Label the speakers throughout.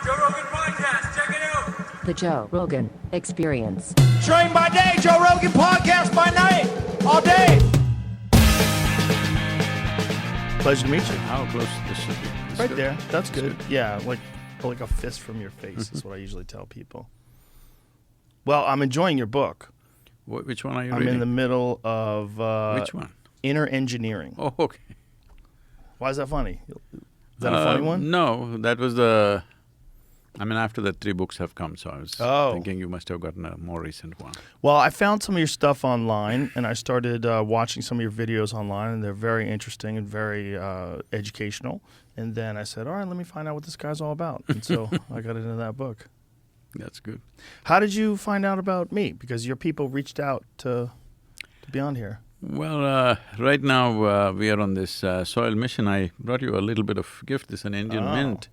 Speaker 1: Joe Rogan Podcast, check it out.
Speaker 2: The Joe Rogan Experience.
Speaker 3: Train by day, Joe Rogan Podcast by night, all day.
Speaker 4: Pleasure to meet you.
Speaker 5: How close this should be? This
Speaker 4: Right
Speaker 5: good?
Speaker 4: there. That's good. Yeah, like a fist from your face is what I usually tell people. Well, I'm enjoying your book.
Speaker 5: Which one are you
Speaker 4: I'm
Speaker 5: reading?
Speaker 4: in the middle of
Speaker 5: Which one?
Speaker 4: Inner Engineering.
Speaker 5: Oh, okay.
Speaker 4: Why is that funny? Is that a funny one?
Speaker 5: No, that was the… I mean, after the 3 books have come, so I was thinking you must have gotten a more recent one.
Speaker 4: Well, I found some of your stuff online, and I started watching some of your videos online, and they're very interesting and very educational. And then I said, all right, let me find out what this guy's all about. And so I got into that book.
Speaker 5: That's good.
Speaker 4: How did you find out about me? Because your people reached out to be on here.
Speaker 5: Well, right now we are on this soil mission. I brought you a little bit of gift. This is an Indian mint.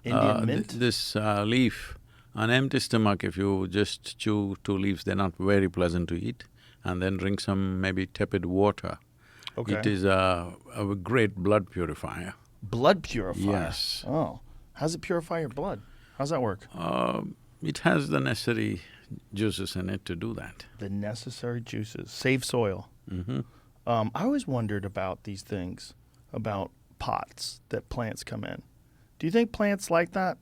Speaker 4: Indian mint?
Speaker 5: This leaf, on empty stomach, if you just chew 2 leaves, they're not very pleasant to eat, and then drink some maybe tepid water.
Speaker 4: Okay.
Speaker 5: It is a great blood purifier.
Speaker 4: Blood purifier?
Speaker 5: Yes.
Speaker 4: Oh. How does it purify your blood? How's that work?
Speaker 5: It has the necessary juices in it to do that.
Speaker 4: The necessary juices. Save soil.
Speaker 5: Mm-hmm.
Speaker 4: I always wondered about these things, about pots that plants come in. Do you think plants like that?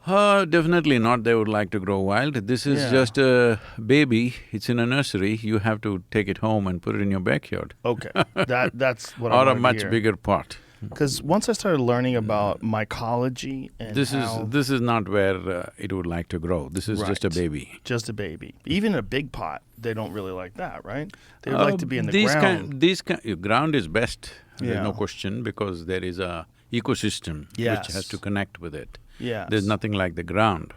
Speaker 5: Definitely not. They would like to grow wild. This is just a baby. It's in a nursery. You have to take it home and put it in your backyard.
Speaker 4: Okay, that's what I
Speaker 5: Or
Speaker 4: wanted
Speaker 5: a
Speaker 4: to
Speaker 5: much
Speaker 4: hear.
Speaker 5: bigger pot.
Speaker 4: Because once I started learning about mycology and
Speaker 5: This
Speaker 4: how
Speaker 5: is not where it would like to grow. This is just a
Speaker 4: Right.
Speaker 5: baby.
Speaker 4: just a baby, even a big pot, they don't really like that, right? They would like to be in the ground.
Speaker 5: Ground is best. There's
Speaker 4: Yeah.
Speaker 5: no question, because there is a ecosystem
Speaker 4: Yes.
Speaker 5: which has to connect with it.
Speaker 4: Yes.
Speaker 5: There's nothing like the ground.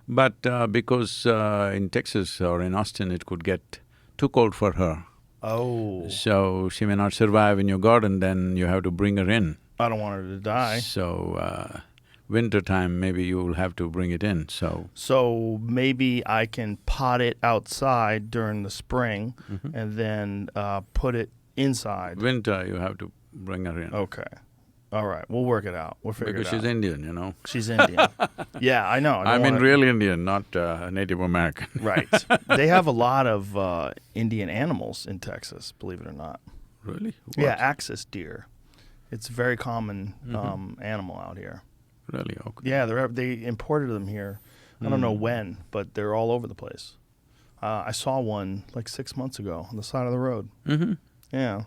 Speaker 5: But because in Texas or in Austin it could get too cold for her,
Speaker 4: Oh,
Speaker 5: so she may not survive in your garden, then you have to bring her in.
Speaker 4: I don't want her to die.
Speaker 5: So, winter time maybe you will have to bring it in, so…
Speaker 4: So maybe I can pot it outside during the spring
Speaker 5: Mm-hmm.
Speaker 4: and then put it inside.
Speaker 5: Winter you have to bring her in.
Speaker 4: Okay. All right. We'll work it out. We'll figure
Speaker 5: Because
Speaker 4: it out.
Speaker 5: she's Indian, you know.
Speaker 4: She's Indian. Yeah, I know.
Speaker 5: I mean real Indian, not Native American.
Speaker 4: Right. They have a lot of Indian animals in Texas, believe it or not.
Speaker 5: Really?
Speaker 4: Yeah,
Speaker 5: What?
Speaker 4: axis deer. It's a very common
Speaker 5: Mm-hmm.
Speaker 4: animal out here.
Speaker 5: Really? Okay.
Speaker 4: Yeah, they imported them here. I don't know when, but they're all over the place. I saw one like 6 months ago on the side of the road.
Speaker 5: Mm-hmm.
Speaker 4: Yeah.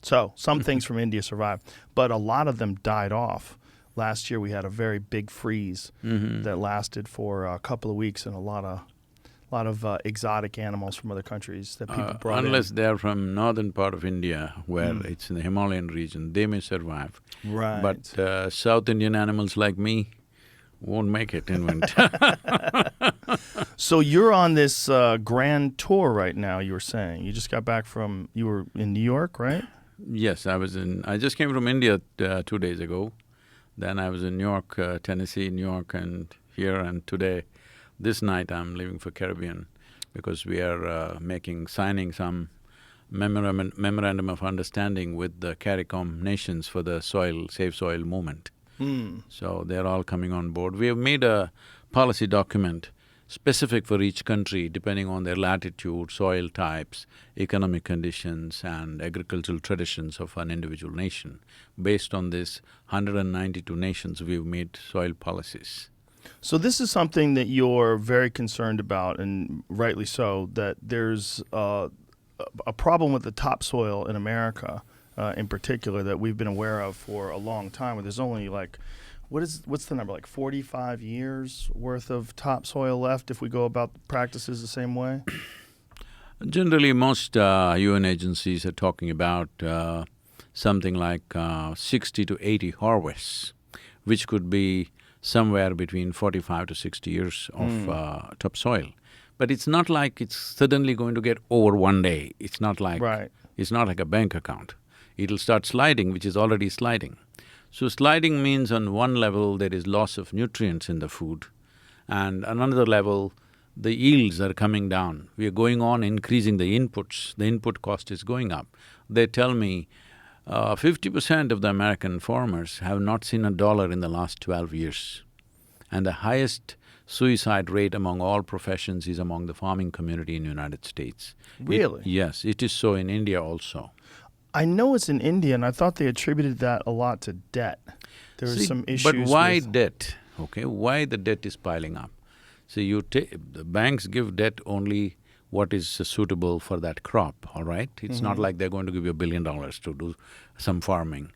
Speaker 4: So some things from India survived, but a lot of them died off. Last year we had a very big freeze that lasted for a couple of weeks, and a lot of exotic animals from other countries that people brought
Speaker 5: Unless
Speaker 4: in.
Speaker 5: they're from northern part of India, where it's in the Himalayan region, they may survive.
Speaker 4: Right.
Speaker 5: But South Indian animals like me won't make it in winter.
Speaker 4: So you're on this grand tour right now, you were saying. You just got back from, you were in New York, right?
Speaker 5: Yes, I just came from India 2 days ago. Then I was in New York, Tennessee, New York, and here, and today, this night I'm leaving for Caribbean, because we are signing some memorandum of understanding with the CARICOM nations for the Save Soil movement. So they're all coming on board. We have made a policy document specific for each country depending on their latitude, soil types, economic conditions and agricultural traditions of an individual nation. Based on this 192 nations, we've made soil policies.
Speaker 4: So this is something that you're very concerned about, and rightly so, that there's a problem with the topsoil in America in particular that we've been aware of for a long time, where there's only like, what's the number, like 45 years worth of topsoil left if we go about the practices the same way?
Speaker 5: Generally, most UN agencies are talking about something like 60 to 80 harvests, which could be somewhere between 45 to 60 years of topsoil. But it's not like it's suddenly going to get over one day. It's not like…
Speaker 4: Right.
Speaker 5: It's not like a bank account. It'll start sliding, which is already sliding. So sliding means on one level there is loss of nutrients in the food, and on another level the yields are coming down. We are going on increasing the inputs, the input cost is going up. They tell me 50% of the American farmers have not seen a dollar in the last 12 years. And the highest suicide rate among all professions is among the farming community in United States.
Speaker 4: Really?
Speaker 5: Yes, it is so in India also.
Speaker 4: I know it's in India, and I thought they attributed that a lot to debt. There was some issues.
Speaker 5: But why
Speaker 4: with
Speaker 5: debt? Okay, why the debt is piling up? See, the banks give debt only what is suitable for that crop, all right? It's not like they're going to give you $1 billion to do some farming.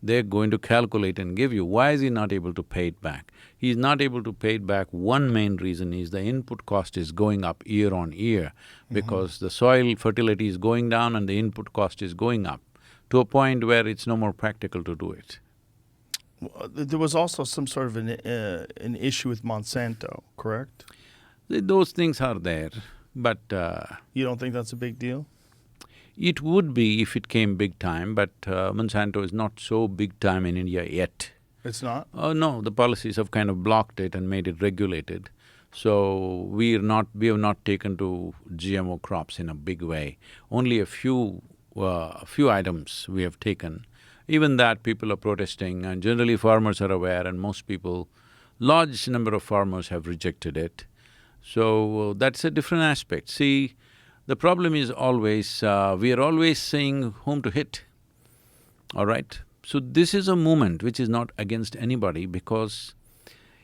Speaker 5: They're going to calculate and give you. Why is he not able to pay it back? He's not able to pay it back. One main reason is the input cost is going up year on year because the soil fertility is going down and the input cost is going up to a point where it's no more practical to do it.
Speaker 4: There was also some sort of an issue with Monsanto, correct?
Speaker 5: Those things are there, but
Speaker 4: You don't think that's a big deal?
Speaker 5: it would be if it came big time, but Monsanto is not so big time in India yet.
Speaker 4: It's not?
Speaker 5: No, the policies have kind of blocked it and made it regulated. So we have not taken to GMO crops in a big way. Only a few items we have taken. Even that people are protesting and generally farmers are aware and most people, large number of farmers have rejected it. So that's a different aspect. See, the problem is always, we are always saying whom to hit, all right? So this is a movement which is not against anybody because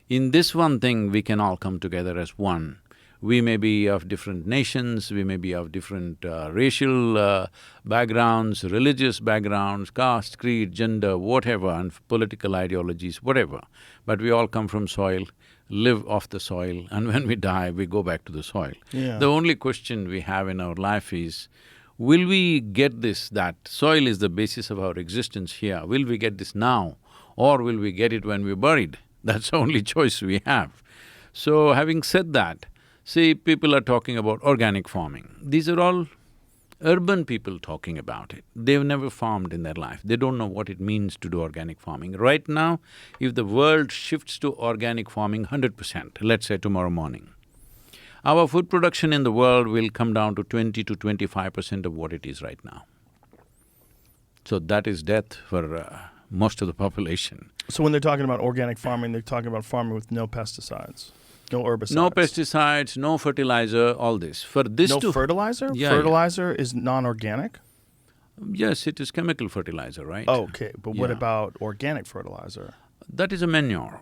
Speaker 5: in this one thing we can all come together as one. We may be of different nations, we may be of different racial backgrounds, religious backgrounds, caste, creed, gender, whatever, and political ideologies, whatever. But we all come from soil, live off the soil, and when we die, we go back to the soil.
Speaker 4: Yeah.
Speaker 5: The only question we have in our life is, will we get this, that soil is the basis of our existence here, will we get this now, or will we get it when we're buried? That's the only choice we have. So having said that, see, people are talking about organic farming. These are all urban people talking about it. They've never farmed in their life. They don't know what it means to do organic farming. Right now, if the world shifts to organic farming 100%, let's say tomorrow morning, our food production in the world will come down to 20 to 25% of what it is right now. So that is death for most of the population.
Speaker 4: So when they're talking about organic farming, they're talking about farming with no pesticides, no herbicides.
Speaker 5: No pesticides, no fertilizer, all this. For this
Speaker 4: No
Speaker 5: to…
Speaker 4: fertilizer?
Speaker 5: Yeah,
Speaker 4: Fertilizer is non-organic?
Speaker 5: Yes, it is chemical fertilizer, right?
Speaker 4: Oh, okay, but what
Speaker 5: Yeah.
Speaker 4: about organic fertilizer?
Speaker 5: That is a manure,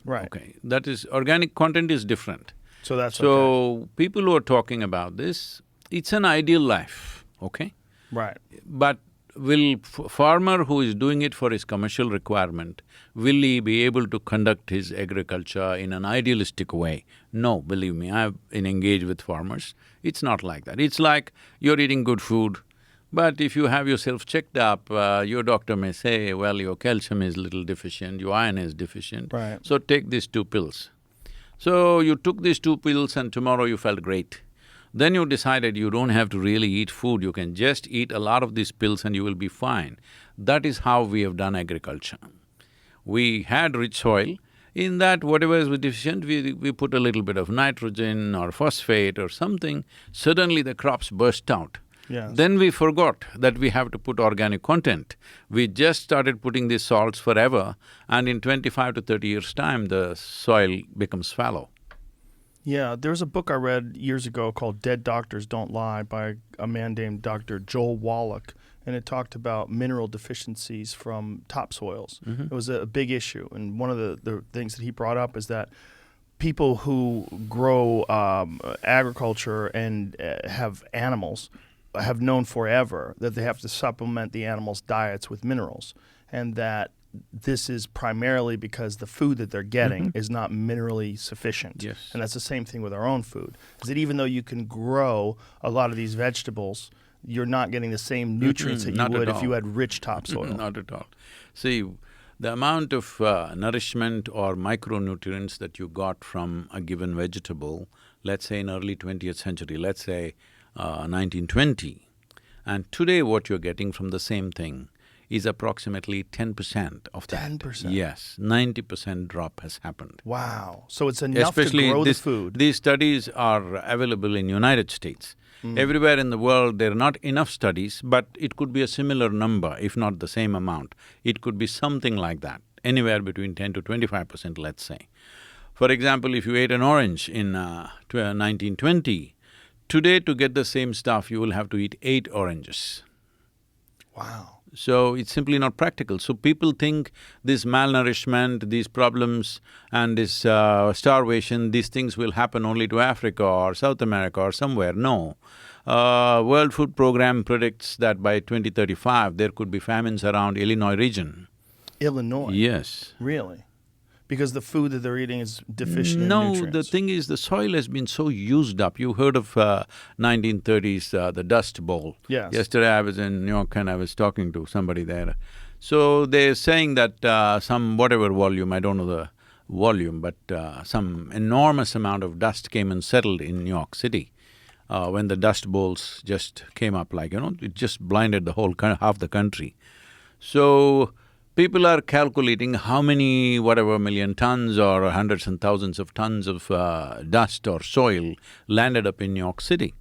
Speaker 4: Right.
Speaker 5: okay? That is… organic content is different.
Speaker 4: So that's okay.
Speaker 5: So, people who are talking about this, it's an ideal life, okay?
Speaker 4: Right.
Speaker 5: But will farmer who is doing it for his commercial requirement, will he be able to conduct his agriculture in an idealistic way? No, believe me, I've been engaged with farmers. It's not like that. It's like you're eating good food, but if you have yourself checked up, your doctor may say, well, your calcium is little deficient, your iron is deficient,
Speaker 4: Right.
Speaker 5: so take these 2 pills. So you took these 2 pills and tomorrow you felt great. Then you decided you don't have to really eat food, you can just eat a lot of these pills and you will be fine. That is how we have done agriculture. We had rich soil, in that whatever is deficient, we put a little bit of nitrogen or phosphate or something, suddenly the crops burst out.
Speaker 4: Yes.
Speaker 5: Then we forgot that we have to put organic content. We just started putting these salts forever and in 25 to 30 years' time, the soil becomes fallow.
Speaker 4: Yeah, there was a book I read years ago called Dead Doctors Don't Lie by a man named Dr. Joel Wallach, and it talked about mineral deficiencies from topsoils. It was a big issue, and one of the things that he brought up is that people who grow agriculture and have animals have known forever that they have to supplement the animals' diets with minerals, and that this is primarily because the food that they're getting is not minerally sufficient.
Speaker 5: Yes.
Speaker 4: And that's the same thing with our own food. Is that even though you can grow a lot of these vegetables, you're not getting the same nutrients that you
Speaker 5: not at
Speaker 4: would if
Speaker 5: all.
Speaker 4: you had rich topsoil.
Speaker 5: Not at all. See, the amount of nourishment or micronutrients that you got from a given vegetable, let's say in early 20th century, let's say 1920, and today what you're getting from the same thing is approximately 10% of that.
Speaker 4: 10%?
Speaker 5: Yes, 90% drop has happened.
Speaker 4: Wow. So it's enough
Speaker 5: Especially
Speaker 4: to grow
Speaker 5: this,
Speaker 4: the food.
Speaker 5: these studies are available in United States. Everywhere in the world, there are not enough studies, but it could be a similar number, if not the same amount. It could be something like that, anywhere between 10 to 25%, let's say. For example, if you ate an orange in 1920, today to get the same stuff, you will have to eat 8 oranges.
Speaker 4: Wow.
Speaker 5: So it's simply not practical. So people think this malnourishment, these problems and this starvation, these things will happen only to Africa or South America or somewhere. No. World Food Program predicts that by 2035 there could be famines around Illinois region.
Speaker 4: Illinois?
Speaker 5: Yes.
Speaker 4: Really? Because the food that they're eating is deficient in
Speaker 5: No,
Speaker 4: nutrients?
Speaker 5: the thing is the soil has been so used up. You heard of 1930s, the Dust Bowl.
Speaker 4: Yes.
Speaker 5: Yesterday I was in New York and I was talking to somebody there. So they're saying that some whatever volume, I don't know the volume, but some enormous amount of dust came and settled in New York City. When the dust bowls just came up like, it just blinded the whole half the country. So people are calculating how many, whatever million tons or hundreds and thousands of tons of dust or soil landed up in New York City.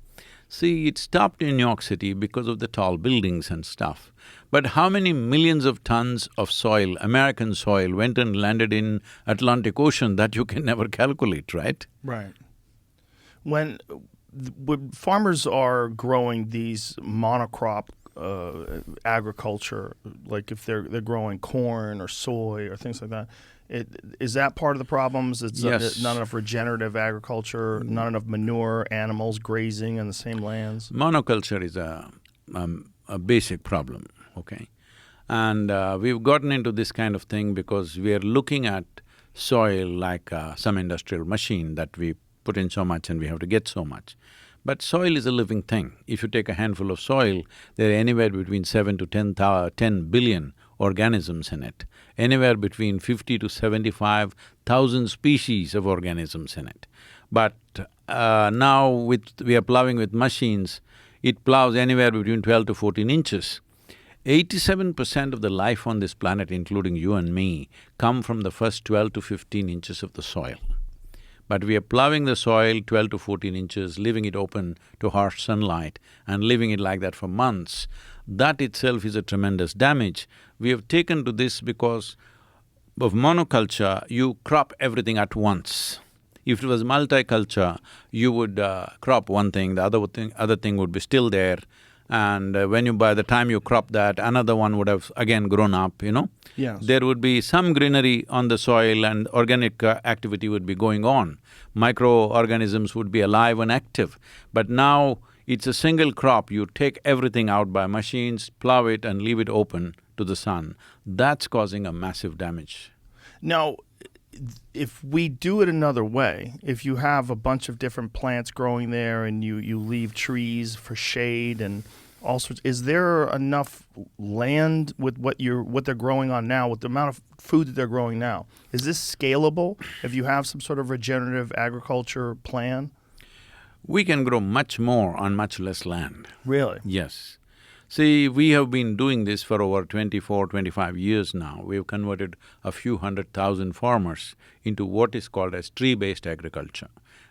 Speaker 5: See, it stopped in New York City because of the tall buildings and stuff. But how many millions of tons of soil, American soil, went and landed in Atlantic Ocean, that you can never calculate, right?
Speaker 4: Right. When farmers are growing these monocrop agriculture, like if they're growing corn or soy or things like that, is that part of the problems? It's
Speaker 5: Yes.
Speaker 4: not enough regenerative agriculture, not enough manure, animals grazing in the same lands?
Speaker 5: Monoculture is a basic problem, okay? And we've gotten into this kind of thing because we are looking at soil like some industrial machine that we put in so much and we have to get so much. But soil is a living thing. If you take a handful of soil, there are anywhere between 7 to 10 billion organisms in it, anywhere between 50 to 75,000 species of organisms in it. But now we are plowing with machines, it plows anywhere between 12 to 14 inches. 87% of the life on this planet, including you and me, come from the first 12 to 15 inches of the soil. But we are plowing the soil 12 to 14 inches, leaving it open to harsh sunlight and leaving it like that for months. That itself is a tremendous damage. We have taken to this because of monoculture, you crop everything at once. If it was multiculture, you would crop one thing, the other thing would be still there. And by the time you crop that, another one would have again grown up,
Speaker 4: Yes.
Speaker 5: There would be some greenery on the soil and organic activity would be going on. Microorganisms would be alive and active. But now, it's a single crop, you take everything out by machines, plow it and leave it open to the sun. That's causing a massive damage.
Speaker 4: Now, if we do it another way, if you have a bunch of different plants growing there and you leave trees for shade and all sorts, is there enough land with what they're growing on now, with the amount of food that they're growing now? Is this scalable if you have some sort of regenerative agriculture plan?
Speaker 5: We can grow much more on much less land.
Speaker 4: Really?
Speaker 5: Yes. See, we have been doing this for over 24, 25 years now. We've converted a few 100,000 farmers into what is called as tree-based agriculture.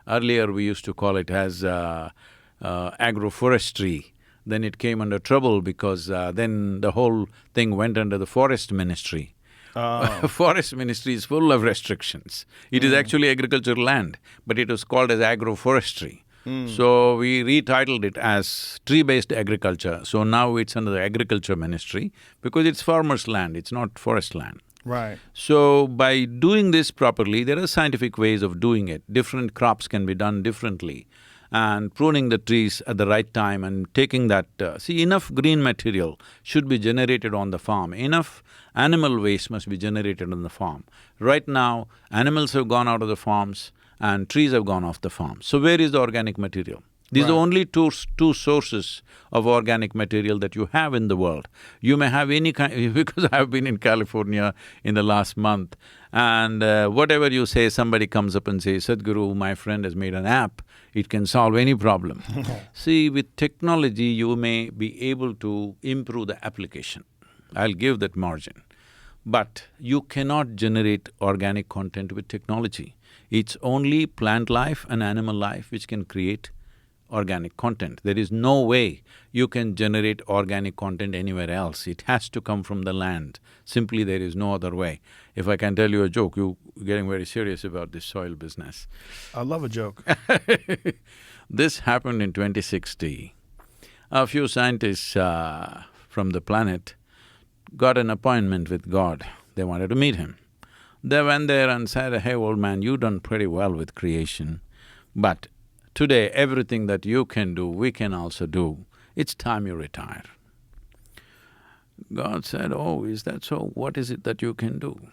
Speaker 5: Earlier, we used to call it as agroforestry. Then it came under trouble because then the whole thing went under the forest ministry. Forest ministry is full of restrictions. It is actually agricultural land, but it was called as agroforestry. So we retitled it as tree-based agriculture. So now it's under the agriculture ministry because it's farmers' land, it's not forest land.
Speaker 4: Right.
Speaker 5: So by doing this properly, there are scientific ways of doing it. Different crops can be done differently. And pruning the trees at the right time and taking that… see, enough green material should be generated on the farm, enough animal waste must be generated on the farm. Right now, animals have gone out of the farms and trees have gone off the farm. So where is the organic material? These are only two sources of organic material that you have in the world. You may have any kind… because I've been in California in the last month and whatever you say, somebody comes up and says, Sadhguru, my friend has made an app, it can solve any problem. See, with technology, you may be able to improve the application. I'll give that margin. But you cannot generate organic content with technology. It's only plant life and animal life which can create organic content. There is no way you can generate organic content anywhere else. It has to come from the land. Simply there is no other way. If I can tell you a joke, you're getting very serious about this soil business.
Speaker 4: I love a joke.
Speaker 5: This happened in 2060. A few scientists from the planet got an appointment with God. They wanted to meet him. They went there and said, "Hey, old man, you've done pretty well with creation, but today everything that you can do, we can also do. It's time you retire." God said, "Oh, is that so? What is it that you can do?"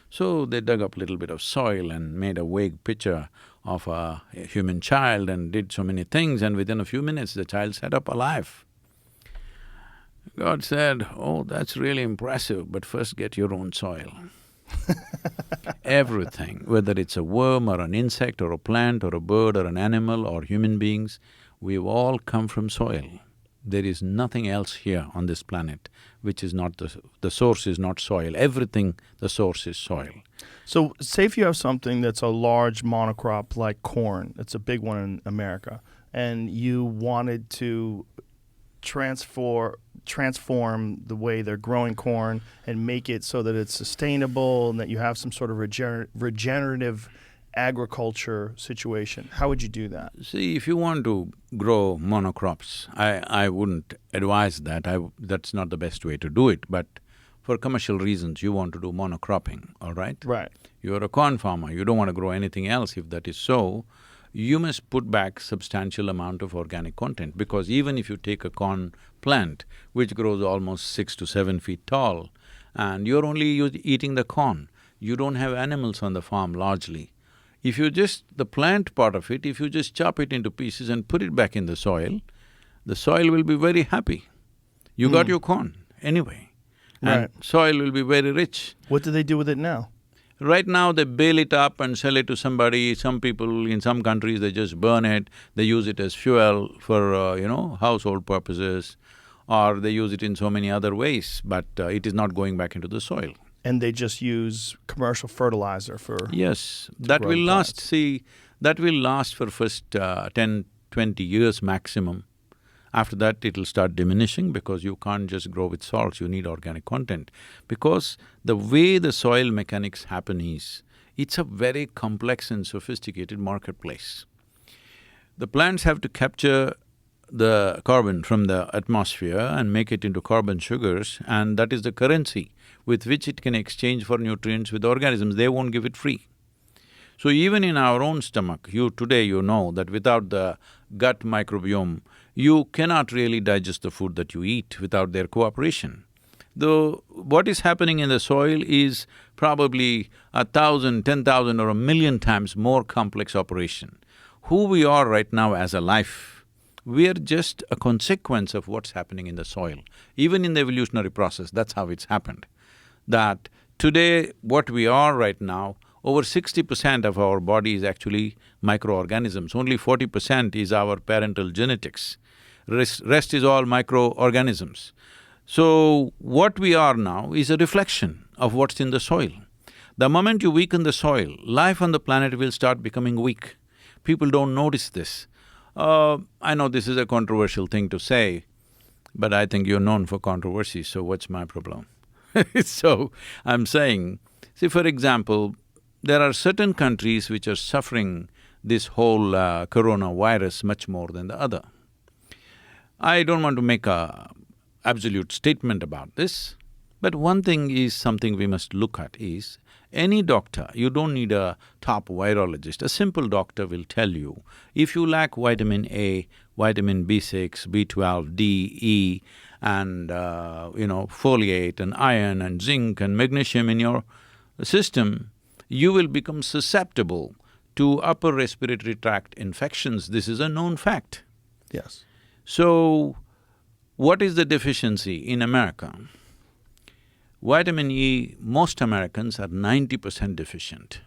Speaker 5: So they dug up a little bit of soil and made a vague picture of a human child and did so many things, and within a few minutes the child sat up alive. God said, "Oh, that's really impressive, but first get your own soil." Everything, whether it's a worm or an insect or a plant or a bird or an animal or human beings, we've all come from soil. There is nothing else here on this planet which is not the source is not soil. Everything, the source is soil.
Speaker 4: So say if you have something that's a large monocrop like corn, it's a big one in America, and you wanted to transform the way they're growing corn and make it so that it's sustainable and that you have some sort of regenerative agriculture situation. How would you do that?
Speaker 5: See, if you want to grow monocrops, I wouldn't advise that. That's not the best way to do it, but for commercial reasons, you want to do monocropping, all right?
Speaker 4: Right.
Speaker 5: You're a corn farmer, you don't want to grow anything else. If that is so, you must put back substantial amount of organic content, because even if you take a corn plant which grows almost 6 to 7 feet tall and you're only eating the corn, you don't have animals on the farm largely. If you just… the plant part of it, if you just chop it into pieces and put it back in the soil will be very happy. You got your corn anyway, and
Speaker 4: Right.
Speaker 5: soil will be very rich.
Speaker 4: What do they do with it now?
Speaker 5: Right now, they bale it up and sell it to somebody. Some people in some countries, they just burn it, they use it as fuel for, household purposes, or they use it in so many other ways, but it is not going back into the soil.
Speaker 4: And they just use commercial fertilizer for…
Speaker 5: Yes, that
Speaker 4: grow
Speaker 5: will
Speaker 4: the
Speaker 5: last,
Speaker 4: plants.
Speaker 5: see, that will last for first 10, 20 years maximum. After that, it'll start diminishing because you can't just grow with salts, you need organic content. Because the way the soil mechanics happen is, it's a very complex and sophisticated marketplace. The plants have to capture the carbon from the atmosphere and make it into carbon sugars, and that is the currency with which it can exchange for nutrients with organisms. They won't give it free. So even in our own stomach, today you know that without the gut microbiome, you cannot really digest the food that you eat without their cooperation. Though what is happening in the soil is probably 1,000, 10,000 or 1,000,000 times more complex operation. Who we are right now as a life, we are just a consequence of what's happening in the soil. Even in the evolutionary process, that's how it's happened. That today, what we are right now, over 60% of our body is actually microorganisms, only 40% is our parental genetics. Rest is all microorganisms. So, what we are now is a reflection of what's in the soil. The moment you weaken the soil, life on the planet will start becoming weak. People don't notice this. I know this is a controversial thing to say, but I think you're known for controversy, so what's my problem? So, I'm saying, see, for example, there are certain countries which are suffering this whole coronavirus much more than the other. I don't want to make a absolute statement about this, but one thing is something we must look at is, any doctor, you don't need a top virologist, a simple doctor will tell you, if you lack vitamin A, vitamin B6, B12, D, E, and folate and iron and zinc and magnesium in your system, you will become susceptible to upper respiratory tract infections. This is a known fact.
Speaker 4: Yes.
Speaker 5: So, what is the deficiency in America? Vitamin E, most Americans are 90% deficient.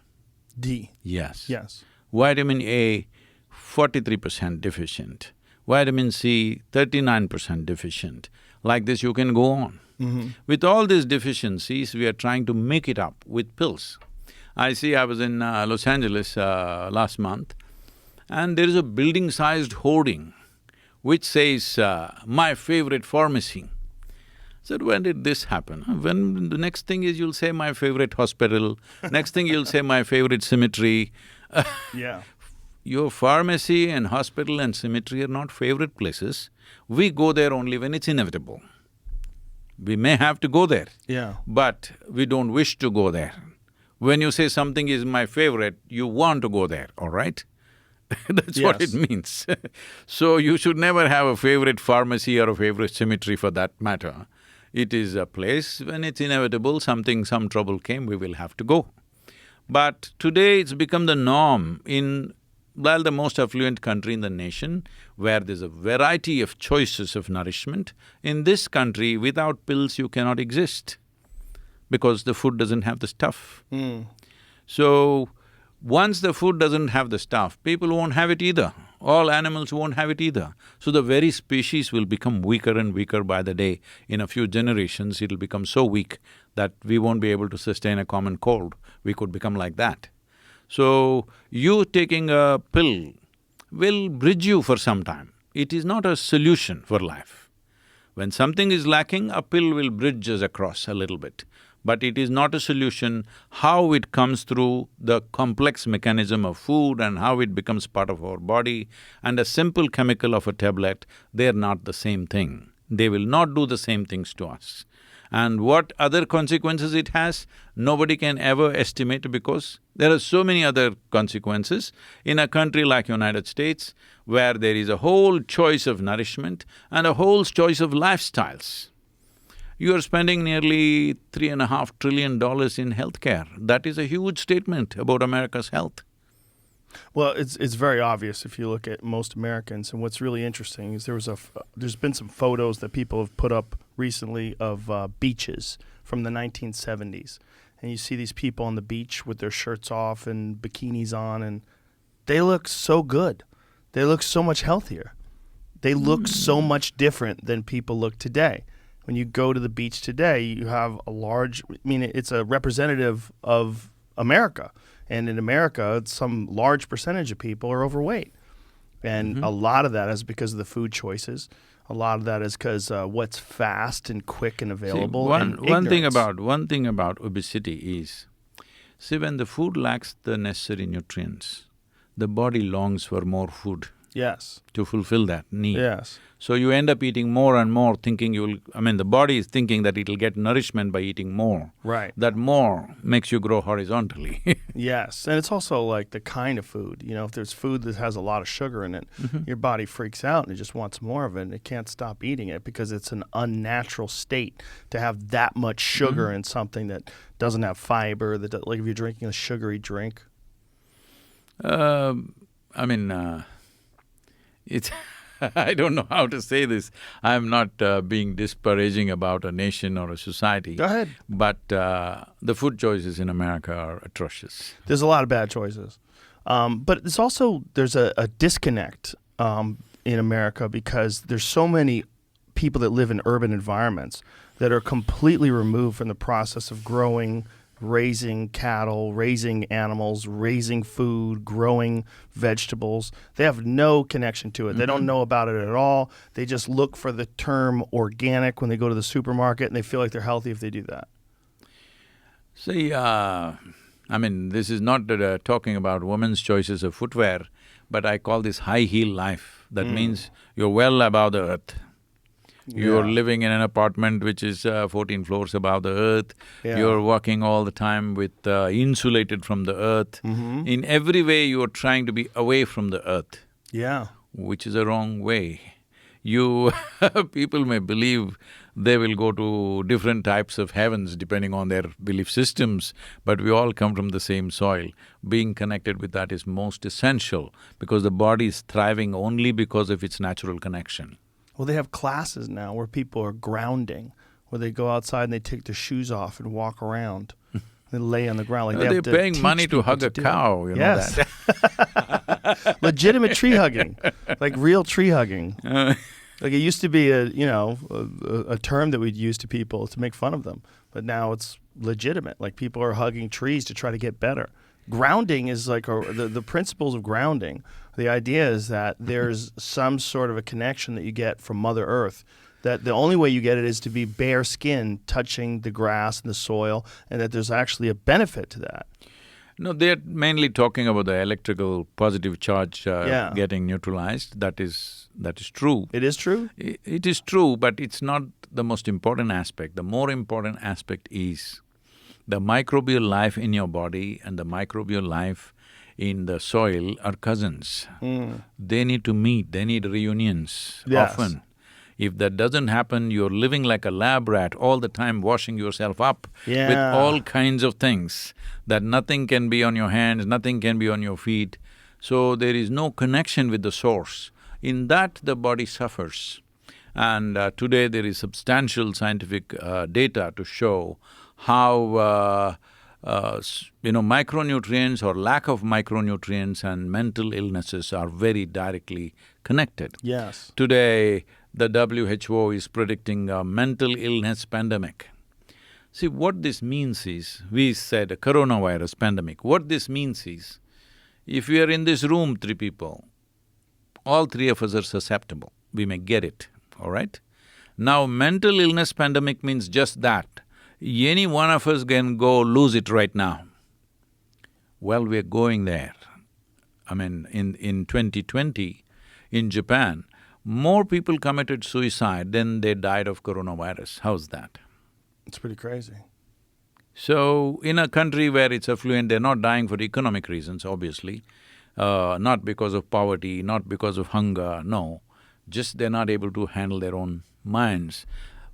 Speaker 4: D.
Speaker 5: Yes.
Speaker 4: Yes.
Speaker 5: Vitamin A, 43% deficient. Vitamin C, 39% deficient. Like this you can go on. With all these deficiencies, we are trying to make it up with pills. I was in Los Angeles last month, and there is a building-sized hoarding which says, my favorite pharmacy. So when did this happen? When the next thing is you'll say my favorite hospital, next thing you'll say my favorite cemetery.
Speaker 4: Yeah.
Speaker 5: Your pharmacy and hospital and cemetery are not favorite places. We go there only when it's inevitable. We may have to go there,
Speaker 4: Yeah.
Speaker 5: but we don't wish to go there. When you say something is my favorite, you want to go there, all right? That's what it
Speaker 4: Yes.
Speaker 5: means. So you should never have a favorite pharmacy or a favorite cemetery for that matter. It is a place when it's inevitable, some trouble came, we will have to go. But today it's become the norm in, well, the most affluent country in the nation, where there's a variety of choices of nourishment. In this country, without pills you cannot exist, because the food doesn't have the stuff. So, once the food doesn't have the stuff, people won't have it either. All animals won't have it either. So the very species will become weaker and weaker by the day. In a few generations, it'll become so weak that we won't be able to sustain a common cold. We could become like that. So, you taking a pill will bridge you for some time. It is not a solution for life. When something is lacking, a pill will bridge us across a little bit. But it is not a solution. How it comes through the complex mechanism of food and how it becomes part of our body, and a simple chemical of a tablet, they're not the same thing. They will not do the same things to us. And what other consequences it has, nobody can ever estimate, because there are so many other consequences. In a country like United States, where there is a whole choice of nourishment and a whole choice of lifestyles, you are spending nearly $3.5 trillion in healthcare. That is a huge statement about America's health.
Speaker 4: Well, it's very obvious if you look at most Americans, and what's really interesting is there's been some photos that people have put up recently of beaches from the 1970s, and you see these people on the beach with their shirts off and bikinis on, and they look so good. They look so much healthier. They look so much different than people look today. When you go to the beach today, you have it's a representative of America. And in America, some large percentage of people are overweight. And a lot of that is because of the food choices. A lot of that is because what's fast and quick and available.
Speaker 5: One thing about obesity is, see, when the food lacks the necessary nutrients, the body longs for more food.
Speaker 4: Yes.
Speaker 5: To fulfill that need.
Speaker 4: Yes.
Speaker 5: So you end up eating more and more, thinking the body is thinking that it'll get nourishment by eating more.
Speaker 4: Right.
Speaker 5: That more makes you grow horizontally.
Speaker 4: Yes, and it's also like the kind of food. You know, if there's food that has a lot of sugar in it, your body freaks out and it just wants more of it, and it can't stop eating it because it's an unnatural state to have that much sugar in something that doesn't have fiber, like if you're drinking a sugary drink.
Speaker 5: It's I don't know how to say this. I'm not being disparaging about a nation or a society.
Speaker 4: Go ahead.
Speaker 5: But the food choices in America are atrocious.
Speaker 4: There's a lot of bad choices. But there's a disconnect in America because there's so many people that live in urban environments that are completely removed from the process of growing, raising cattle, raising animals, raising food, growing vegetables. They have no connection to it. They don't know about it at all. They just look for the term organic when they go to the supermarket, and they feel like they're healthy if they do that.
Speaker 5: See, this is not talking about women's choices of footwear, but I call this high heel life. That means you're well above the earth. You're living in an apartment which is 14 floors above the earth.
Speaker 4: Yeah.
Speaker 5: You're walking all the time with insulated from the earth. In every way, you're trying to be away from the earth.
Speaker 4: Yeah.
Speaker 5: Which is a wrong way. People may believe they will go to different types of heavens depending on their belief systems, but we all come from the same soil. Being connected with that is most essential, because the body is thriving only because of its natural connection.
Speaker 4: Well, they have classes now where people are grounding, where they go outside and they take their shoes off and walk around. They lay on the ground. Like
Speaker 5: They're paying money to hug a cow, you know that.
Speaker 4: Legitimate tree hugging, like real tree hugging. Like it used to be a term that we'd use to people to make fun of them, but now it's legitimate. Like people are hugging trees to try to get better. Grounding is like the principles of grounding The idea is that there's some sort of a connection that you get from Mother Earth, that the only way you get it is to be bare skin touching the grass and the soil, and that there's actually a benefit to that.
Speaker 5: No, they're mainly talking about the electrical positive charge
Speaker 4: Yeah.
Speaker 5: getting neutralized. That is true.
Speaker 4: It is true?
Speaker 5: It is true, but it's not the most important aspect. The more important aspect is the microbial life in your body and the microbial life in the soil are cousins. They need to meet, they need reunions
Speaker 4: Yes.
Speaker 5: often. If that doesn't happen, you're living like a lab rat all the time, washing yourself up with
Speaker 4: Yeah.
Speaker 5: all kinds of things, that nothing can be on your hands, nothing can be on your feet. So there is no connection with the source. In that, the body suffers. And today there is substantial scientific data to show how micronutrients or lack of micronutrients and mental illnesses are very directly connected.
Speaker 4: Yes.
Speaker 5: Today, the WHO is predicting a mental illness pandemic. See, what this means is, we said a coronavirus pandemic, what this means is, if we are in this room, 3 people, all 3 of us are susceptible, we may get it, all right? Now, mental illness pandemic means just that. Any one of us can go lose it right now. Well, we're going there. I mean, in 2020, in Japan, more people committed suicide than they died of coronavirus. How's that?
Speaker 4: It's pretty crazy.
Speaker 5: So, in a country where it's affluent, they're not dying for economic reasons, obviously, not because of poverty, not because of hunger, no, just they're not able to handle their own minds.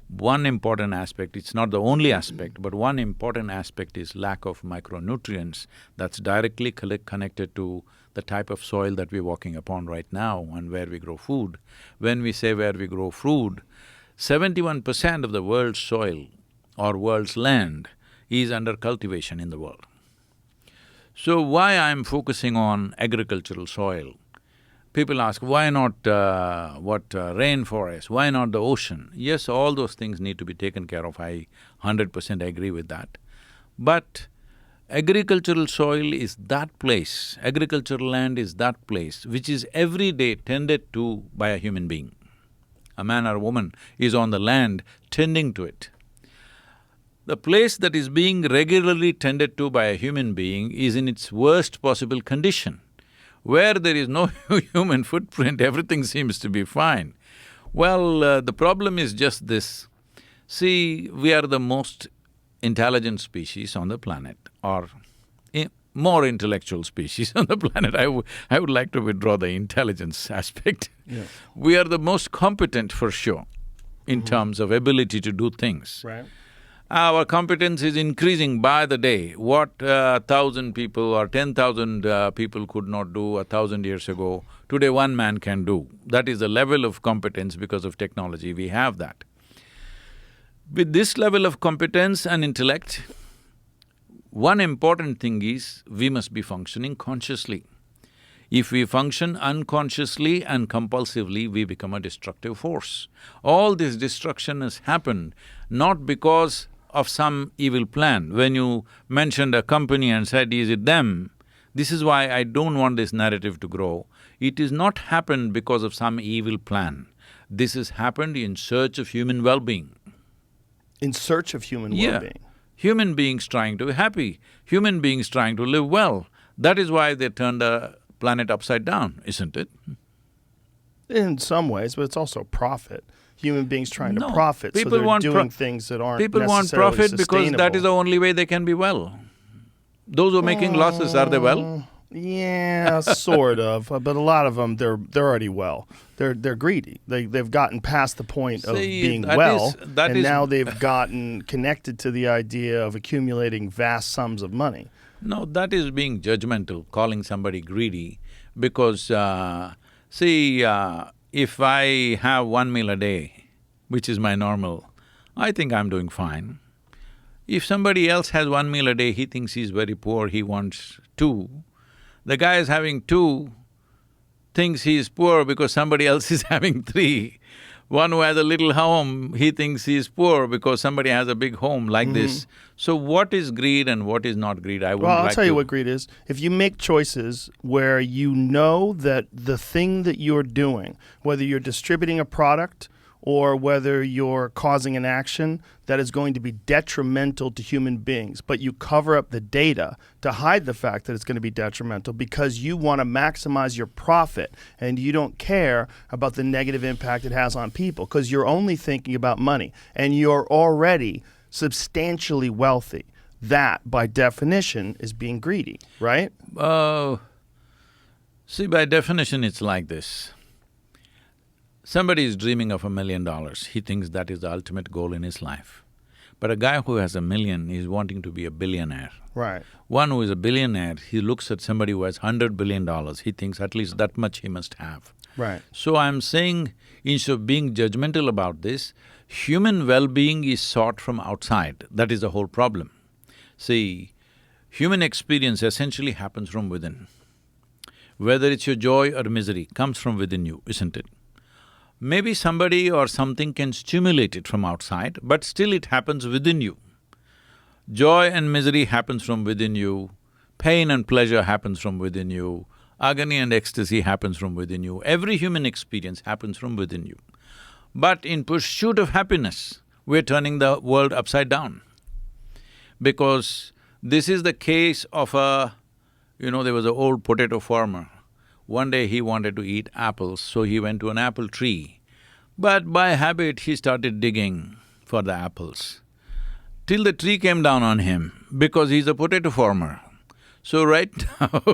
Speaker 5: One important aspect, it's not the only aspect, but one important aspect is lack of micronutrients that's directly connected to the type of soil that we're walking upon right now and where we grow food. When we say where we grow food, 71% of the world's soil or world's land is under cultivation in the world. So why I'm focusing on agricultural soil? People ask, why not rainforest, why not the ocean? Yes, all those things need to be taken care of, I 100% agree with that. But agricultural soil is that place, agricultural land is that place which is every day tended to by a human being. A man or a woman is on the land tending to it. The place that is being regularly tended to by a human being is in its worst possible condition. Where there is no human footprint, everything seems to be fine. Well, the problem is just this. See, we are the most intelligent species on the planet, or more intellectual species on the planet. I would like to withdraw the intelligence aspect.
Speaker 4: Yeah.
Speaker 5: We are the most competent for sure in terms of ability to do things.
Speaker 4: Right.
Speaker 5: Our competence is increasing by the day. What 1,000 people or 10,000 people could not do 1,000 years ago, today 1 man can do. That is the level of competence because of technology, we have that. With this level of competence and intellect, one important thing is we must be functioning consciously. If we function unconsciously and compulsively, we become a destructive force. All this destruction has happened not because of some evil plan. When you mentioned a company and said, is it them? This is why I don't want this narrative to grow. It is not happened because of some evil plan. This has happened in search of human well-being.
Speaker 4: In search of human
Speaker 5: Yeah.
Speaker 4: well-being.
Speaker 5: Human beings trying to be happy, human beings trying to live well. That is why they turned the planet upside down, isn't it?
Speaker 4: In some ways, but it's also profit. Human beings trying to
Speaker 5: No,
Speaker 4: profit, so
Speaker 5: people
Speaker 4: they're
Speaker 5: want
Speaker 4: doing things that aren't
Speaker 5: People want
Speaker 4: necessarily
Speaker 5: profit because that is the
Speaker 4: sustainable.
Speaker 5: only way they can be well. Those who are making losses, are they well?
Speaker 4: Yeah, sort of, but a lot of them, they're already well. They're greedy. They've gotten past the point of
Speaker 5: See,
Speaker 4: being
Speaker 5: that
Speaker 4: well,
Speaker 5: is- that
Speaker 4: and
Speaker 5: is-
Speaker 4: now they've gotten connected to the idea of accumulating vast sums of money.
Speaker 5: No, that is being judgmental, calling somebody greedy, because if I have 1 meal a day, which is my normal, I think I'm doing fine. If somebody else has 1 meal a day, he thinks he's very poor, he wants 2. The guy is having 2, thinks he is poor because somebody else is having 3. One who has a little home, he thinks he's poor because somebody has a big home like this. So what is greed and what is not greed? I would
Speaker 4: Well, I'll
Speaker 5: like
Speaker 4: tell you
Speaker 5: to-
Speaker 4: what greed is. If you make choices where you know that the thing that you're doing, whether you're distributing a product or whether you're causing an action that is going to be detrimental to human beings, but you cover up the data to hide the fact that it's going to be detrimental because you want to maximize your profit and you don't care about the negative impact it has on people because you're only thinking about money and you're already substantially wealthy. That, by definition, is being greedy, right?
Speaker 5: See, by definition, it's like this. Somebody is dreaming of $1 million, he thinks that is the ultimate goal in his life. But a guy who has $1 million is wanting to be a billionaire.
Speaker 4: Right.
Speaker 5: One who is a billionaire, he looks at somebody who has $100 billion, he thinks at least that much he must have.
Speaker 4: Right.
Speaker 5: So I'm saying, instead of being judgmental about this, human well-being is sought from outside, that is the whole problem. See, human experience essentially happens from within. Whether it's your joy or misery, comes from within you, isn't it? Maybe somebody or something can stimulate it from outside, but still it happens within you. Joy and misery happens from within you, pain and pleasure happens from within you, agony and ecstasy happens from within you, every human experience happens from within you. But in pursuit of happiness, we're turning the world upside down. Because this is the case of there was an old potato farmer. One day he wanted to eat apples, so he went to an apple tree. But by habit, he started digging for the apples, till the tree came down on him, because he's a potato farmer. So right now,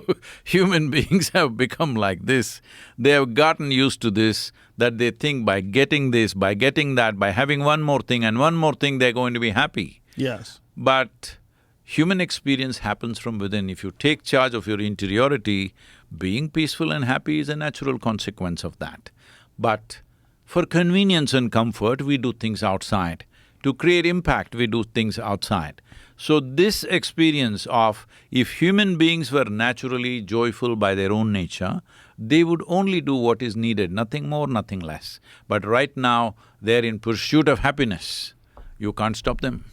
Speaker 5: human beings have become like this. They have gotten used to this, that they think by getting this, by getting that, by having one more thing and one more thing, they're going to be happy.
Speaker 4: Yes.
Speaker 5: But human experience happens from within. If you take charge of your interiority, being peaceful and happy is a natural consequence of that. But for convenience and comfort, we do things outside. To create impact, we do things outside. So this experience of, if human beings were naturally joyful by their own nature, they would only do what is needed, nothing more, nothing less. But right now, they're in pursuit of happiness. You can't stop them.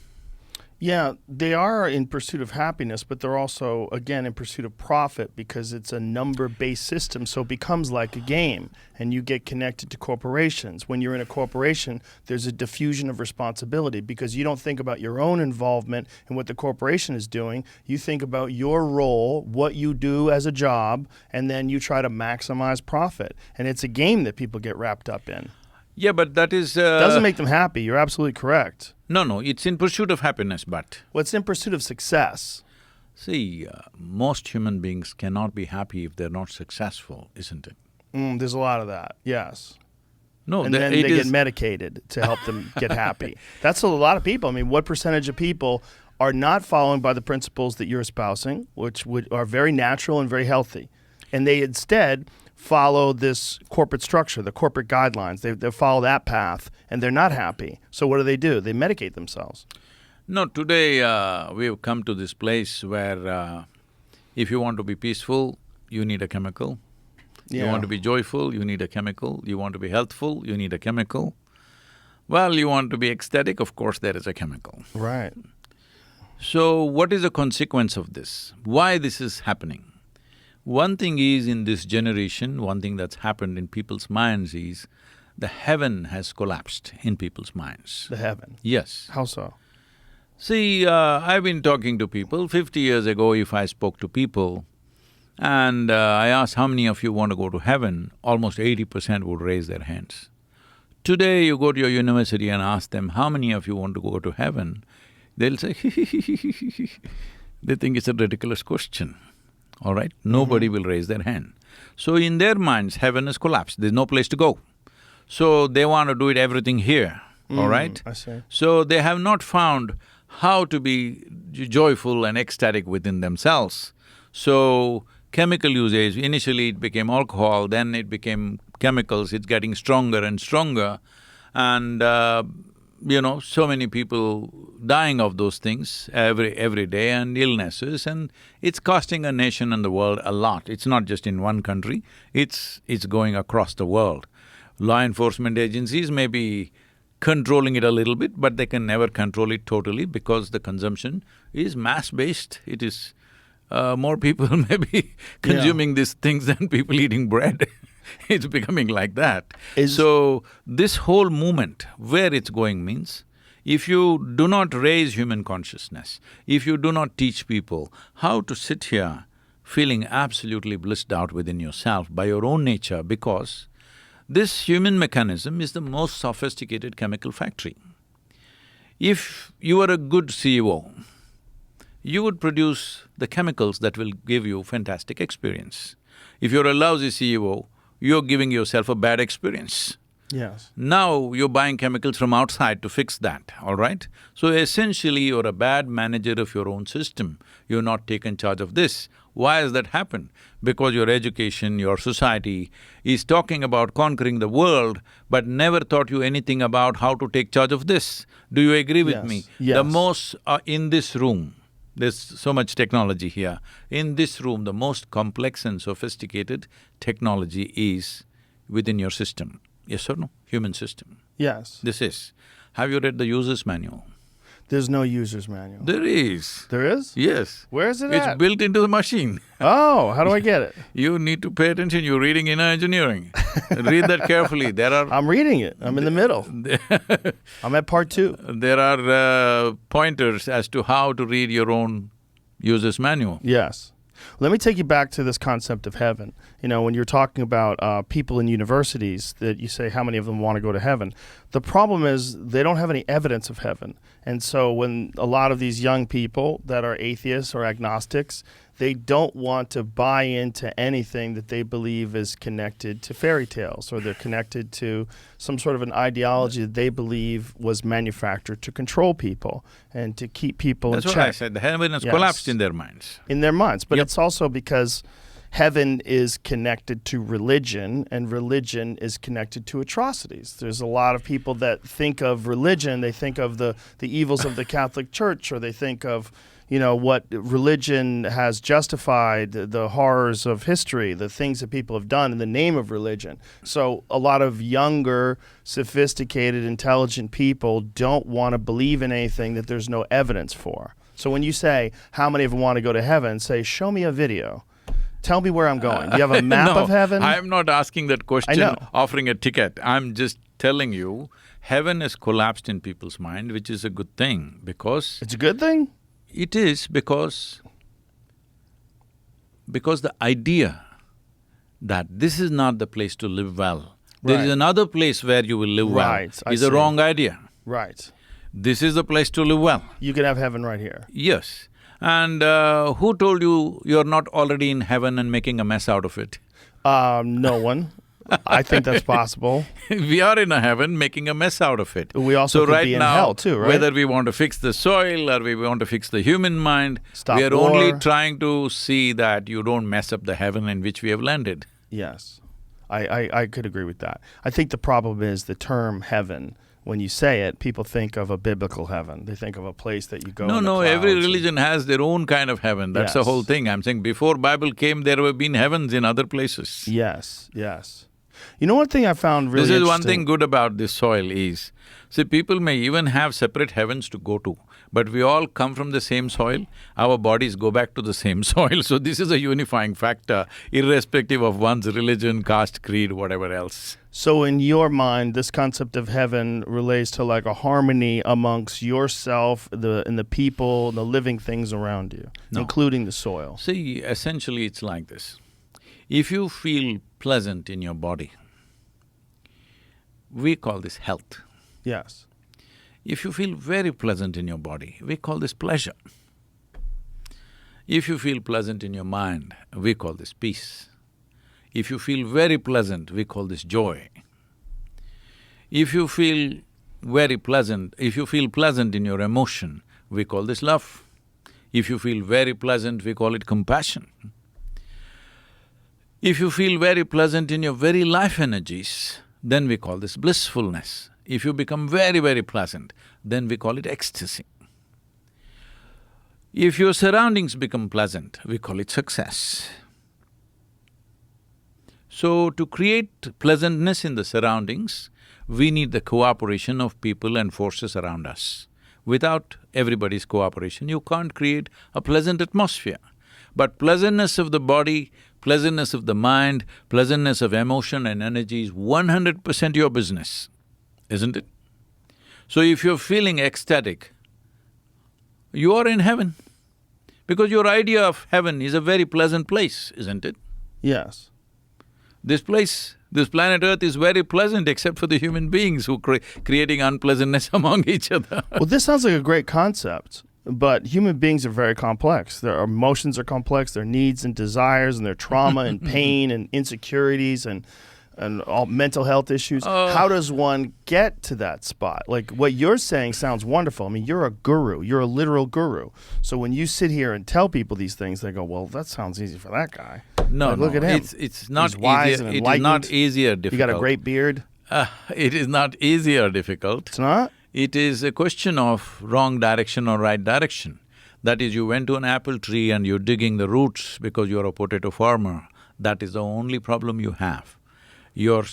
Speaker 4: Yeah, they are in pursuit of happiness, but they're also, again, in pursuit of profit because it's a number-based system, so it becomes like a game, and you get connected to corporations. When you're in a corporation, there's a diffusion of responsibility because you don't think about your own involvement in what the corporation is doing. You think about your role, what you do as a job, and then you try to maximize profit. And it's a game that people get wrapped up in.
Speaker 5: Yeah, but that is…
Speaker 4: Doesn't make them happy, you're absolutely correct.
Speaker 5: No, it's in pursuit of happiness, but…
Speaker 4: Well, it's in pursuit of success.
Speaker 5: See, most human beings cannot be happy if they're not successful, isn't it?
Speaker 4: There's a lot of that, yes.
Speaker 5: No,
Speaker 4: And then they get medicated to help them get happy. That's a lot of people. I mean, what percentage of people are not following by the principles that you're espousing, which are very natural and very healthy, and they instead follow this corporate structure, the corporate guidelines. They follow that path, and they're not happy. So what do? They medicate themselves.
Speaker 5: No, today we've come to this place where if you want to be peaceful, you need a chemical.
Speaker 4: Yeah.
Speaker 5: You want to be joyful, you need a chemical. You want to be healthful, you need a chemical. Well, you want to be ecstatic, of course there is a chemical.
Speaker 4: Right.
Speaker 5: So what is the consequence of this? Why this is happening? One thing is, in this generation, one thing that's happened in people's minds is the heaven has collapsed in people's minds.
Speaker 4: The heaven.
Speaker 5: Yes.
Speaker 4: How so?
Speaker 5: See, I've been talking to people. 50 years ago, if I spoke to people and I asked, how many of you want to go to heaven, almost 80% would raise their hands. Today, you go to your university and ask them, how many of you want to go to heaven? They'll say, They think it's a ridiculous question. All right? Nobody will raise their hand. So in their minds, heaven has collapsed, there's no place to go. So they want to do it everything here, all right?
Speaker 4: I see.
Speaker 5: So they have not found how to be joyful and ecstatic within themselves. So chemical usage, initially it became alcohol, then it became chemicals, it's getting stronger and stronger. And so many people dying of those things every day, and illnesses, and it's costing a nation and the world a lot. It's not just in one country, it's going across the world. Law enforcement agencies may be controlling it a little bit, but they can never control it totally because the consumption is mass-based. It is… more people may be consuming these things than people eating bread. It's becoming like that. So, this whole movement, where it's going means, if you do not raise human consciousness, if you do not teach people how to sit here feeling absolutely blissed out within yourself by your own nature, because this human mechanism is the most sophisticated chemical factory. If you are a good CEO, you would produce the chemicals that will give you fantastic experience. If you're a lousy CEO, you're giving yourself a bad experience.
Speaker 4: Yes.
Speaker 5: Now you're buying chemicals from outside to fix that, all right? So essentially you're a bad manager of your own system, you're not taken charge of this. Why has that happened? Because your education, your society is talking about conquering the world but never taught you anything about how to take charge of this. Do you agree with me?
Speaker 4: Yes.
Speaker 5: The most… in this room, there's so much technology here. In this room, the most complex and sophisticated technology is within your system. Yes or no? Human system.
Speaker 4: Yes.
Speaker 5: This is. Have you read the user's manual?
Speaker 4: There's no user's manual.
Speaker 5: There is.
Speaker 4: There is?
Speaker 5: Yes.
Speaker 4: Where is it
Speaker 5: It's
Speaker 4: at?
Speaker 5: built into the machine.
Speaker 4: Oh, how do I get it?
Speaker 5: You need to pay attention, you're reading inner engineering. Read that carefully, there are…
Speaker 4: I'm reading it. I'm in the middle. I'm at part 2.
Speaker 5: there are pointers as to how to read your own user's manual.
Speaker 4: Yes. Let me take you back to this concept of heaven. You know, when you're talking about people in universities that you say how many of them want to go to heaven, the problem is they don't have any evidence of heaven. And so when a lot of these young people that are atheists or agnostics, they don't want to buy into anything that they believe is connected to fairy tales, or they're connected to some sort of an ideology that they believe was manufactured to control people and to keep people
Speaker 5: That's
Speaker 4: in
Speaker 5: what
Speaker 4: check.
Speaker 5: I said, the heaven has
Speaker 4: Yes.
Speaker 5: collapsed in their minds.
Speaker 4: In their minds. But
Speaker 5: Yep.
Speaker 4: it's also because heaven is connected to religion, and religion is connected to atrocities. There's a lot of people that think of religion, they think of the evils of the Catholic Church, or they think of, you know, what religion has justified, the horrors of history, the things that people have done in the name of religion. So a lot of younger, sophisticated, intelligent people don't want to believe in anything that there's no evidence for. So when you say, how many of them want to go to heaven, say, show me a video. Tell me where I'm going. Do you have a map
Speaker 5: No,
Speaker 4: of heaven?
Speaker 5: I'm not asking that question,
Speaker 4: know.
Speaker 5: offering a ticket. I'm just telling you, heaven has collapsed in people's mind, which is a good thing, because…
Speaker 4: It's a good thing?
Speaker 5: It is because the idea that this is not the place to live well, there is
Speaker 4: Right.
Speaker 5: another place where you will live
Speaker 4: Right, I
Speaker 5: well, is a
Speaker 4: see.
Speaker 5: wrong idea.
Speaker 4: Right.
Speaker 5: This is the place to live well.
Speaker 4: You can have heaven right here.
Speaker 5: Yes. And who told you you're not already in heaven and making a mess out of it?
Speaker 4: No one. I think that's possible.
Speaker 5: We are in a heaven making a mess out of it.
Speaker 4: We also
Speaker 5: So
Speaker 4: could
Speaker 5: right
Speaker 4: be in
Speaker 5: now,
Speaker 4: hell too, right?
Speaker 5: whether we want to fix the soil or we want to fix the human mind,
Speaker 4: Stop
Speaker 5: we are
Speaker 4: war.
Speaker 5: only trying to see that you don't mess up the heaven in which we have landed.
Speaker 4: Yes. I could agree with that. I think the problem is the term heaven. When you say it, people think of a biblical heaven. They think of a place that you go
Speaker 5: No,
Speaker 4: in the
Speaker 5: no, every
Speaker 4: clouds and-
Speaker 5: religion has their own kind of heaven. That's the
Speaker 4: Yes.
Speaker 5: whole thing. I'm saying before Bible came, there have been heavens in other places.
Speaker 4: Yes, yes. You know, one thing I found really
Speaker 5: This is one
Speaker 4: interesting-
Speaker 5: thing good about this soil is, see, people may even have separate heavens to go to, but we all come from the same soil, our bodies go back to the same soil, so this is a unifying factor, irrespective of one's religion, caste, creed, whatever else.
Speaker 4: So in your mind, this concept of heaven relates to like a harmony amongst yourself, and the people, the living things around you,
Speaker 5: No.
Speaker 4: including the soil.
Speaker 5: See, essentially it's like this. If you feel pleasant in your body, we call this health.
Speaker 4: Yes.
Speaker 5: If you feel very pleasant in your body, we call this pleasure. If you feel pleasant in your mind, we call this peace. If you feel very pleasant, we call this joy. If you feel very pleasant, if you feel pleasant in your emotion, we call this love. If you feel very pleasant, we call it compassion. If you feel very pleasant in your very life energies, then we call this blissfulness. If you become very, very pleasant, then we call it ecstasy. If your surroundings become pleasant, we call it success. So to create pleasantness in the surroundings, we need the cooperation of people and forces around us. Without everybody's cooperation, you can't create a pleasant atmosphere. But pleasantness of the body, pleasantness of the mind, pleasantness of emotion and energy is 100% your business, isn't it? So if you're feeling ecstatic, you are in heaven. Because your idea of heaven is a very pleasant place, isn't it?
Speaker 4: Yes.
Speaker 5: This place, this planet Earth is very pleasant except for the human beings who creating unpleasantness among each other.
Speaker 4: Well, this sounds like a great concept, but human beings are very complex. Their emotions are complex, their needs and desires and their trauma and pain and insecurities and all mental health issues. How does one get to that spot? Like what you're saying sounds wonderful. I mean, you're a guru. You're a literal guru. So when you sit here and tell people these things, they go, well, that sounds easy for that guy.
Speaker 5: No,
Speaker 4: like, look at him.
Speaker 5: It's not
Speaker 4: He's wise
Speaker 5: easier.
Speaker 4: and
Speaker 5: It is not easy or
Speaker 4: You
Speaker 5: difficult.
Speaker 4: got a great beard.
Speaker 5: It is not easy or difficult.
Speaker 4: It's not?
Speaker 5: It is a question of wrong direction or right direction. That is, you went to an apple tree and you're digging the roots because you're a potato farmer. That is the only problem you have. You're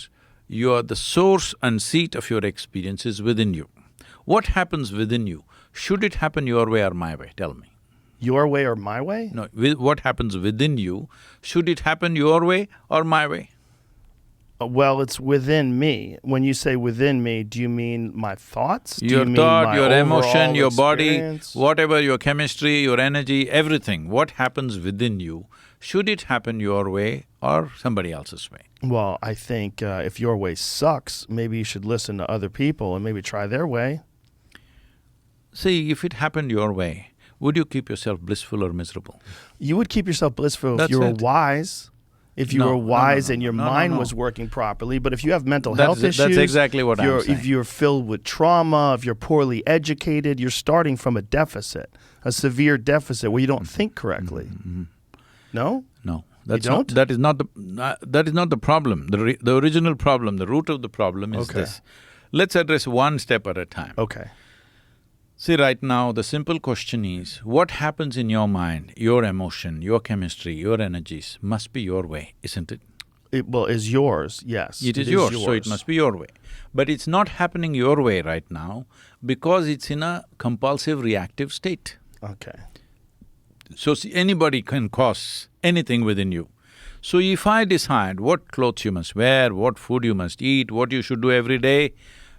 Speaker 5: the source and seat of your experiences within you. What happens within you? Should it happen your way or my way? Tell me.
Speaker 4: Your way or my way?
Speaker 5: No, what happens within you? Should it happen your way or my way?
Speaker 4: Well, it's within me. When you say within me, do you mean my thoughts? Do
Speaker 5: Your
Speaker 4: you mean
Speaker 5: thought,
Speaker 4: my
Speaker 5: your emotion,
Speaker 4: overall
Speaker 5: your body,
Speaker 4: experience?
Speaker 5: whatever, your chemistry, your energy, everything, what happens within you, should it happen your way or somebody else's way?
Speaker 4: Well, I think if your way sucks, maybe you should listen to other people and maybe try their way.
Speaker 5: See, if it happened your way, would you keep yourself blissful or miserable?
Speaker 4: You would keep yourself blissful if
Speaker 5: That's
Speaker 4: you were
Speaker 5: it.
Speaker 4: wise, if you
Speaker 5: No,
Speaker 4: were
Speaker 5: no,
Speaker 4: wise
Speaker 5: no,
Speaker 4: and your
Speaker 5: no,
Speaker 4: mind
Speaker 5: no.
Speaker 4: was working properly. But if you have mental
Speaker 5: That's
Speaker 4: health
Speaker 5: it.
Speaker 4: issues…
Speaker 5: That's exactly what I'm saying.
Speaker 4: If you're filled with trauma, if you're poorly educated, you're starting from a deficit, a severe deficit where you don't think correctly. No?
Speaker 5: No.
Speaker 4: don't?
Speaker 5: That is not the problem. The original problem, the root of the problem is
Speaker 4: Okay.
Speaker 5: this. Let's address one step at a time.
Speaker 4: Okay.
Speaker 5: See, right now, the simple question is, what happens in your mind, your emotion, your chemistry, your energies must be your way, isn't it?
Speaker 4: Well, is yours, yes.
Speaker 5: It is yours, so it must be your way. But it's not happening your way right now because it's in a compulsive reactive state.
Speaker 4: Okay.
Speaker 5: So see, anybody can cause anything within you. So if I decide what clothes you must wear, what food you must eat, what you should do every day,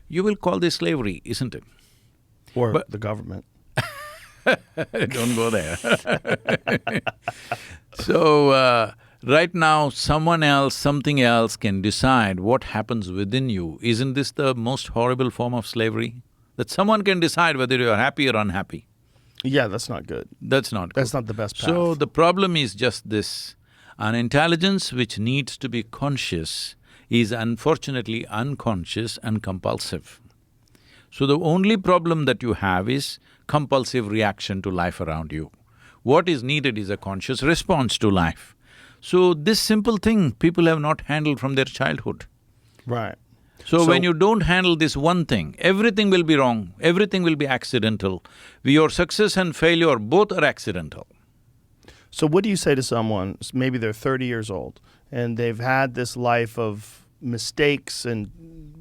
Speaker 5: you will call this slavery, isn't it?
Speaker 4: Or the government.
Speaker 5: Don't go there. So, right now, someone else, something else can decide what happens within you. Isn't this the most horrible form of slavery? That someone can decide whether you're happy or unhappy.
Speaker 4: Yeah, that's not good.
Speaker 5: That's not good.
Speaker 4: That's not the best path.
Speaker 5: So, the problem is just this. An intelligence which needs to be conscious is unfortunately unconscious and compulsive. So the only problem that you have is compulsive reaction to life around you. What is needed is a conscious response to life. So this simple thing people have not handled from their childhood.
Speaker 4: Right.
Speaker 5: So when you don't handle this one thing, everything will be wrong, everything will be accidental. Your success and failure both are accidental.
Speaker 4: So what do you say to someone, maybe they're 30 years old, and they've had this life of mistakes and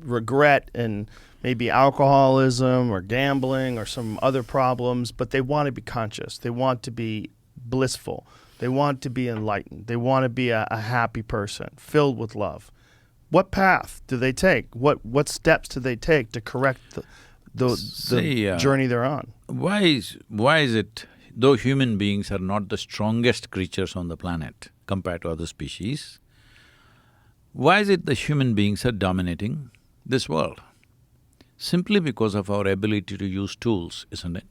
Speaker 4: regret and maybe alcoholism or gambling or some other problems, but they want to be conscious, they want to be blissful, they want to be enlightened, they want to be a happy person, filled with love. What path do they take? What steps do they take to correct the journey they're on?
Speaker 5: Why is it, though human beings are not the strongest creatures on the planet compared to other species, why is it the human beings are dominating this world? Simply because of our ability to use tools, isn't it?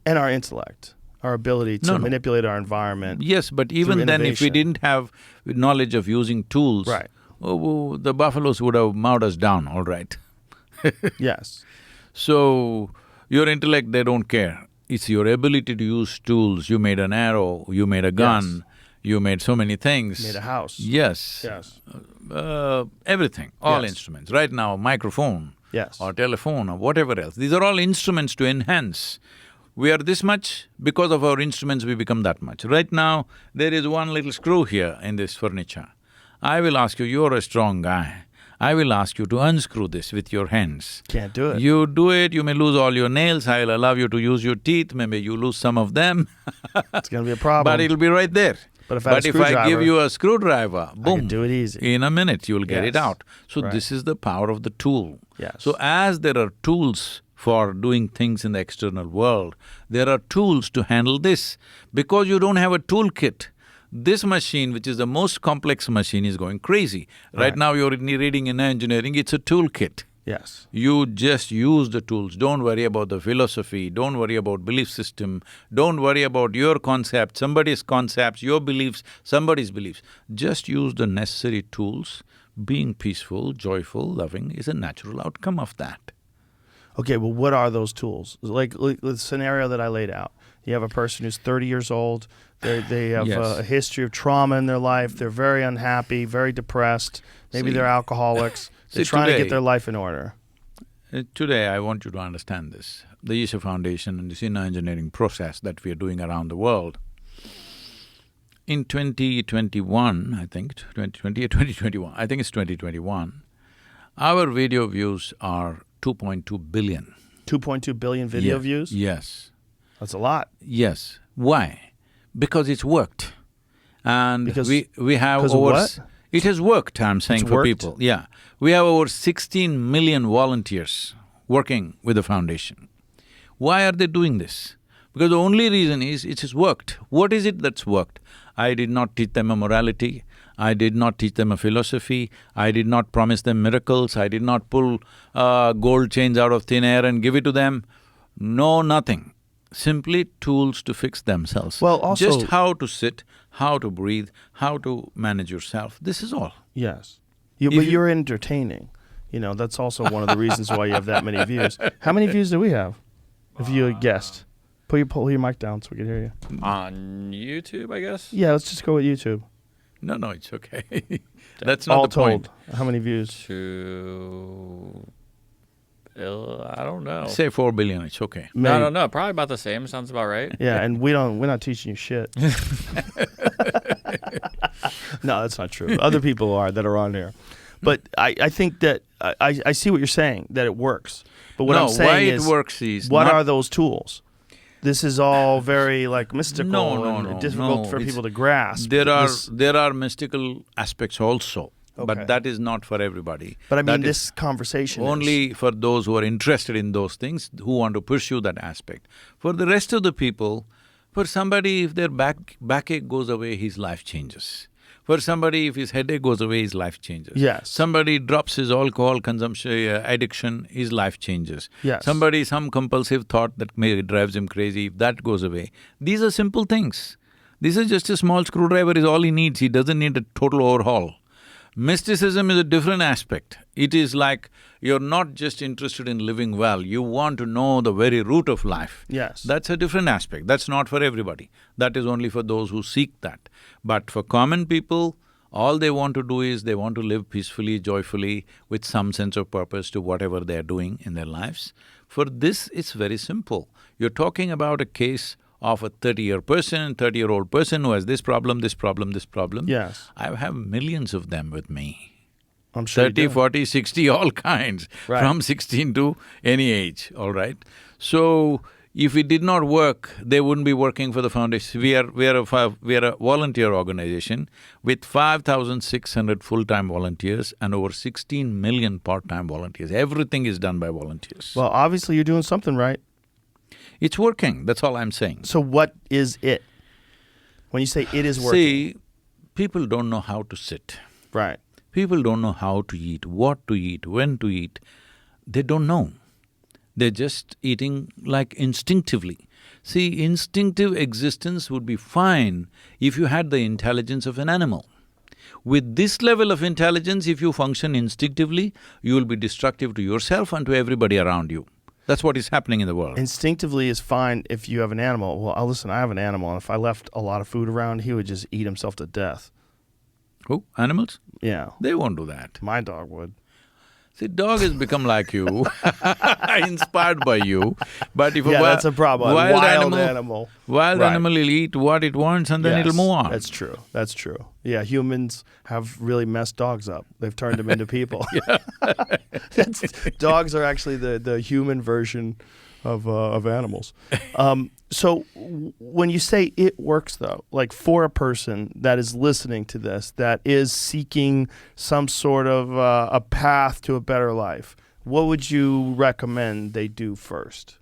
Speaker 4: And our intellect, our ability to manipulate our environment.
Speaker 5: Yes, but even then, if we
Speaker 4: innovation.
Speaker 5: didn't have knowledge of using tools,
Speaker 4: Right.
Speaker 5: the buffaloes would have mowed us down, all right.
Speaker 4: Yes.
Speaker 5: So, your intellect, they don't care. It's your ability to use tools. You made an arrow, you made a gun, you made so many things.
Speaker 4: Made a house.
Speaker 5: Yes.
Speaker 4: Yes.
Speaker 5: Everything, all
Speaker 4: Yes.
Speaker 5: instruments. Right now, microphone
Speaker 4: Yes.
Speaker 5: or telephone or whatever else, these are all instruments to enhance. We are this much, because of our instruments we become that much. Right now, there is one little screw here in this furniture. I will ask you, you're a strong guy, I will ask you to unscrew this with your hands.
Speaker 4: Can't do it.
Speaker 5: You do it, you may lose all your nails, I'll allow you to use your teeth, maybe you lose some of them.
Speaker 4: It's gonna be a problem.
Speaker 5: But it'll be right there.
Speaker 4: But if I had a
Speaker 5: I give
Speaker 4: screwdriver,
Speaker 5: you a screwdriver,
Speaker 4: I
Speaker 5: boom,
Speaker 4: could do it easy.
Speaker 5: in a minute you'll get it
Speaker 4: Yes.
Speaker 5: out. So
Speaker 4: Right.
Speaker 5: this is the power of the tool.
Speaker 4: Yes.
Speaker 5: So as there are tools for doing things in the external world, there are tools to handle this. Because you don't have a toolkit, this machine, which is the most complex machine, is going crazy. Right now you're reading in engineering, it's a toolkit.
Speaker 4: Yes.
Speaker 5: You just use the tools, don't worry about the philosophy, don't worry about belief system, don't worry about your concept, somebody's concepts, your beliefs, somebody's beliefs. Just use the necessary tools. Being peaceful, joyful, loving is a natural outcome of that.
Speaker 4: Okay, well, what are those tools? Like the scenario that I laid out. You have a person who's 30 years old, they have
Speaker 5: Yes.
Speaker 4: a history of trauma in their life, they're very unhappy, very depressed, maybe
Speaker 5: See-
Speaker 4: they're alcoholics, they're
Speaker 5: See,
Speaker 4: trying to
Speaker 5: today-
Speaker 4: get their life in order.
Speaker 5: Today, I want you to understand this. The Isha Foundation and this inner engineering process that we are doing around the world. In 2021, I think, 2020 or 2021, I think it's 2021, our video views are 2.2 billion.
Speaker 4: 2.2 billion video
Speaker 5: Yeah.
Speaker 4: views?
Speaker 5: Yes.
Speaker 4: That's a lot.
Speaker 5: Yes. Why? Because it's worked. And
Speaker 4: Because-
Speaker 5: we have
Speaker 4: because of
Speaker 5: over…
Speaker 4: what?
Speaker 5: It has worked, I'm saying,
Speaker 4: It's
Speaker 5: for
Speaker 4: worked?
Speaker 5: people. Yeah. We have over 16 million volunteers working with the foundation. Why are they doing this? Because the only reason is it has worked. What is it that's worked? I did not teach them a morality, I did not teach them a philosophy, I did not promise them miracles, I did not pull gold chains out of thin air and give it to them. No, nothing. Simply tools to fix themselves.
Speaker 4: Well, also-
Speaker 5: Just how to sit, how to breathe, how to manage yourself, this is all.
Speaker 4: Yes.
Speaker 5: If
Speaker 4: But
Speaker 5: you-
Speaker 4: you're entertaining. You know, that's also one of the reasons why you have that many views. How many views do we have? If you guessed. Pull your mic down so we can hear you.
Speaker 6: On YouTube, I guess?
Speaker 4: Yeah, let's just go with YouTube.
Speaker 5: No, it's okay. That's not
Speaker 4: All
Speaker 5: the point.
Speaker 4: told, how many views?
Speaker 6: I don't know.
Speaker 5: Say 4 billion, it's okay.
Speaker 6: No, probably about the same. Sounds about right.
Speaker 4: Yeah, and we're not teaching you shit. No, that's not true. Other people are that are on here. But I think that I see what you're saying, that it works. But what
Speaker 5: No,
Speaker 4: I'm saying
Speaker 5: why
Speaker 4: is,
Speaker 5: it works is
Speaker 4: what
Speaker 5: not-
Speaker 4: are those tools? This is all very like mystical and difficult for
Speaker 5: it's-
Speaker 4: people to grasp.
Speaker 5: There are mystical aspects also,
Speaker 4: Okay.
Speaker 5: but that is not for everybody.
Speaker 4: But I mean,
Speaker 5: That is
Speaker 4: this conversation is.
Speaker 5: only for those who are interested in those things, who want to pursue that aspect. For the rest of the people, for somebody, if their backache goes away, his life changes. For somebody, if his headache goes away, his life changes.
Speaker 4: Yes.
Speaker 5: Somebody drops his alcohol consumption, addiction, his life changes.
Speaker 4: Yes.
Speaker 5: Somebody, some compulsive thought that may drives him crazy, if that goes away. These are simple things. This is just a small screwdriver is all he needs, he doesn't need a total overhaul. Mysticism is a different aspect. It is like you're not just interested in living well, you want to know the very root of life.
Speaker 4: Yes.
Speaker 5: That's a different aspect, that's not for everybody. That is only for those who seek that. But for common people, all they want to do is they want to live peacefully, joyfully, with some sense of purpose to whatever they're doing in their lives. For this, it's very simple. You're talking about a case of a 30-year person, 30-year-old person who has this problem, this problem, this problem.
Speaker 4: Yes.
Speaker 5: I have millions of them with me.
Speaker 4: I'm sure you
Speaker 5: 30,
Speaker 4: do.
Speaker 5: 40, 60, all kinds,
Speaker 4: Right.
Speaker 5: from 16 to any age, all right? So, if it did not work, they wouldn't be working for the foundation. We are a volunteer organization with 5,600 full-time volunteers and over 16 million part-time volunteers. Everything is done by volunteers.
Speaker 4: Well, obviously you're doing something right.
Speaker 5: It's working, that's all I'm saying.
Speaker 4: So what is it? When you say it is working.
Speaker 5: See, people don't know how to sit.
Speaker 4: Right.
Speaker 5: People don't know how to eat, what to eat, when to eat. They don't know. They're just eating like instinctively. See, instinctive existence would be fine if you had the intelligence of an animal. With this level of intelligence, if you function instinctively, you will be destructive to yourself and to everybody around you. That's what is happening in the world.
Speaker 4: Instinctively is fine if you have an animal. Well, listen, I have an animal, and if I left a lot of food around, he would just eat himself to death.
Speaker 5: Who? Animals?
Speaker 4: Yeah.
Speaker 5: They won't do that.
Speaker 4: My dog would.
Speaker 5: See, dog has become like you, inspired by you. But if
Speaker 4: Yeah, that's a problem. A wild animal.
Speaker 5: wild
Speaker 4: Right.
Speaker 5: animal will eat what it wants and then it'll
Speaker 4: Yes,
Speaker 5: move on.
Speaker 4: That's true. That's true. Yeah, humans have really messed dogs up. They've turned them into people. Dogs are actually the human version of animals. So when you say it works, though, like for a person that is listening to this, that is seeking some sort of a path to a better life, what would you recommend they do first?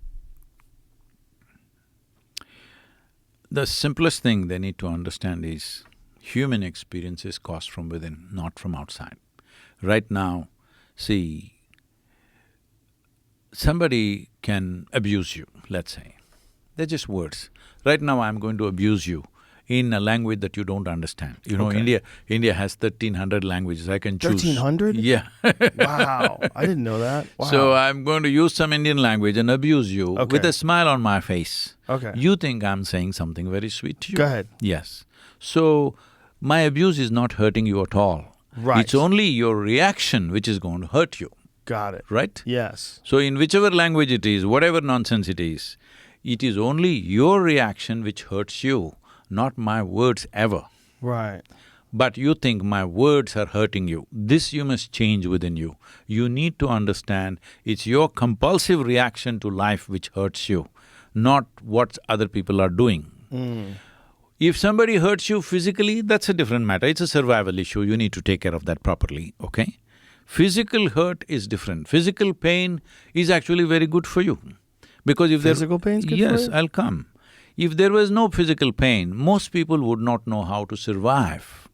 Speaker 5: The simplest thing they need to understand is human experience is caused from within, not from outside. Right now, see, somebody can abuse you, let's say. They're just words. Right now, I'm going to abuse you in a language that you don't understand. You know,
Speaker 4: Okay.
Speaker 5: India has 1,300 languages. I can choose.
Speaker 4: 1,300?
Speaker 5: Yeah.
Speaker 4: Wow, I didn't know that. Wow.
Speaker 5: So I'm going to use some Indian language and abuse you
Speaker 4: Okay.
Speaker 5: with a smile on my face.
Speaker 4: Okay.
Speaker 5: You think I'm saying something very sweet to you.
Speaker 4: Go ahead.
Speaker 5: Yes. So, my abuse is not hurting you at all.
Speaker 4: Right.
Speaker 5: It's only your reaction which is going to hurt you,
Speaker 4: Got it.
Speaker 5: right?
Speaker 4: Yes.
Speaker 5: So, in whichever language it is, whatever nonsense it is only your reaction which hurts you, not my words ever.
Speaker 4: Right.
Speaker 5: But you think my words are hurting you. This you must change within you. You need to understand it's your compulsive reaction to life which hurts you, not what other people are doing. If somebody hurts you physically, that's a different matter. It's a survival issue, you need to take care of that properly, okay? Physical hurt is different. Physical pain is actually very good for you. Because if
Speaker 4: Physical pain's good for
Speaker 5: Yes,
Speaker 4: you?
Speaker 5: I'll come. If there was no physical pain, most people would not know how to survive.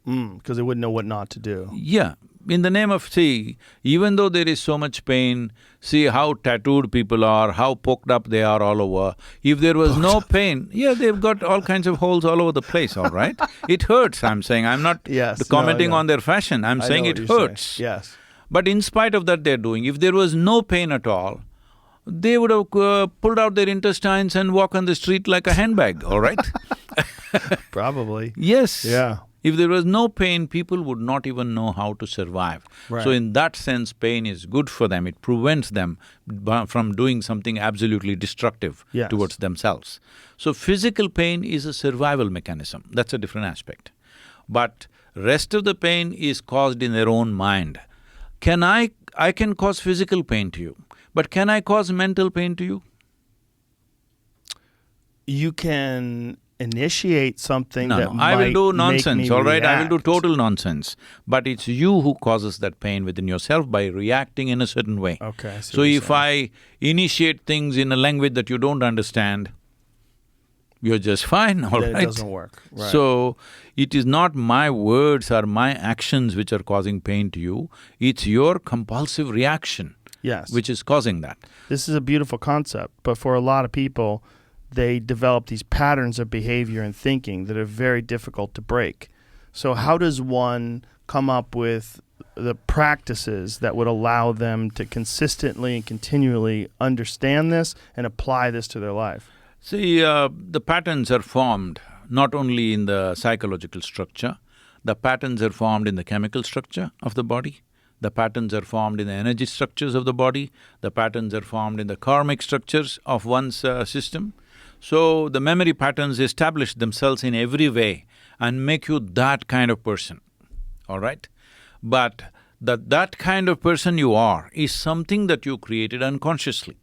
Speaker 4: Because they wouldn't know what not to do.
Speaker 5: Yeah, in the name of… See, even though there is so much pain, see how tattooed people are, how poked up they are all over. If there was no pain, yeah, they've got all kinds of holes all over the place, all right? It hurts, I'm saying. I'm not
Speaker 4: Yes,
Speaker 5: commenting
Speaker 4: no, I know.
Speaker 5: on their fashion, I'm
Speaker 4: I
Speaker 5: saying
Speaker 4: know
Speaker 5: it
Speaker 4: what you're saying.
Speaker 5: hurts.
Speaker 4: Yes.
Speaker 5: But in spite of that they're doing, if there was no pain at all, they would have pulled out their intestines and walk on the street like a handbag, all right?
Speaker 4: Probably.
Speaker 5: Yes.
Speaker 4: Yeah.
Speaker 5: If there was no pain, people would not even know how to survive.
Speaker 4: Right.
Speaker 5: So in that sense, pain is good for them, it prevents them from doing something absolutely destructive
Speaker 4: Yes.
Speaker 5: towards themselves. So physical pain is a survival mechanism, that's a different aspect. But rest of the pain is caused in their own mind. I can cause physical pain to you, but can I cause mental pain to you?
Speaker 4: You can initiate something that
Speaker 5: No,
Speaker 4: might
Speaker 5: I will do
Speaker 4: make
Speaker 5: nonsense,
Speaker 4: me
Speaker 5: all right? I will do
Speaker 4: react.
Speaker 5: total nonsense. But it's you who causes that pain within yourself by reacting in a certain way.
Speaker 4: Okay, I see
Speaker 5: So
Speaker 4: what you're
Speaker 5: if I initiate things in a language that you don't understand, you're just fine, all right?
Speaker 4: Then it doesn't work. Right.
Speaker 5: So, it is not my words or my actions which are causing pain to you, it's your compulsive reaction
Speaker 4: Yes.
Speaker 5: which is causing that.
Speaker 4: This is a beautiful concept, but for a lot of people, they develop these patterns of behavior and thinking that are very difficult to break. So how does one come up with the practices that would allow them to consistently and continually understand this and apply this to their life?
Speaker 5: See, the patterns are formed not only in the psychological structure, the patterns are formed in the chemical structure of the body, the patterns are formed in the energy structures of the body, the patterns are formed in the karmic structures of one's system. So, the memory patterns establish themselves in every way and make you that kind of person, all right? But that kind of person you are is something that you created unconsciously.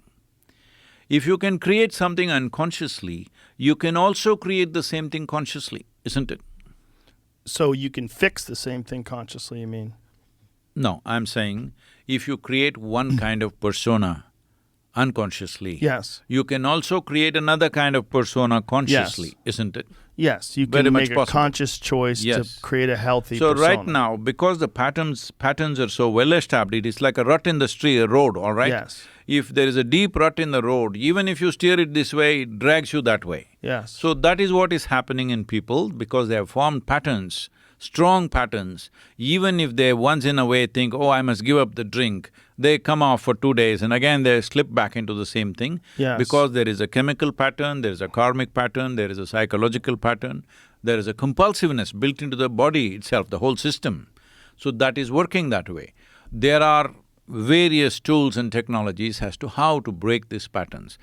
Speaker 5: If you can create something unconsciously, you can also create the same thing consciously, isn't it?
Speaker 4: So you can fix the same thing consciously, you mean?
Speaker 5: No, I'm saying if you create one kind of persona unconsciously,
Speaker 4: Yes.
Speaker 5: you can also create another kind of persona consciously, isn't it?
Speaker 4: Yes, you
Speaker 5: Very
Speaker 4: can
Speaker 5: much
Speaker 4: make a
Speaker 5: possible.
Speaker 4: conscious choice
Speaker 5: Yes.
Speaker 4: to create a healthy
Speaker 5: So
Speaker 4: persona.
Speaker 5: right now, because the patterns are so well established, it's like a rut in the street, a road, all right?
Speaker 4: Yes.
Speaker 5: If there is a deep rut in the road, even if you steer it this way, it drags you that way.
Speaker 4: Yes.
Speaker 5: So that is what is happening in people because they have formed patterns, strong patterns. Even if they once in a way think, oh, I must give up the drink, they come off for 2 days and again they slip back into the same thing.
Speaker 4: Yes.
Speaker 5: Because there is a chemical pattern, there is a karmic pattern, there is a psychological pattern, there is a compulsiveness built into the body itself, the whole system. So that is working that way. There are various tools and technologies as to how to break these patterns.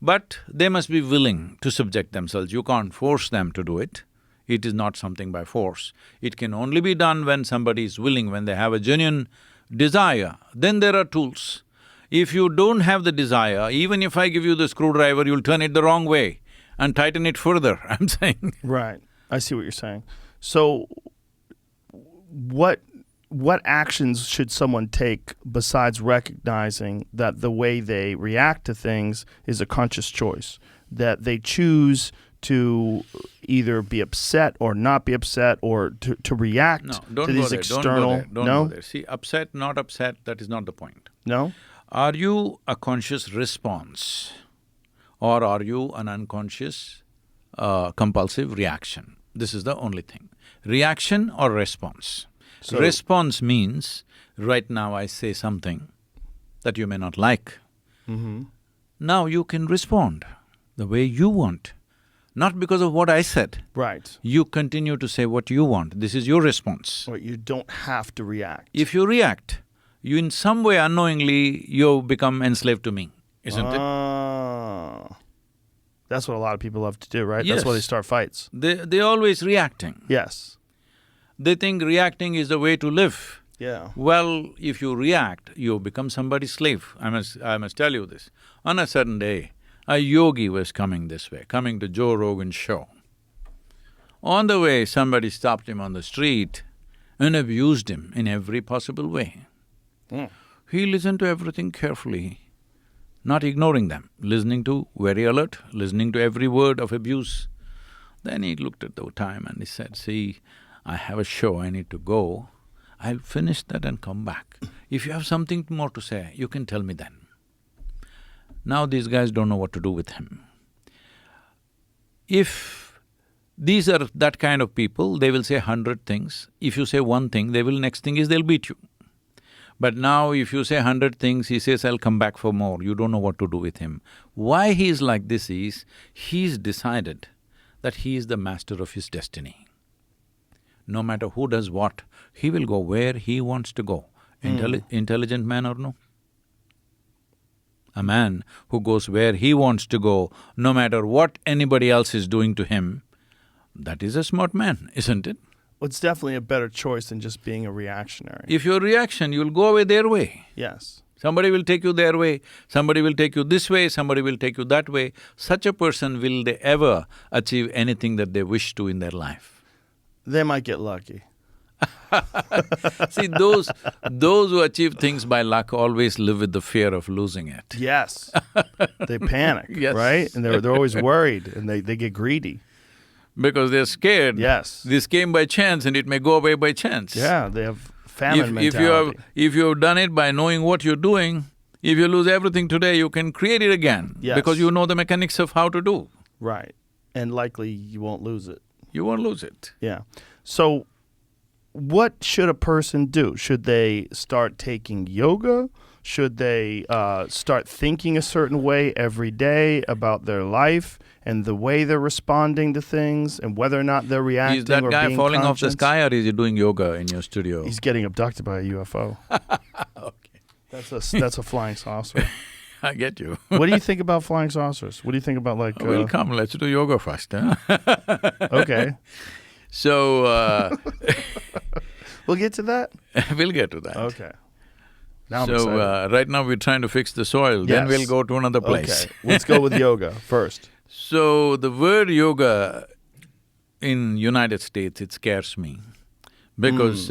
Speaker 5: But they must be willing to subject themselves. You can't force them to do it. It is not something by force. It can only be done when somebody is willing, when they have a genuine desire. Then there are tools. If you don't have the desire, even if I give you the screwdriver, you'll turn it the wrong way and tighten it further, I'm saying.
Speaker 4: Right. I see what you're saying. So what actions should someone take besides recognizing that the way they react to things is a conscious choice, that they choose to either be upset or not be upset or to react
Speaker 5: Don't
Speaker 4: to
Speaker 5: go
Speaker 4: these
Speaker 5: there,
Speaker 4: external…
Speaker 5: don't go there. See, upset, not upset, that is not the point.
Speaker 4: No?
Speaker 5: Are you a conscious response or are you an unconscious, compulsive reaction? This is the only thing. Reaction or response?
Speaker 4: So-
Speaker 5: Response means, right now I say something that you may not like. Now you can respond the way you want, not because of what I said.
Speaker 4: Right.
Speaker 5: You continue to say what you want, this is your response.
Speaker 4: Or you don't have to react.
Speaker 5: If you react, you in some way unknowingly, you become enslaved to me, isn't it?
Speaker 4: Ah. That's what a lot of people love to do, right? That's why they
Speaker 5: Yes.
Speaker 4: start fights.
Speaker 5: They're always reacting.
Speaker 4: Yes.
Speaker 5: They think reacting is the way to live.
Speaker 4: Yeah.
Speaker 5: Well, if you react, you become somebody's slave. I must tell you this. On a certain day, a yogi was coming this way, coming to Joe Rogan's show. On the way, somebody stopped him on the street and abused him in every possible way. He listened to everything carefully, not ignoring them, listening to, very alert, listening to every word of abuse. Then he looked at the time and he said, see, I have a show, I need to go. I'll finish that and come back. If you have something more to say, you can tell me then. Now these guys don't know what to do with him. If these are that kind of people, they will say 100 things. If you say one thing, next thing is they'll beat you. But now if you say 100 things, he says, I'll come back for more, you don't know what to do with him. Why he's like this is, he's decided that he is the master of his destiny. No matter who does what, he will go where he wants to go. Intelligent man or no? A man who goes where he wants to go, no matter what anybody else is doing to him, that is a smart man, isn't it?
Speaker 4: Well, it's definitely a better choice than just being a reactionary.
Speaker 5: If you're a reaction, you'll go away their way.
Speaker 4: Yes.
Speaker 5: Somebody will take you their way, somebody will take you this way, somebody will take you that way. Such a person, will they ever achieve anything that they wish to in their life?
Speaker 4: They might get lucky.
Speaker 5: See, those who achieve things by luck always live with the fear of losing it.
Speaker 4: Yes. They panic,
Speaker 5: Yes.
Speaker 4: right? And they're always worried and they get greedy.
Speaker 5: Because they're scared.
Speaker 4: Yes.
Speaker 5: This came by chance and it may go away by chance.
Speaker 4: Yeah, they have famine
Speaker 5: If
Speaker 4: mentality.
Speaker 5: you have done it by knowing what you're doing, if you lose everything today, you can create it again.
Speaker 4: Yes.
Speaker 5: Because you know the mechanics of how to do.
Speaker 4: Right. And likely you won't lose it.
Speaker 5: You won't lose it.
Speaker 4: Yeah. So what should a person do? Should they start taking yoga? Should they start thinking a certain way every day about their life and the way they're responding to things and whether or not they're reacting
Speaker 5: Is that
Speaker 4: or
Speaker 5: guy
Speaker 4: being
Speaker 5: falling off the
Speaker 4: conscious?
Speaker 5: sky or is he doing yoga in your studio?
Speaker 4: He's getting abducted by a UFO.
Speaker 5: Okay.
Speaker 4: That's a flying saucer.
Speaker 5: I get you.
Speaker 4: What do you think about flying saucers? What do you think about like…
Speaker 5: We'll come, let's do yoga first, huh?
Speaker 4: Okay.
Speaker 5: So,
Speaker 4: We'll get to that?
Speaker 5: we'll get to that.
Speaker 4: Okay. Now I'm excited.
Speaker 5: So, right now we're trying to fix the soil, then
Speaker 4: Yes.
Speaker 5: we'll go to another place.
Speaker 4: Okay. Let's go with yoga first.
Speaker 5: So, the word yoga in United States, it scares me. Because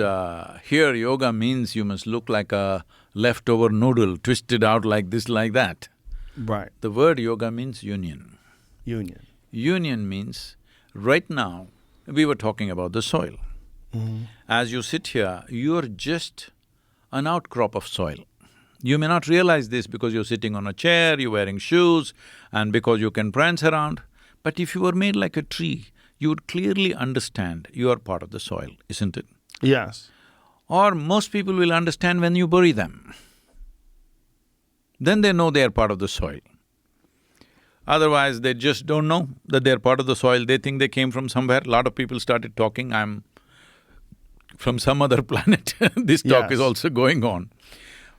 Speaker 5: here yoga means you must look like a leftover noodle, twisted out like this, like that.
Speaker 4: Right.
Speaker 5: The word yoga means union.
Speaker 4: Union.
Speaker 5: Union means, right now, we were talking about the soil. As you sit here, you're just an outcrop of soil. You may not realize this because you're sitting on a chair, you're wearing shoes, and because you can prance around. But if you were made like a tree, you would clearly understand you are part of the soil, isn't it?
Speaker 4: Yes.
Speaker 5: Or most people will understand when you bury them. Then they know they are part of the soil. Otherwise, they just don't know that they're part of the soil, they think they came from somewhere. A lot of people started talking, I'm from some other planet. This talk is
Speaker 4: Yes.
Speaker 5: also going on.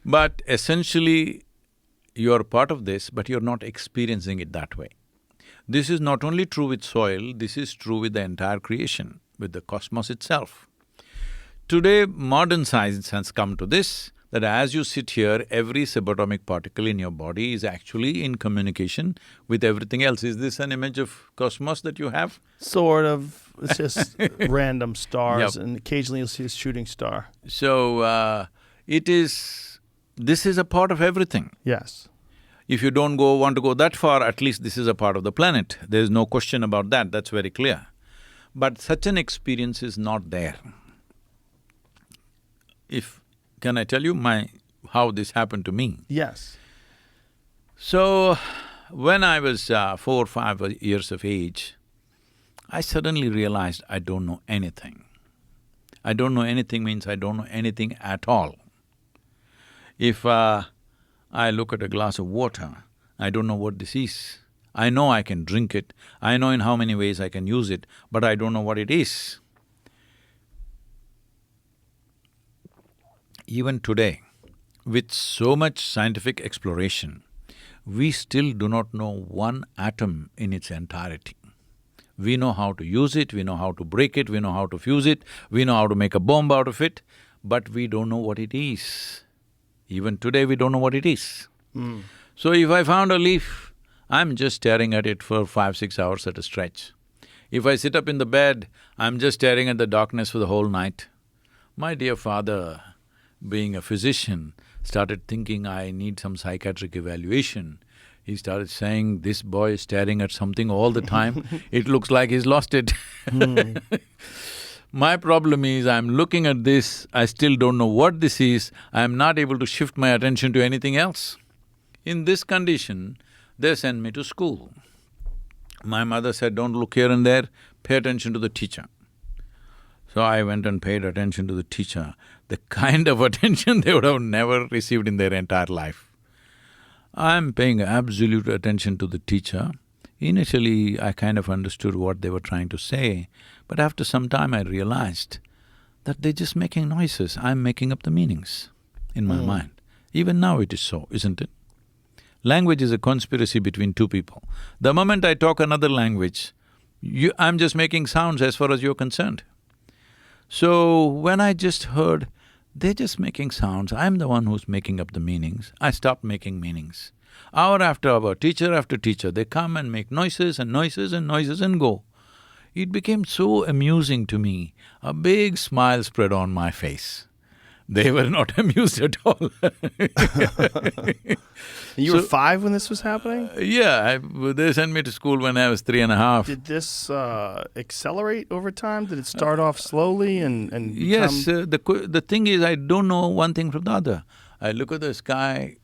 Speaker 5: But essentially, you're part of this, but you're not experiencing it that way. This is not only true with soil, this is true with the entire creation, with the cosmos itself. Today, modern science has come to this, that as you sit here, every subatomic particle in your body is actually in communication with everything else. Is this an image of cosmos that you have?
Speaker 4: Sort of. It's just random stars,
Speaker 5: Yep.
Speaker 4: and occasionally you'll see a shooting star.
Speaker 5: So, this is a part of everything.
Speaker 4: Yes.
Speaker 5: If you don't want to go that far, at least this is a part of the planet. There's no question about that, that's very clear. But such an experience is not there. Can I tell you how this happened to me?
Speaker 4: Yes.
Speaker 5: So, when I was 4 or 5 years of age, I suddenly realized I don't know anything. I don't know anything means I don't know anything at all. If I look at a glass of water, I don't know what this is. I know I can drink it, I know in how many ways I can use it, but I don't know what it is. Even today, with so much scientific exploration, we still do not know one atom in its entirety. We know how to use it, we know how to break it, we know how to fuse it, we know how to make a bomb out of it, but we don't know what it is. Even today, we don't know what it is. So if I found a leaf, I'm just staring at it for 5-6 hours at a stretch. If I sit up in the bed, I'm just staring at the darkness for the whole night. My dear father, being a physician, started thinking I need some psychiatric evaluation. He started saying, this boy is staring at something all the time, it looks like he's lost it. My problem is, I'm looking at this, I still don't know what this is, I'm not able to shift my attention to anything else. In this condition, they sent me to school. My mother said, don't look here and there, pay attention to the teacher. So I went and paid attention to the teacher, the kind of attention they would have never received in their entire life. I'm paying absolute attention to the teacher. Initially, I kind of understood what they were trying to say, but after some time I realized that they're just making noises, I'm making up the meanings in my mind. Even now it is so, isn't it? Language is a conspiracy between two people. The moment I talk another language, I'm just making sounds as far as you're concerned. So, when I just heard, they're just making sounds, I'm the one who's making up the meanings, I stopped making meanings. Hour after hour, teacher after teacher, they come and make noises and noises and noises and go. It became so amusing to me, a big smile spread on my face. They were not amused at all.
Speaker 4: You were 5 when this was happening?
Speaker 5: They sent me to school when I was 3.5.
Speaker 4: Did this accelerate over time? Did it start off slowly and
Speaker 5: Yes, the thing is, I don't know one thing from the other. I look at the sky,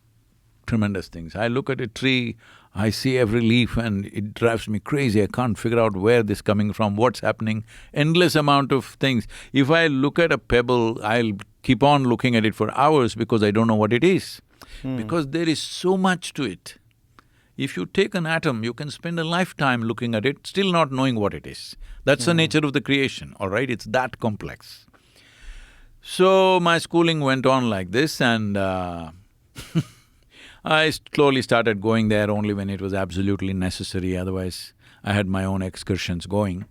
Speaker 5: tremendous things. I look at a tree, I see every leaf and it drives me crazy. I can't figure out where this is coming from, what's happening, endless amount of things. If I look at a pebble, I'll keep on looking at it for hours because I don't know what it is. Because there is so much to it. If you take an atom, you can spend a lifetime looking at it, still not knowing what it is. That's the nature of the creation, all right? It's that complex. So, my schooling went on like this and I slowly started going there only when it was absolutely necessary, otherwise I had my own excursions going.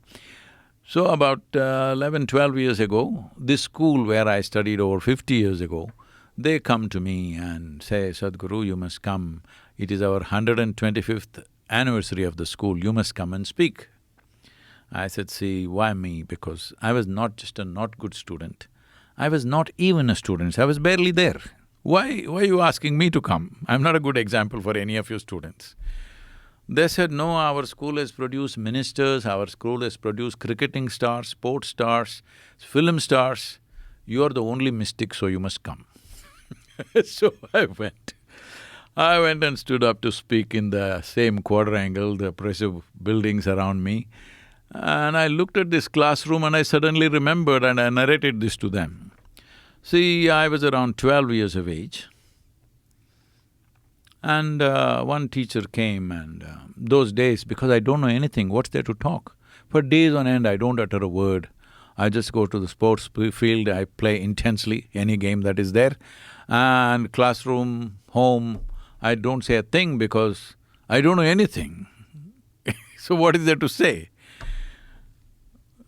Speaker 5: So about 11, 12 years ago, this school where I studied over 50 years ago, they come to me and say, Sadhguru, you must come. It is our 125th anniversary of the school, you must come and speak. I said, see, why me? Because I was not just a not good student, I was not even a student, I was barely there. Why are you asking me to come? I'm not a good example for any of your students. They said, no, our school has produced ministers, our school has produced cricketing stars, sports stars, film stars. You are the only mystic, so you must come. So I went. I went and stood up to speak in the same quadrangle, the oppressive buildings around me. And I looked at this classroom and I suddenly remembered and I narrated this to them. See, I was around 12 years of age. And one teacher came and those days, because I don't know anything, what's there to talk? For days on end, I don't utter a word. I just go to the sports field, I play intensely, any game that is there. And classroom, home, I don't say a thing because I don't know anything. So what is there to say?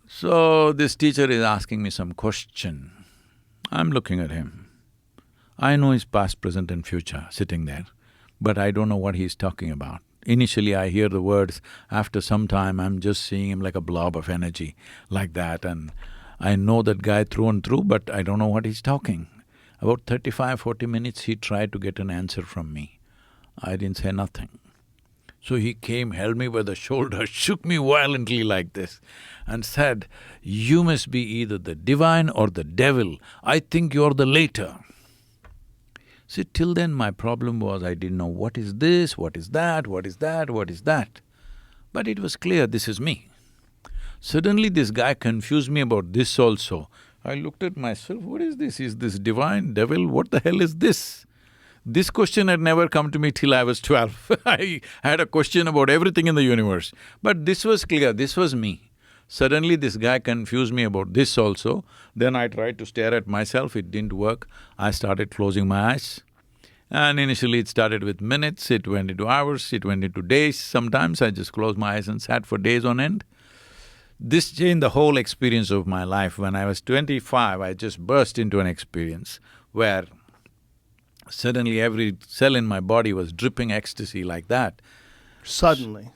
Speaker 5: So this teacher is asking me some question. I'm looking at him. I know his past, present and future sitting there, but I don't know what he's talking about. Initially I hear the words, after some time I'm just seeing him like a blob of energy, like that, and I know that guy through and through, but I don't know what he's talking. About 35–40 minutes he tried to get an answer from me. I didn't say nothing. So he came, held me by the shoulder, shook me violently like this and said, "You must be either the divine or the devil. I think you're the latter." See, till then my problem was I didn't know what is this, what is that, what is that, what is that. But it was clear this is me. Suddenly this guy confused me about this also. I looked at myself, what is this? Is this divine, devil, what the hell is this? This question had never come to me till I was 12. I had a question about everything in the universe. But this was clear, this was me. Suddenly this guy confused me about this also. Then I tried to stare at myself, it didn't work. I started closing my eyes. And initially it started with minutes, it went into hours, it went into days. Sometimes I just closed my eyes and sat for days on end. This changed the whole experience of my life. When I was 25, I just burst into an experience where suddenly every cell in my body was dripping ecstasy like that.
Speaker 4: Suddenly.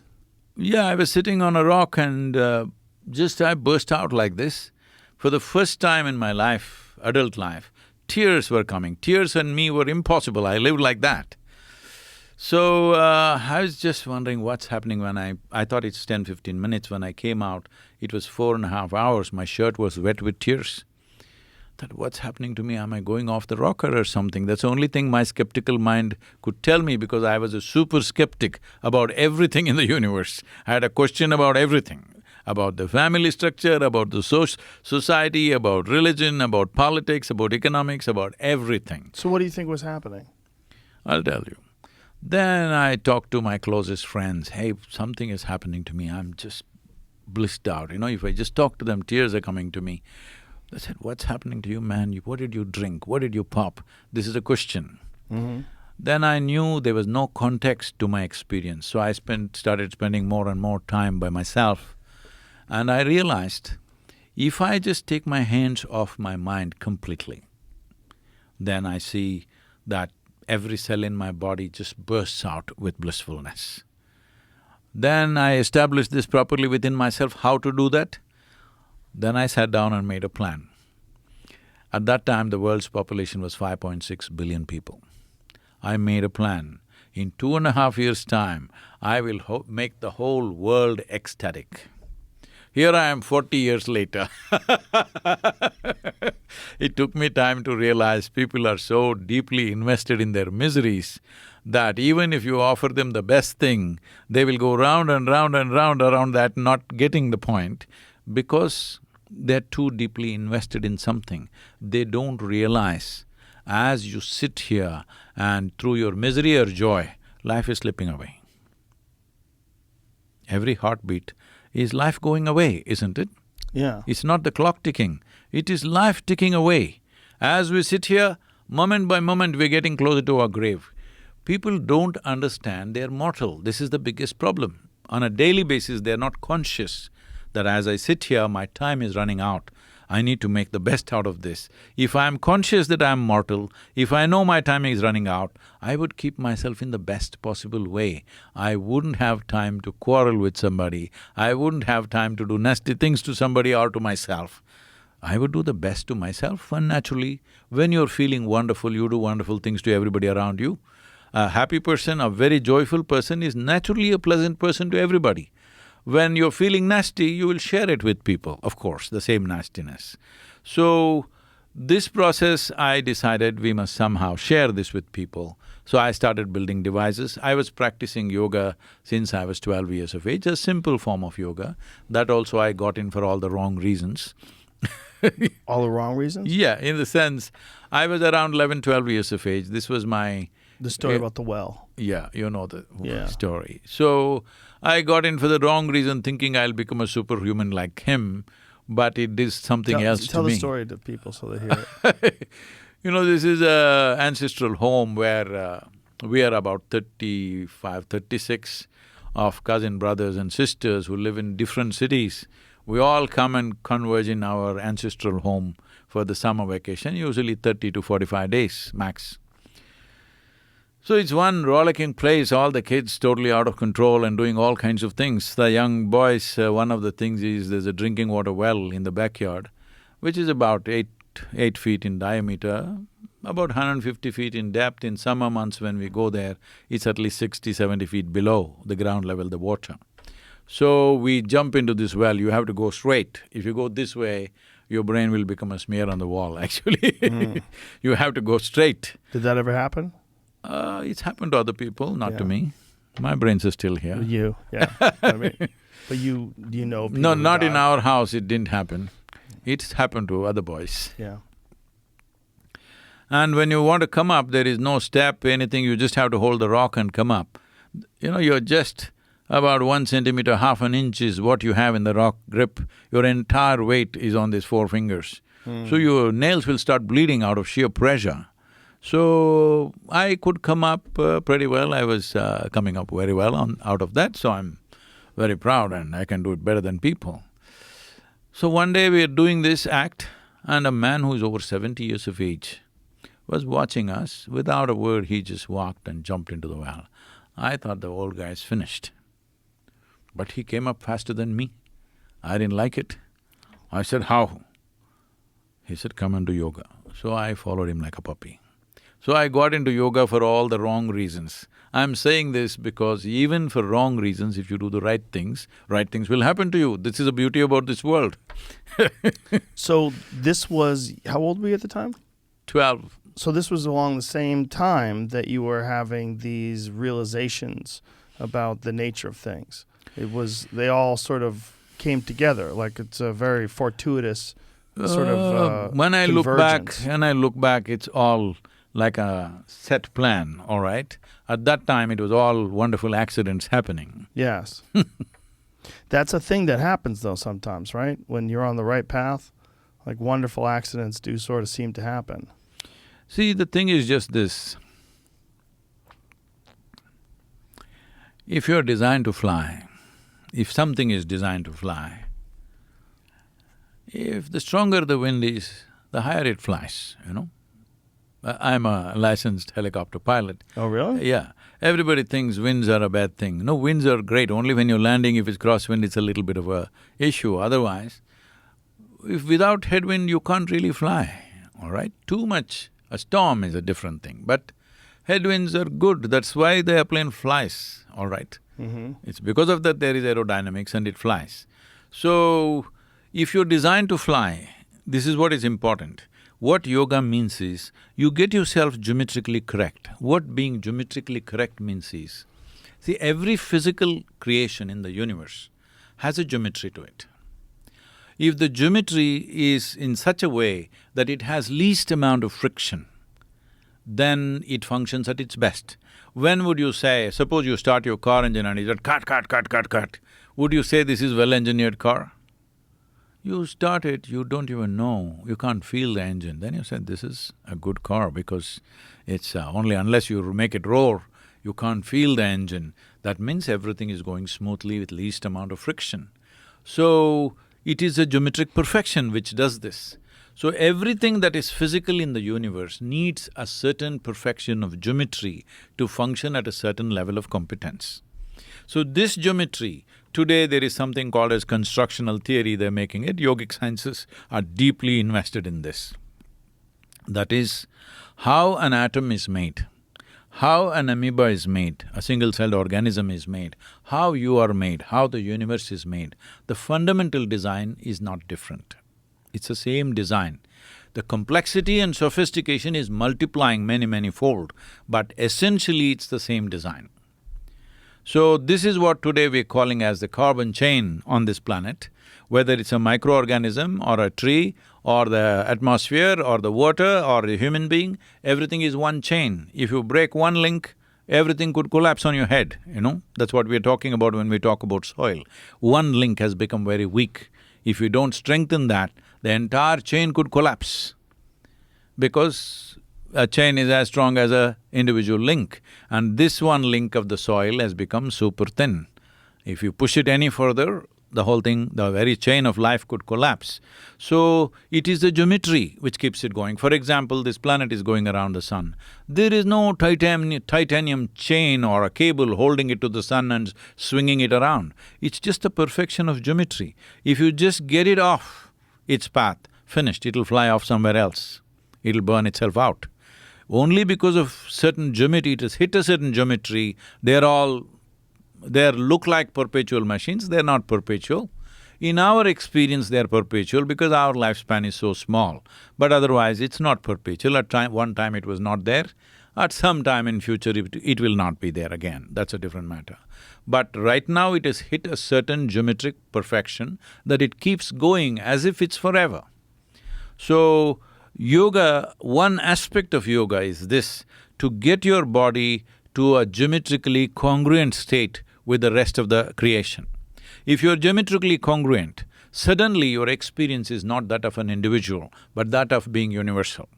Speaker 5: Yeah, I was sitting on a rock and just I burst out like this. For the first time in my life, adult life, tears were coming. Tears and me were impossible, I lived like that. So, I was just wondering what's happening when I thought it's 10–15 minutes. When I came out, it was 4.5 hours, my shirt was wet with tears. Thought, what's happening to me? Am I going off the rocker or something? That's the only thing my skeptical mind could tell me because I was a super skeptic about everything in the universe. I had a question about everything, about the family structure, about the society, about religion, about politics, about economics, about everything.
Speaker 4: So what do you think was happening?
Speaker 5: I'll tell you. Then I talked to my closest friends, hey, something is happening to me, I'm just blissed out. If I just talk to them, tears are coming to me. They said, what's happening to you, man? What did you drink? What did you pop? This is a question. Then I knew there was no context to my experience, so I started spending more and more time by myself. And I realized, if I just take my hands off my mind completely, then I see that every cell in my body just bursts out with blissfulness. Then I established this properly within myself, how to do that. Then I sat down and made a plan. At that time, the world's population was 5.6 billion people. I made a plan. In 2.5 years' time, I will make the whole world ecstatic. Here I am 40 years later. It took me time to realize people are so deeply invested in their miseries that even if you offer them the best thing, they will go round and round and round around that, not getting the point, because they're too deeply invested in something. They don't realize as you sit here and through your misery or joy, life is slipping away. Every heartbeat is life going away, isn't it?
Speaker 4: Yeah.
Speaker 5: It's not the clock ticking, it is life ticking away. As we sit here, moment by moment we're getting closer to our grave. People don't understand they're mortal, this is the biggest problem. On a daily basis, they're not conscious that as I sit here, my time is running out. I need to make the best out of this. If I'm conscious that I'm mortal, if I know my time is running out, I would keep myself in the best possible way. I wouldn't have time to quarrel with somebody, I wouldn't have time to do nasty things to somebody or to myself. I would do the best to myself, and naturally, when you're feeling wonderful, you do wonderful things to everybody around you. A happy person, a very joyful person is naturally a pleasant person to everybody. When you're feeling nasty, you will share it with people, of course, the same nastiness. So, this process, I decided we must somehow share this with people. So I started building devices. I was practicing yoga since I was 12 years of age, a simple form of yoga. That also I got in for all the wrong reasons.
Speaker 4: All the wrong reasons?
Speaker 5: Yeah, in the sense, I was around 11–12 years of age. This was my…
Speaker 4: The story about the well.
Speaker 5: Yeah, you know the
Speaker 4: Yeah.
Speaker 5: story. So, I got in for the wrong reason, thinking I'll become a superhuman like him, but it is something else to
Speaker 4: Tell
Speaker 5: me.
Speaker 4: the story to people so they hear it.
Speaker 5: This is a ancestral home where we are about 35, 36 of cousin brothers and sisters who live in different cities. We all come and converge in our ancestral home for the summer vacation, usually 30 to 45 days max. So it's one rollicking place, all the kids totally out of control and doing all kinds of things. The young boys, one of the things is there's a drinking water well in the backyard, which is about eight feet in diameter, about 150 feet in depth. In summer months when we go there, it's at least 60, 70 feet below the ground level, the water. So we jump into this well, you have to go straight. If you go this way, your brain will become a smear on the wall, actually. You have to go straight.
Speaker 4: Did that ever happen?
Speaker 5: It's happened to other people, not to
Speaker 4: Yeah.
Speaker 5: me. My brains are still here.
Speaker 4: You, yeah. But you know people
Speaker 5: No,
Speaker 4: who
Speaker 5: not in
Speaker 4: died.
Speaker 5: our house, it didn't happen. It's happened to other boys.
Speaker 4: Yeah.
Speaker 5: And when you want to come up, there is no step, anything, you just have to hold the rock and come up. You're just about 1 centimeter, half an inch is what you have in the rock grip. Your entire weight is on these 4 fingers. So your nails will start bleeding out of sheer pressure. So I could come up pretty well, I was coming up very well out of that, so I'm very proud and I can do it better than people. So one day we are doing this act and a man who is over 70 years of age was watching us. Without a word, he just walked and jumped into the well. I thought the old guy is finished. But he came up faster than me. I didn't like it. I said, "How?" He said, "Come and do yoga." So I followed him like a puppy. So I got into yoga for all the wrong reasons. I'm saying this because even for wrong reasons, if you do the right things will happen to you. This is the beauty about this world.
Speaker 4: So this was… how old were you at the time?
Speaker 5: 12.
Speaker 4: So this was along the same time that you were having these realizations about the nature of things. It was… they all sort of came together, like it's a very fortuitous sort of
Speaker 5: When I look
Speaker 4: convergence.
Speaker 5: back, it's all like a set plan, all right? At that time, it was all wonderful accidents happening.
Speaker 4: Yes. That's a thing that happens though sometimes, right? When you're on the right path, like wonderful accidents do sort of seem to happen.
Speaker 5: See, the thing is just this. If you're designed to fly, if something is designed to fly, if the stronger the wind is, the higher it flies. I'm a licensed helicopter pilot.
Speaker 4: Oh, really?
Speaker 5: Yeah. Everybody thinks winds are a bad thing. No, winds are great. Only when you're landing, if it's crosswind, it's a little bit of a issue. Otherwise, if without headwind, you can't really fly, all right? Too much, a storm is a different thing, but headwinds are good. That's why the airplane flies, all right? It's because of that there is aerodynamics and it flies. So, if you're designed to fly, this is what is important. What yoga means is, you get yourself geometrically correct. What being geometrically correct means is, see, every physical creation in the universe has a geometry to it. If the geometry is in such a way that it has least amount of friction, then it functions at its best. When would you say, suppose you start your car engine and it's cut, would you say this is well-engineered car? You start it, you don't even know, you can't feel the engine. Then you said, this is a good car because it's only unless you make it roar, you can't feel the engine. That means everything is going smoothly with least amount of friction. So, it is a geometric perfection which does this. So, everything that is physical in the universe needs a certain perfection of geometry to function at a certain level of competence. So, this geometry, today there is something called as constructional theory, they're making it, yogic sciences are deeply invested in this. That is, how an atom is made, how an amoeba is made, a single-celled organism is made, how you are made, how the universe is made, the fundamental design is not different. It's the same design. The complexity and sophistication is multiplying many fold, but essentially it's the same design. So this is what today we're calling as the carbon chain on this planet. Whether it's a microorganism or a tree or the atmosphere or the water or the human being, everything is one chain. If you break one link, everything could collapse on your head, That's what we're talking about when we talk about soil. One link has become very weak. If you don't strengthen that, the entire chain could collapse. Because a chain is as strong as a individual link, and this one link of the soil has become super thin. If you push it any further, the whole thing, the very chain of life could collapse. So, it is the geometry which keeps it going. For example, this planet is going around the sun. There is no titanium chain or a cable holding it to the sun and swinging it around. It's just the perfection of geometry. If you just get it off its path, finished, it'll fly off somewhere else. It'll burn itself out. Only because of certain geometry, it has hit a certain geometry, they look like perpetual machines, they're not perpetual. In our experience, they're perpetual because our lifespan is so small. But otherwise, it's not perpetual. One time it was not there. At some time in future, it will not be there again. That's a different matter. But right now, it has hit a certain geometric perfection that it keeps going as if it's forever. So, yoga, one aspect of yoga is this, to get your body to a geometrically congruent state with the rest of the creation. If you're geometrically congruent, suddenly your experience is not that of an individual, but that of being universal.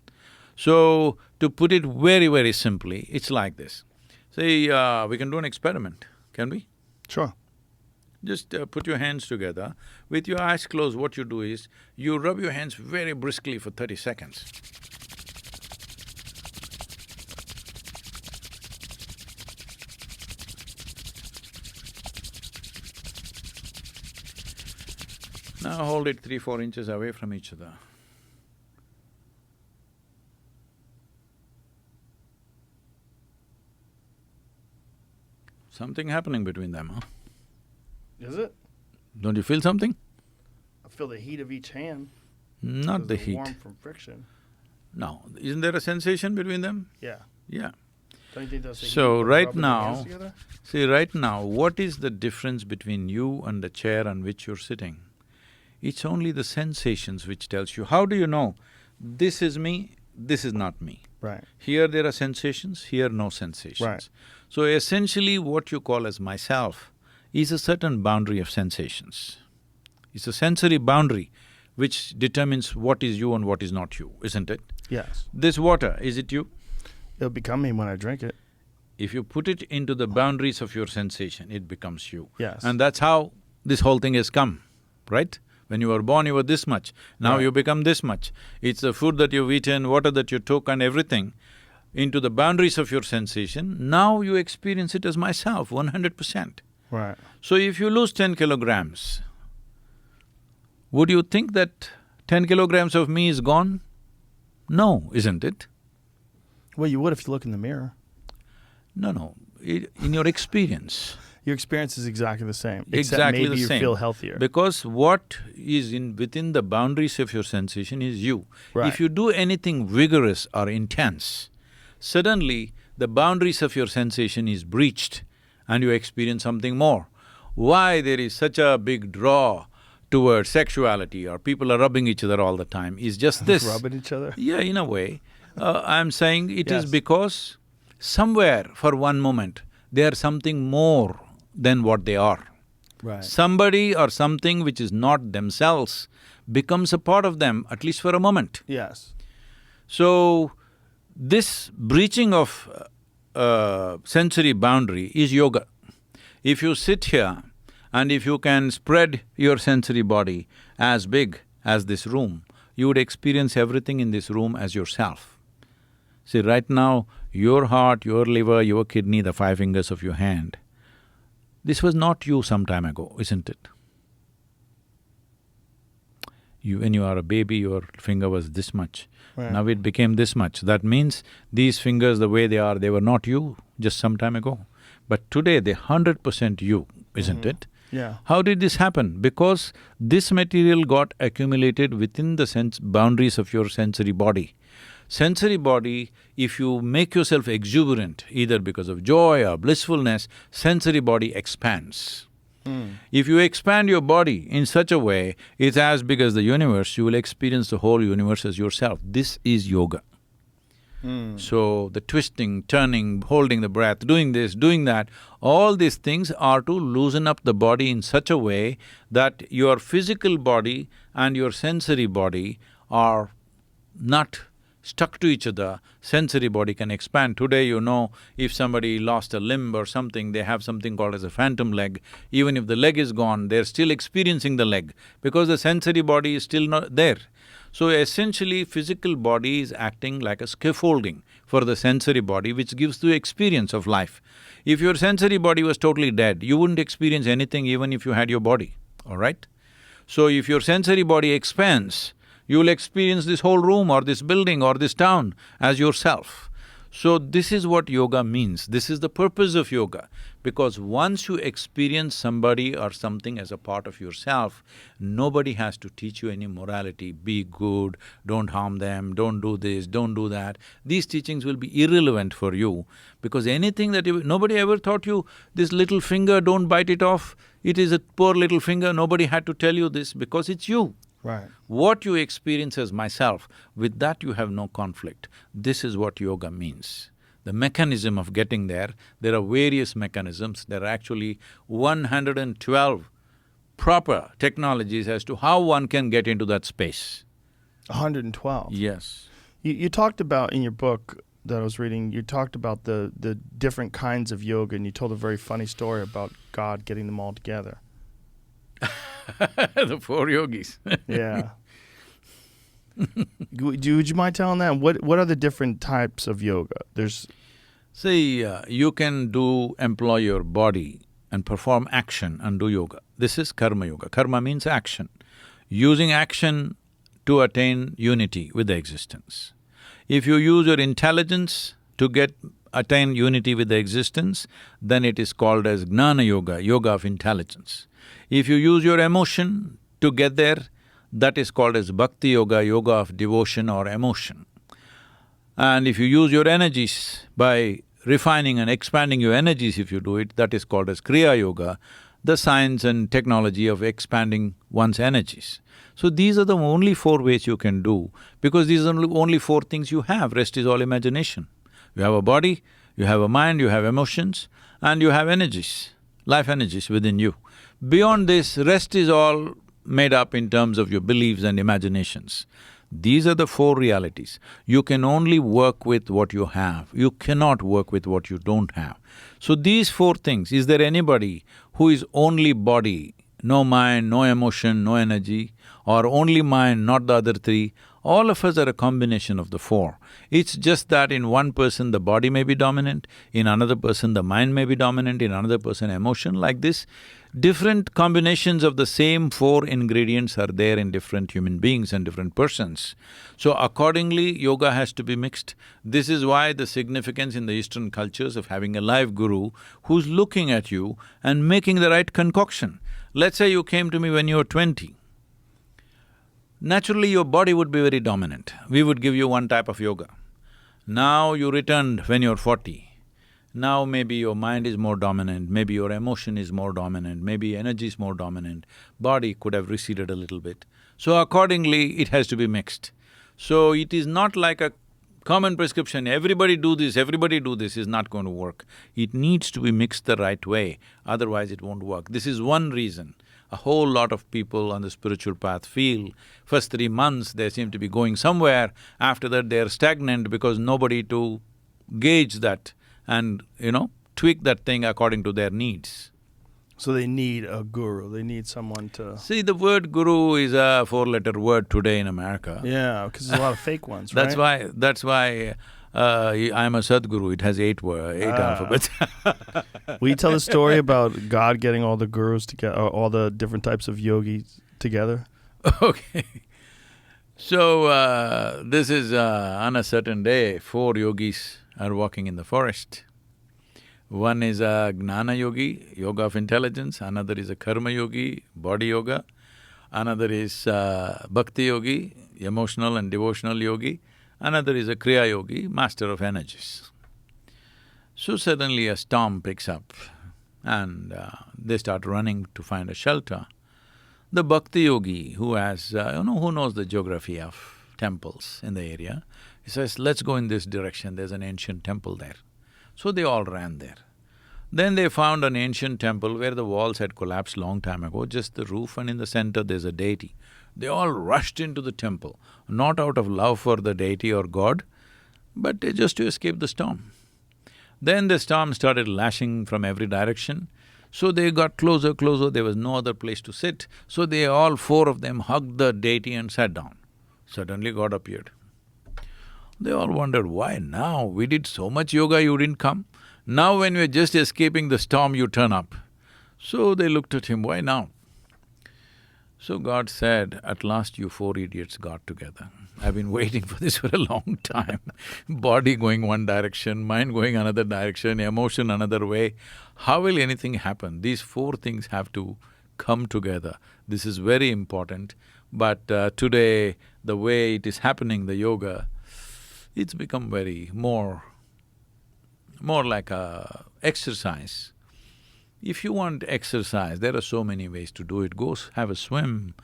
Speaker 5: So, to put it very, very simply, it's like this. Say, we can do an experiment, can we?
Speaker 4: Sure.
Speaker 5: Just put your hands together. With your eyes closed, what you do is, you rub your hands very briskly for 30 seconds. Now hold it 3-4 inches away from each other. Something happening between them, huh?
Speaker 4: Is it?
Speaker 5: Don't you feel something?
Speaker 4: I feel the heat of each hand.
Speaker 5: Not the
Speaker 4: It's
Speaker 5: heat.
Speaker 4: warm from friction.
Speaker 5: No. Isn't there a sensation between them?
Speaker 4: Yeah.
Speaker 5: Yeah.
Speaker 4: Don't you think that's the heat
Speaker 5: So
Speaker 4: of
Speaker 5: right
Speaker 4: rubbing the hands
Speaker 5: now,
Speaker 4: together?
Speaker 5: see right now, what is the difference between you and the chair on which you're sitting? It's only the sensations which tells you. How do you know this is me, this is not me?
Speaker 4: Right.
Speaker 5: Here there are sensations, here no sensations.
Speaker 4: Right.
Speaker 5: So essentially what you call as myself is a certain boundary of sensations. It's a sensory boundary which determines what is you and what is not you, isn't it?
Speaker 4: Yes.
Speaker 5: This water, is it you?
Speaker 4: It'll become me when I drink it.
Speaker 5: If you put it into the boundaries of your sensation, it becomes you.
Speaker 4: Yes.
Speaker 5: And that's how this whole thing has come, right? When you were born, you were this much, now
Speaker 4: Right.
Speaker 5: you become this much. It's the food that you've eaten, water that you took and everything into the boundaries of your sensation, now you experience it as myself, 100%.
Speaker 4: Right.
Speaker 5: So if you lose 10 kilograms, would you think that 10 kilograms of me is gone? No, isn't it?
Speaker 4: Well, you would if you look in the mirror.
Speaker 5: No, in your experience.
Speaker 4: Your experience is exactly the same. Except
Speaker 5: Exactly
Speaker 4: maybe
Speaker 5: the
Speaker 4: you
Speaker 5: same.
Speaker 4: feel healthier.
Speaker 5: Because what is within the boundaries of your sensation is you.
Speaker 4: Right.
Speaker 5: If you do anything vigorous or intense, suddenly the boundaries of your sensation is breached and you experience something more. Why there is such a big draw towards sexuality or people are rubbing each other all the time is just this.
Speaker 4: Rubbing each other?
Speaker 5: Yeah, in a way. I'm saying it is
Speaker 4: Yes.
Speaker 5: because somewhere for one moment they are something more than what they are.
Speaker 4: Right.
Speaker 5: Somebody or something which is not themselves becomes a part of them, at least for a moment.
Speaker 4: Yes.
Speaker 5: So, this breaching of sensory boundary is yoga. If you sit here and if you can spread your sensory body as big as this room, you would experience everything in this room as yourself. See, right now, your heart, your liver, your kidney, the 5 fingers of your hand, this was not you some time ago, isn't it? When you are a baby, your finger was this much.
Speaker 4: Right.
Speaker 5: Now it became this much. That means these fingers, the way they are, they were not you just some time ago. But today, they're 100% you, isn't it?
Speaker 4: Yeah.
Speaker 5: How did this happen? Because this material got accumulated within the boundaries of your sensory body. Sensory body, if you make yourself exuberant, either because of joy or blissfulness, sensory body expands. If you expand your body in such a way, it's as big as the universe, you will experience the whole universe as yourself. This is yoga. So the twisting, turning, holding the breath, doing this, doing that, all these things are to loosen up the body in such a way that your physical body and your sensory body are not stuck to each other. Sensory body can expand. Today, you know, if somebody lost a limb or something, they have something called as a phantom leg. Even if the leg is gone, they're still experiencing the leg because the sensory body is still not there. So essentially, physical body is acting like a scaffolding for the sensory body, which gives the experience of life. If your sensory body was totally dead, you wouldn't experience anything even if you had your body, all right? So if your sensory body expands, you will experience this whole room or this building or this town as yourself. So this is what yoga means, this is the purpose of yoga. Because once you experience somebody or something as a part of yourself, nobody has to teach you any morality, be good, don't harm them, don't do this, don't do that. These teachings will be irrelevant for you because anything that nobody ever taught you, this little finger, don't bite it off, it is a poor little finger, nobody had to tell you this because it's you.
Speaker 4: Right.
Speaker 5: What you experience as myself, with that you have no conflict. This is what yoga means. The mechanism of getting there are various mechanisms. There are actually 112 proper technologies as to how one can get into that space.
Speaker 4: 112?
Speaker 5: Yes.
Speaker 4: You talked about, in your book that I was reading, you talked about the different kinds of yoga, and you told a very funny story about God getting them all together.
Speaker 5: The four yogis.
Speaker 4: Yeah. Would you mind telling that? What are the different types of yoga? There's…
Speaker 5: See, you can employ your body and perform action and do yoga. This is karma yoga. Karma means action. Using action to attain unity with the existence. If you use your intelligence to attain unity with the existence, then it is called as gnana yoga, yoga of intelligence. If you use your emotion to get there, that is called as bhakti yoga, yoga of devotion or emotion. And if you use your energies by refining and expanding your energies, if you do it, that is called as kriya yoga, the science and technology of expanding one's energies. So these are the only four ways you can do, because these are only four things you have, rest is all imagination. You have a body, you have a mind, you have emotions, and you have energies, life energies within you. Beyond this, rest is all made up in terms of your beliefs and imaginations. These are the four realities. You can only work with what you have, you cannot work with what you don't have. So these four things, is there anybody who is only body, no mind, no emotion, no energy, or only mind, not the other three? All of us are a combination of the four. It's just that in one person the body may be dominant, in another person the mind may be dominant, in another person emotion, like this. Different combinations of the same four ingredients are there in different human beings and different persons. So accordingly, yoga has to be mixed. This is why the significance in the Eastern cultures of having a live guru who's looking at you and making the right concoction. Let's say you came to me when you were 20. Naturally, your body would be very dominant. We would give you one type of yoga. Now you returned when you're 40. Now maybe your mind is more dominant, maybe your emotion is more dominant, maybe energy is more dominant, body could have receded a little bit. So accordingly, it has to be mixed. So it is not like a common prescription, everybody do this is not going to work. It needs to be mixed the right way, otherwise it won't work. This is one reason a whole lot of people on the spiritual path feel first 3 months they seem to be going somewhere, after that they're stagnant because nobody to gauge that and, tweak that thing according to their needs.
Speaker 4: So they need a guru, they need someone to…
Speaker 5: See, the word guru is a four-letter word today in America.
Speaker 4: Yeah, because there's a lot of fake ones, right?
Speaker 5: That's why I'm a Sadhguru, it has eight alphabets.
Speaker 4: Will you tell the story about God getting all the gurus together, all the different types of yogis together?
Speaker 5: Okay. So, this is on a certain day, 4 yogis are walking in the forest. One is a gnana yogi, yoga of intelligence, another is a karma yogi, body yoga, another is bhakti yogi, emotional and devotional yogi, another is a kriya yogi, master of energies. So suddenly a storm picks up and they start running to find a shelter. The bhakti yogi who has… who knows the geography of temples in the area. He says, let's go in this direction, there's an ancient temple there. So they all ran there. Then they found an ancient temple where the walls had collapsed long time ago, just the roof, and in the center there's a deity. They all rushed into the temple, not out of love for the deity or God, but just to escape the storm. Then the storm started lashing from every direction, so they got closer, there was no other place to sit, so they all four of them hugged the deity and sat down. Suddenly God appeared. They all wondered, why now? We did so much yoga, you didn't come. Now when we're just escaping the storm, you turn up. So they looked at him, why now? So God said, at last you four idiots got together. I've been waiting for this for a long time. Body going one direction, mind going another direction, emotion another way. How will anything happen? These four things have to come together. This is very important. But today, the way it is happening, the yoga, it's become very more like a exercise. If you want exercise, there are so many ways to do it. Go have a swim,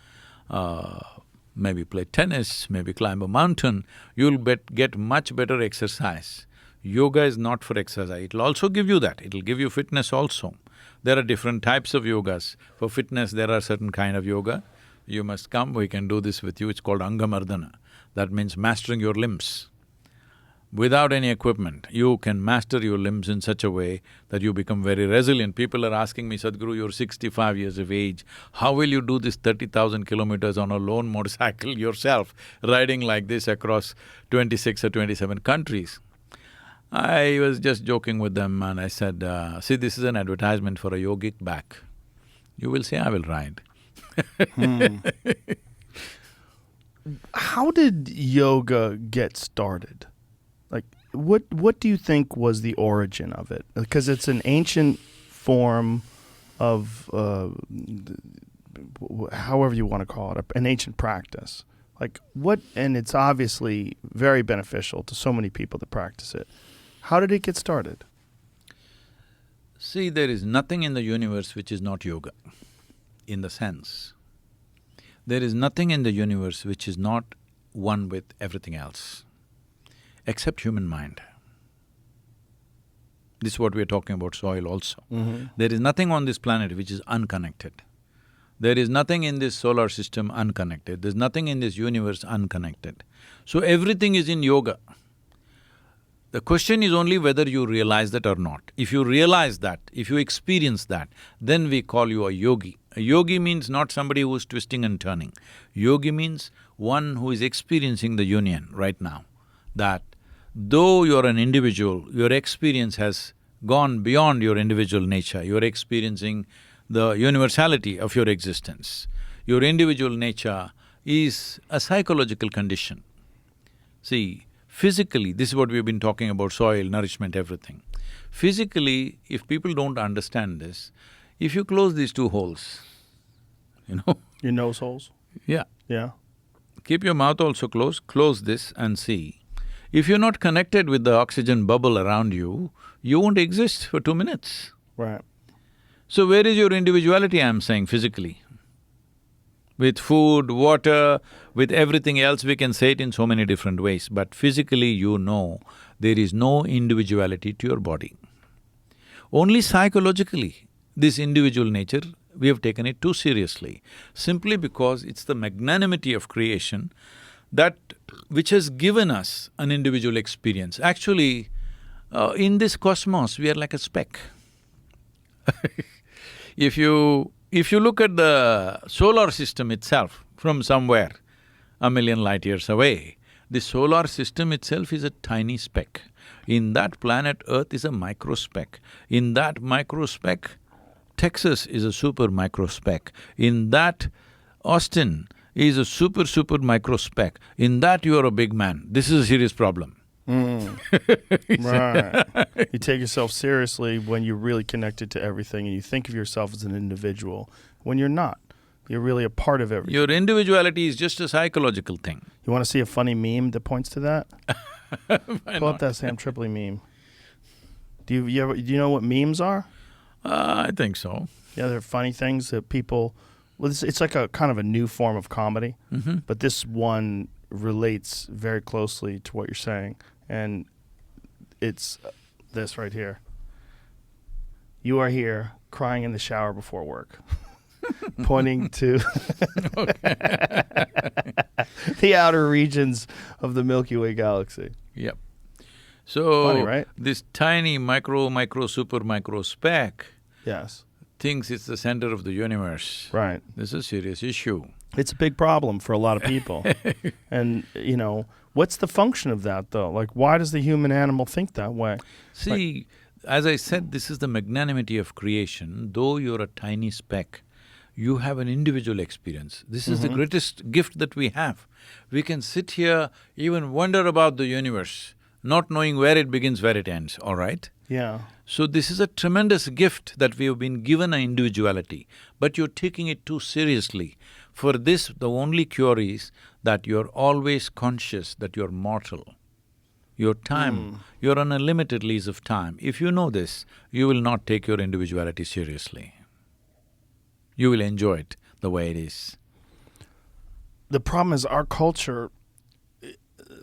Speaker 5: maybe play tennis, maybe climb a mountain, you'll get much better exercise. Yoga is not for exercise, it'll also give you that, it'll give you fitness also. There are different types of yogas. For fitness, there are certain kind of yoga. You must come, we can do this with you, it's called Angamardana. That means mastering your limbs. Without any equipment, you can master your limbs in such a way that you become very resilient. People are asking me, Sadhguru, you're 65 years of age, how will you do this 30,000 kilometers on a lone motorcycle yourself, riding like this across 26 or 27 countries? I was just joking with them and I said, see, this is an advertisement for a yogic back. You will say, I will ride.
Speaker 4: How did yoga get started? Like, what do you think was the origin of it? Because it's an ancient form of, however you want to call it, an ancient practice. Like what, and it's obviously very beneficial to so many people that practice it. How did it get started?
Speaker 5: See, there is nothing in the universe which is not yoga, in the sense. There is nothing in the universe which is not one with everything else, except human mind. This is what we are talking about, soil also. There is nothing on this planet which is unconnected. There is nothing in this solar system unconnected, there's nothing in this universe unconnected. So everything is in yoga. The question is only whether you realize that or not. If you realize that, if you experience that, then we call you a yogi. A yogi means not somebody who is twisting and turning. Yogi means one who is experiencing the union right now. That though you're an individual, your experience has gone beyond your individual nature. You're experiencing the universality of your existence. Your individual nature is a psychological condition. See, physically, this is what we've been talking about, soil, nourishment, everything. Physically, if people don't understand this, if you close these two holes, you know…
Speaker 4: Your nose holes?
Speaker 5: Yeah.
Speaker 4: Yeah.
Speaker 5: Keep your mouth also closed, close this and see. If you're not connected with the oxygen bubble around you, you won't exist for 2 minutes.
Speaker 4: Right.
Speaker 5: So where is your individuality, I'm saying, physically? With food, water, with everything else, we can say it in so many different ways, but physically you know there is no individuality to your body. Only psychologically, this individual nature, we have taken it too seriously, simply because it's the magnanimity of creation that which has given us an individual experience. Actually, in this cosmos, we are like a speck. If you look at the solar system itself from somewhere, 1,000,000 light years away, the solar system itself is a tiny speck. In that planet Earth is a microspeck. In that microspeck, Texas is a super microspeck. In that, Austin is a super microspeck. In that, you are a big man. This is a serious problem.
Speaker 4: Right. You take yourself seriously when you're really connected to everything and you think of yourself as an individual, when you're not. You're really a part of everything.
Speaker 5: Your individuality is just a psychological thing.
Speaker 4: You want to see a funny meme that points to that?
Speaker 5: Why
Speaker 4: Pull up
Speaker 5: not?
Speaker 4: that Sam Tripoli meme. Do you know what memes are?
Speaker 5: I think so.
Speaker 4: Yeah, they're funny things that people… Well, it's like a kind of a new form of comedy, but this one relates very closely to what you're saying, and it's this right here. You are here crying in the shower before work, pointing to the outer regions of the Milky Way galaxy.
Speaker 5: Yep. So,
Speaker 4: Funny, right?
Speaker 5: this tiny micro, super micro speck
Speaker 4: Yes.
Speaker 5: thinks it's the center of the universe.
Speaker 4: Right.
Speaker 5: This is a serious issue.
Speaker 4: It's a big problem for a lot of people. And, what's the function of that, though? Like, why does the human animal think that way?
Speaker 5: See, as I said, this is the magnanimity of creation. Though you're a tiny speck, you have an individual experience. This is the greatest gift that we have. We can sit here, even wonder about the universe, not knowing where it begins, where it ends, all right?
Speaker 4: Yeah.
Speaker 5: So this is a tremendous gift that we have been given an individuality, but you're taking it too seriously. For this, the only cure is that you're always conscious that you're mortal. Your time, you're on a limited lease of time. If you know this, you will not take your individuality seriously. You will enjoy it the way it is.
Speaker 4: The problem is our culture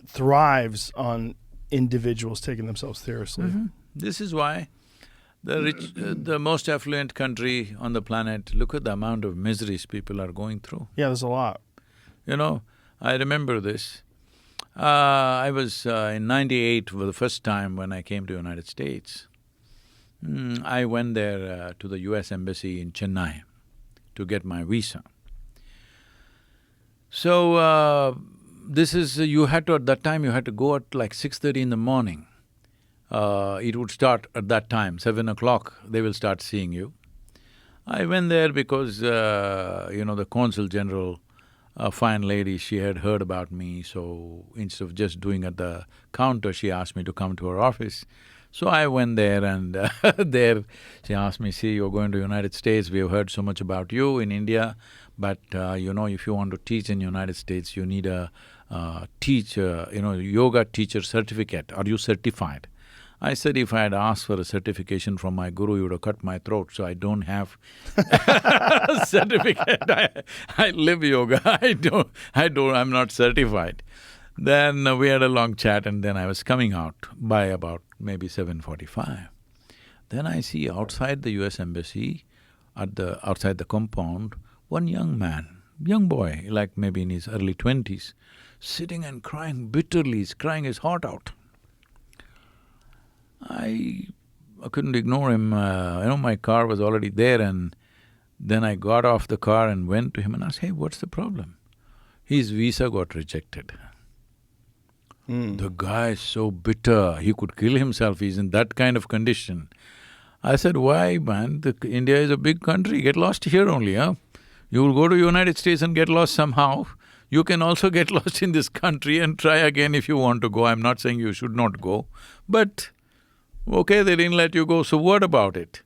Speaker 4: thrives on individuals taking themselves seriously.
Speaker 5: This is why the most affluent country on the planet, look at the amount of miseries people are going through.
Speaker 4: Yeah, there's a lot.
Speaker 5: I remember this. I was in '98 for the first time when I came to United States. I went there to the US Embassy in Chennai to get my visa. So, this is… you had to… at that time you had to go at like 6:30 in the morning. It would start at that time, 7 o'clock, they will start seeing you. I went there because, the consul general, a fine lady, she had heard about me, so instead of just doing at the counter, she asked me to come to her office. So I went there and there she asked me, see, you're going to United States, we have heard so much about you in India, but if you want to teach in United States, you need a yoga teacher certificate. Are you certified? I said if I had asked for a certification from my guru, he would have cut my throat, so I don't have a certificate. I live yoga, I'm not certified. Then we had a long chat and then I was coming out by about maybe 7:45. Then I see outside the US Embassy, outside the compound, one young man, young boy, like maybe in his early 20s, sitting and crying bitterly, he's crying his heart out. I couldn't ignore him, my car was already there, and then I got off the car and went to him and asked, hey, what's the problem? His visa got rejected. The guy is so bitter, he could kill himself, he's in that kind of condition. I said, why, man? India is a big country, get lost here only, huh? You will go to United States and get lost somehow. You can also get lost in this country and try again if you want to go. I'm not saying you should not go, but okay, they didn't let you go, so what about it?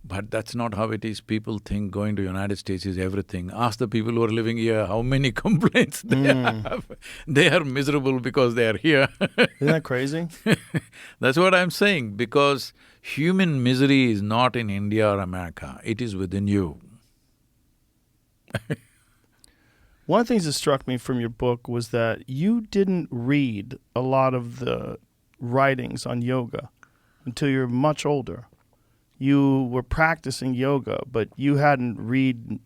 Speaker 5: But that's not how it is. People think going to United States is everything. Ask the people who are living here how many complaints they have. They are miserable because they are here.
Speaker 4: Isn't that crazy?
Speaker 5: That's what I'm saying, because human misery is not in India or America, it is within you.
Speaker 4: One of the things that struck me from your book was that you didn't read a lot of the writings on yoga until you're much older. You were practicing yoga, but you hadn't read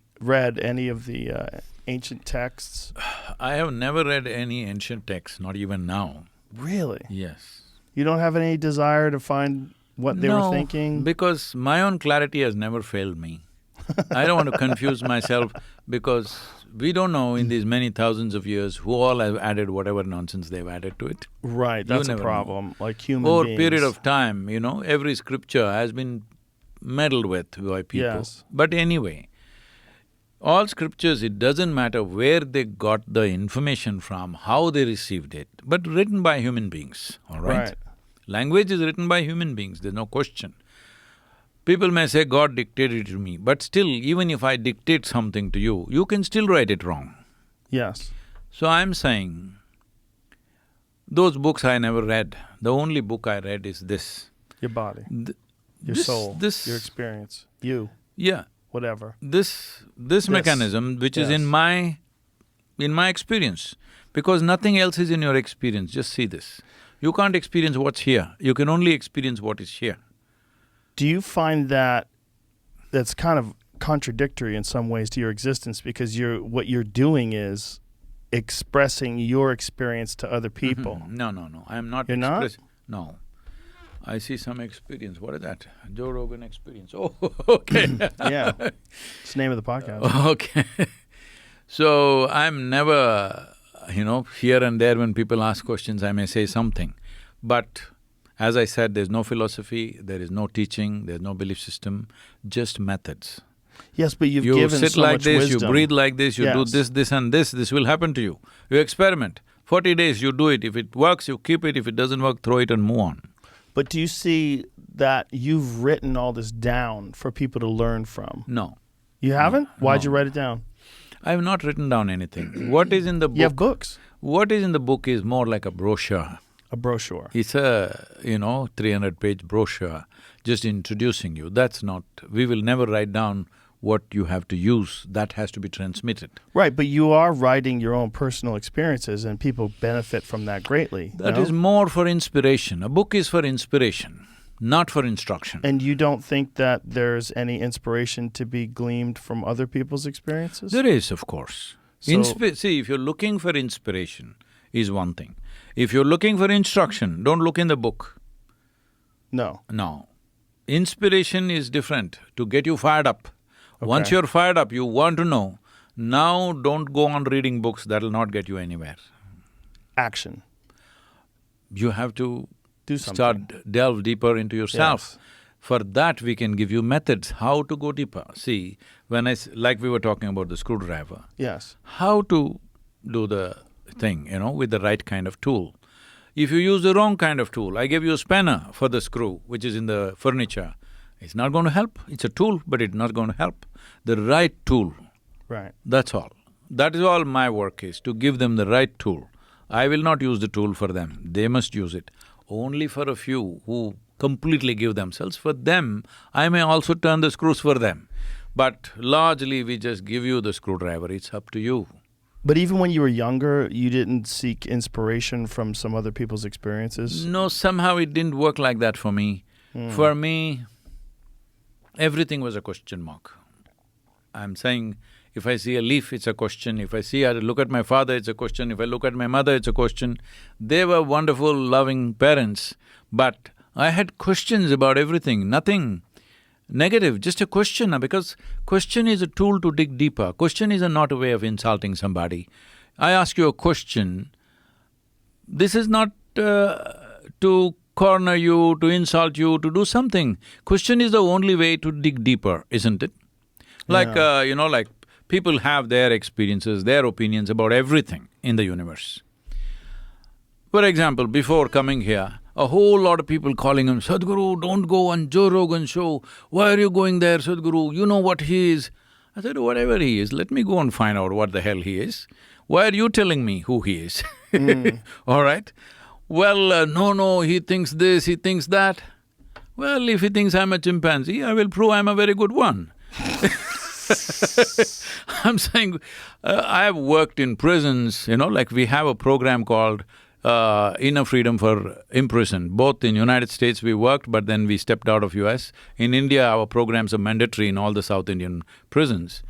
Speaker 4: any of the ancient texts.
Speaker 5: I have never read any ancient texts, not even now.
Speaker 4: Really?
Speaker 5: Yes.
Speaker 4: You don't have any desire to find what they were thinking?
Speaker 5: Because my own clarity has never failed me. I don't want to confuse myself, because we don't know in these many thousands of years who all have added whatever nonsense they've added to it.
Speaker 4: Right, that's a
Speaker 5: never
Speaker 4: problem,
Speaker 5: know.
Speaker 4: like human
Speaker 5: Over
Speaker 4: beings.
Speaker 5: a period of time, every scripture has been meddled with by people.
Speaker 4: Yes.
Speaker 5: But anyway, all scriptures, it doesn't matter where they got the information from, how they received it, but written by human beings, all right?
Speaker 4: Right.
Speaker 5: Language is written by human beings, there's no question. People may say, God dictated it to me, but still, even if I dictate something to you, you can still write it wrong.
Speaker 4: Yes.
Speaker 5: So I'm saying, those books I never read. The only book I read is this.
Speaker 4: Your body, your
Speaker 5: this-
Speaker 4: soul,
Speaker 5: this-
Speaker 4: your experience, you,
Speaker 5: Yeah,
Speaker 4: whatever.
Speaker 5: this mechanism, which is
Speaker 4: Yes.
Speaker 5: in my experience. because nothing else is in your experience, just see this. You can't experience what's here, you can only experience what is here.
Speaker 4: Do you find that that's kind of contradictory in some ways to your existence, because what you're doing is expressing your experience to other people?
Speaker 5: No, I am not
Speaker 4: You're not?
Speaker 5: No. I see some experience, what is that? Joe Rogan experience, oh, okay.
Speaker 4: Yeah, it's the name of the podcast.
Speaker 5: Okay. So, I'm never, here and there when people ask questions, I may say something. But as I said, there's no philosophy, there is no teaching, there's no belief system, just methods.
Speaker 4: Yes, but you've
Speaker 5: You
Speaker 4: given
Speaker 5: sit
Speaker 4: so
Speaker 5: like
Speaker 4: much
Speaker 5: this,
Speaker 4: wisdom.
Speaker 5: you breathe like this, you do
Speaker 4: Yes.
Speaker 5: this and this will happen to you. You experiment. 40 days, you do it. If it works, you keep it. If it doesn't work, throw it and move on.
Speaker 4: But do you see that you've written all this down for people to learn from?
Speaker 5: No.
Speaker 4: You haven't? Why'd
Speaker 5: No.
Speaker 4: you write it down?
Speaker 5: I have not written down anything. What is in the book…
Speaker 4: You have books.
Speaker 5: What is in the book is more like a brochure.
Speaker 4: A brochure.
Speaker 5: It's a, 300-page brochure just introducing you. That's not… we will never write down what you have to use, that has to be transmitted.
Speaker 4: Right, but you are writing your own personal experiences and people benefit from that greatly.
Speaker 5: That
Speaker 4: no?
Speaker 5: is more for inspiration. A book is for inspiration, not for instruction.
Speaker 4: And you don't think that there's any inspiration to be gleaned from other people's experiences?
Speaker 5: There is, of course.
Speaker 4: So-
Speaker 5: See, if you're looking for inspiration, is one thing. If you're looking for instruction, don't look in the book.
Speaker 4: No.
Speaker 5: No. Inspiration is different, to get you fired up. Once
Speaker 4: Okay.
Speaker 5: you're fired up, you want to know. Now don't go on reading books, that'll not get you anywhere.
Speaker 4: Action.
Speaker 5: You have to
Speaker 4: Do something.
Speaker 5: start delve deeper into yourself.
Speaker 4: Yes.
Speaker 5: For that, we can give you methods, how to go deeper. See, like we were talking about the screwdriver,
Speaker 4: Yes.
Speaker 5: how to do the thing, with the right kind of tool. If you use the wrong kind of tool, I gave you a spanner for the screw, which is in the furniture, it's not going to help. It's a tool, but it's not going to help. The right tool,
Speaker 4: Right.
Speaker 5: that's all. That is all my work is, to give them the right tool. I will not use the tool for them, they must use it. Only for a few who completely give themselves, for them, I may also turn the screws for them. But largely, we just give you the screwdriver, it's up to you.
Speaker 4: But even when you were younger, you didn't seek inspiration from some other people's experiences?
Speaker 5: No, somehow it didn't work like that for me. For me, everything was a question mark. I'm saying, if I see a leaf, it's a question. If I look at my father, it's a question. If I look at my mother, it's a question. They were wonderful, loving parents, but I had questions about everything, nothing negative, just a question, because question is a tool to dig deeper. Question is not a way of insulting somebody. I ask you a question, this is not to corner you, to insult you, to do something. Question is the only way to dig deeper, isn't it? Like, like people have their experiences, their opinions about everything in the universe. For example, before coming here, a whole lot of people calling him, Sadhguru, don't go on Joe Rogan show. Why are you going there, Sadhguru? You know what he is. I said, whatever he is, let me go and find out what the hell he is. Why are you telling me who he is? All right? Well, no, he thinks this, he thinks that. Well, if he thinks I'm a chimpanzee, I will prove I'm a very good one. I'm saying, I have worked in prisons, like we have a program called Inner Freedom for Imprisoned. Both in United States we worked, but then we stepped out of US. In India, our programs are mandatory in all the South Indian prisons.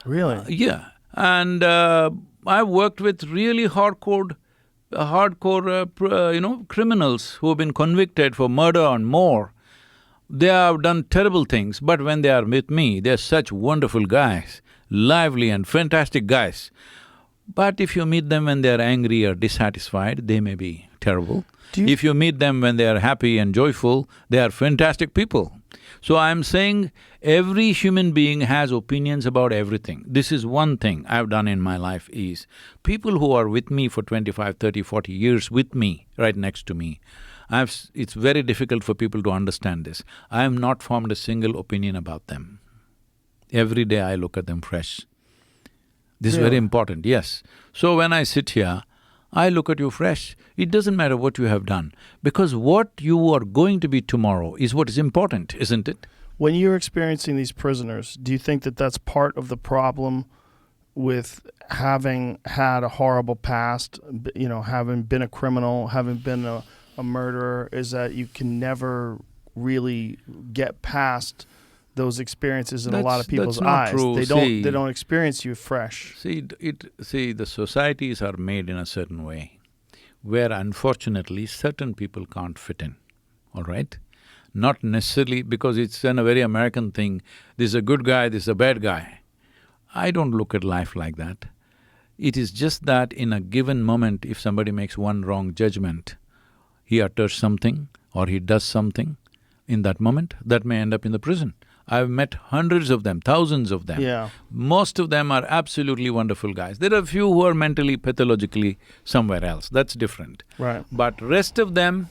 Speaker 4: Really?
Speaker 5: Yeah, and I worked with really hardcore, criminals who have been convicted for murder and more. They have done terrible things, but when they are with me, they're such wonderful guys, lively and fantastic guys. But if you meet them when they're angry or dissatisfied, they may be terrible. If you meet them when they are happy and joyful, they are fantastic people. So I'm saying every human being has opinions about everything. This is one thing I've done in my life is, people who are with me for 25, 30, 40 years with me, right next to me, it's very difficult for people to understand this. I have not formed a single opinion about them. Every day I look at them fresh. This is very important, yes. So when I sit here, I look at you fresh. It doesn't matter what you have done, because what you are going to be tomorrow is what is important, isn't it?
Speaker 4: When you're experiencing these prisoners, do you think that that's part of the problem with having had a horrible past, having been a criminal, having been a murderer, is that you can never really get past those experiences in a lot of people's
Speaker 5: that's not
Speaker 4: eyes.
Speaker 5: true.
Speaker 4: They don't experience you fresh.
Speaker 5: The societies are made in a certain way, where unfortunately certain people can't fit in, all right? Not necessarily because it's a very American thing, this is a good guy, this is a bad guy. I don't look at life like that. It is just that in a given moment, if somebody makes one wrong judgment, he utters something or he does something in that moment, that may end up in the prison. I've met hundreds of them, thousands of them.
Speaker 4: Yeah.
Speaker 5: Most of them are absolutely wonderful guys. There are a few who are mentally, pathologically somewhere else, that's different.
Speaker 4: Right.
Speaker 5: But rest of them,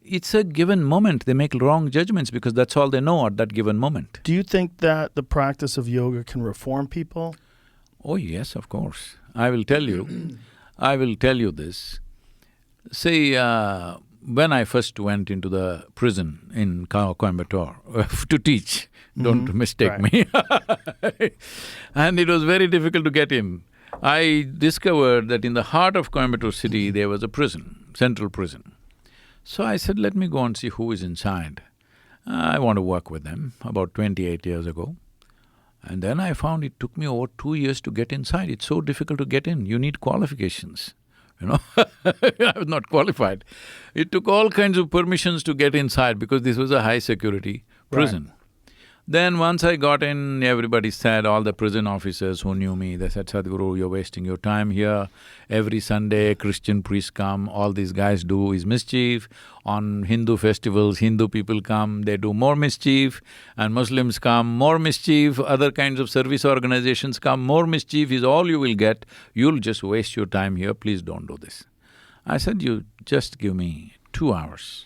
Speaker 5: it's a given moment, they make wrong judgments because that's all they know at that given moment.
Speaker 4: Do you think that the practice of yoga can reform people?
Speaker 5: Oh yes, of course. I will tell you this. See, when I first went into the prison in Coimbatore to teach, don't mistake me and it was very difficult to get in. I discovered that in the heart of Coimbatore city there was a prison, central prison. So I said, let me go and see who is inside. I want to work with them, about 28 years ago. And then I found it took me over 2 years to get inside. It's so difficult to get in, you need qualifications, I was not qualified. It took all kinds of permissions to get inside because this was a high security prison. Right. Then once I got in, everybody said, all the prison officers who knew me, they said, Sadhguru, you're wasting your time here. Every Sunday, Christian priests come, all these guys do is mischief. On Hindu festivals, Hindu people come, they do more mischief. And Muslims come, more mischief. Other kinds of service organizations come, more mischief is all you will get. You'll just waste your time here, please don't do this. I said, you just give me 2 hours.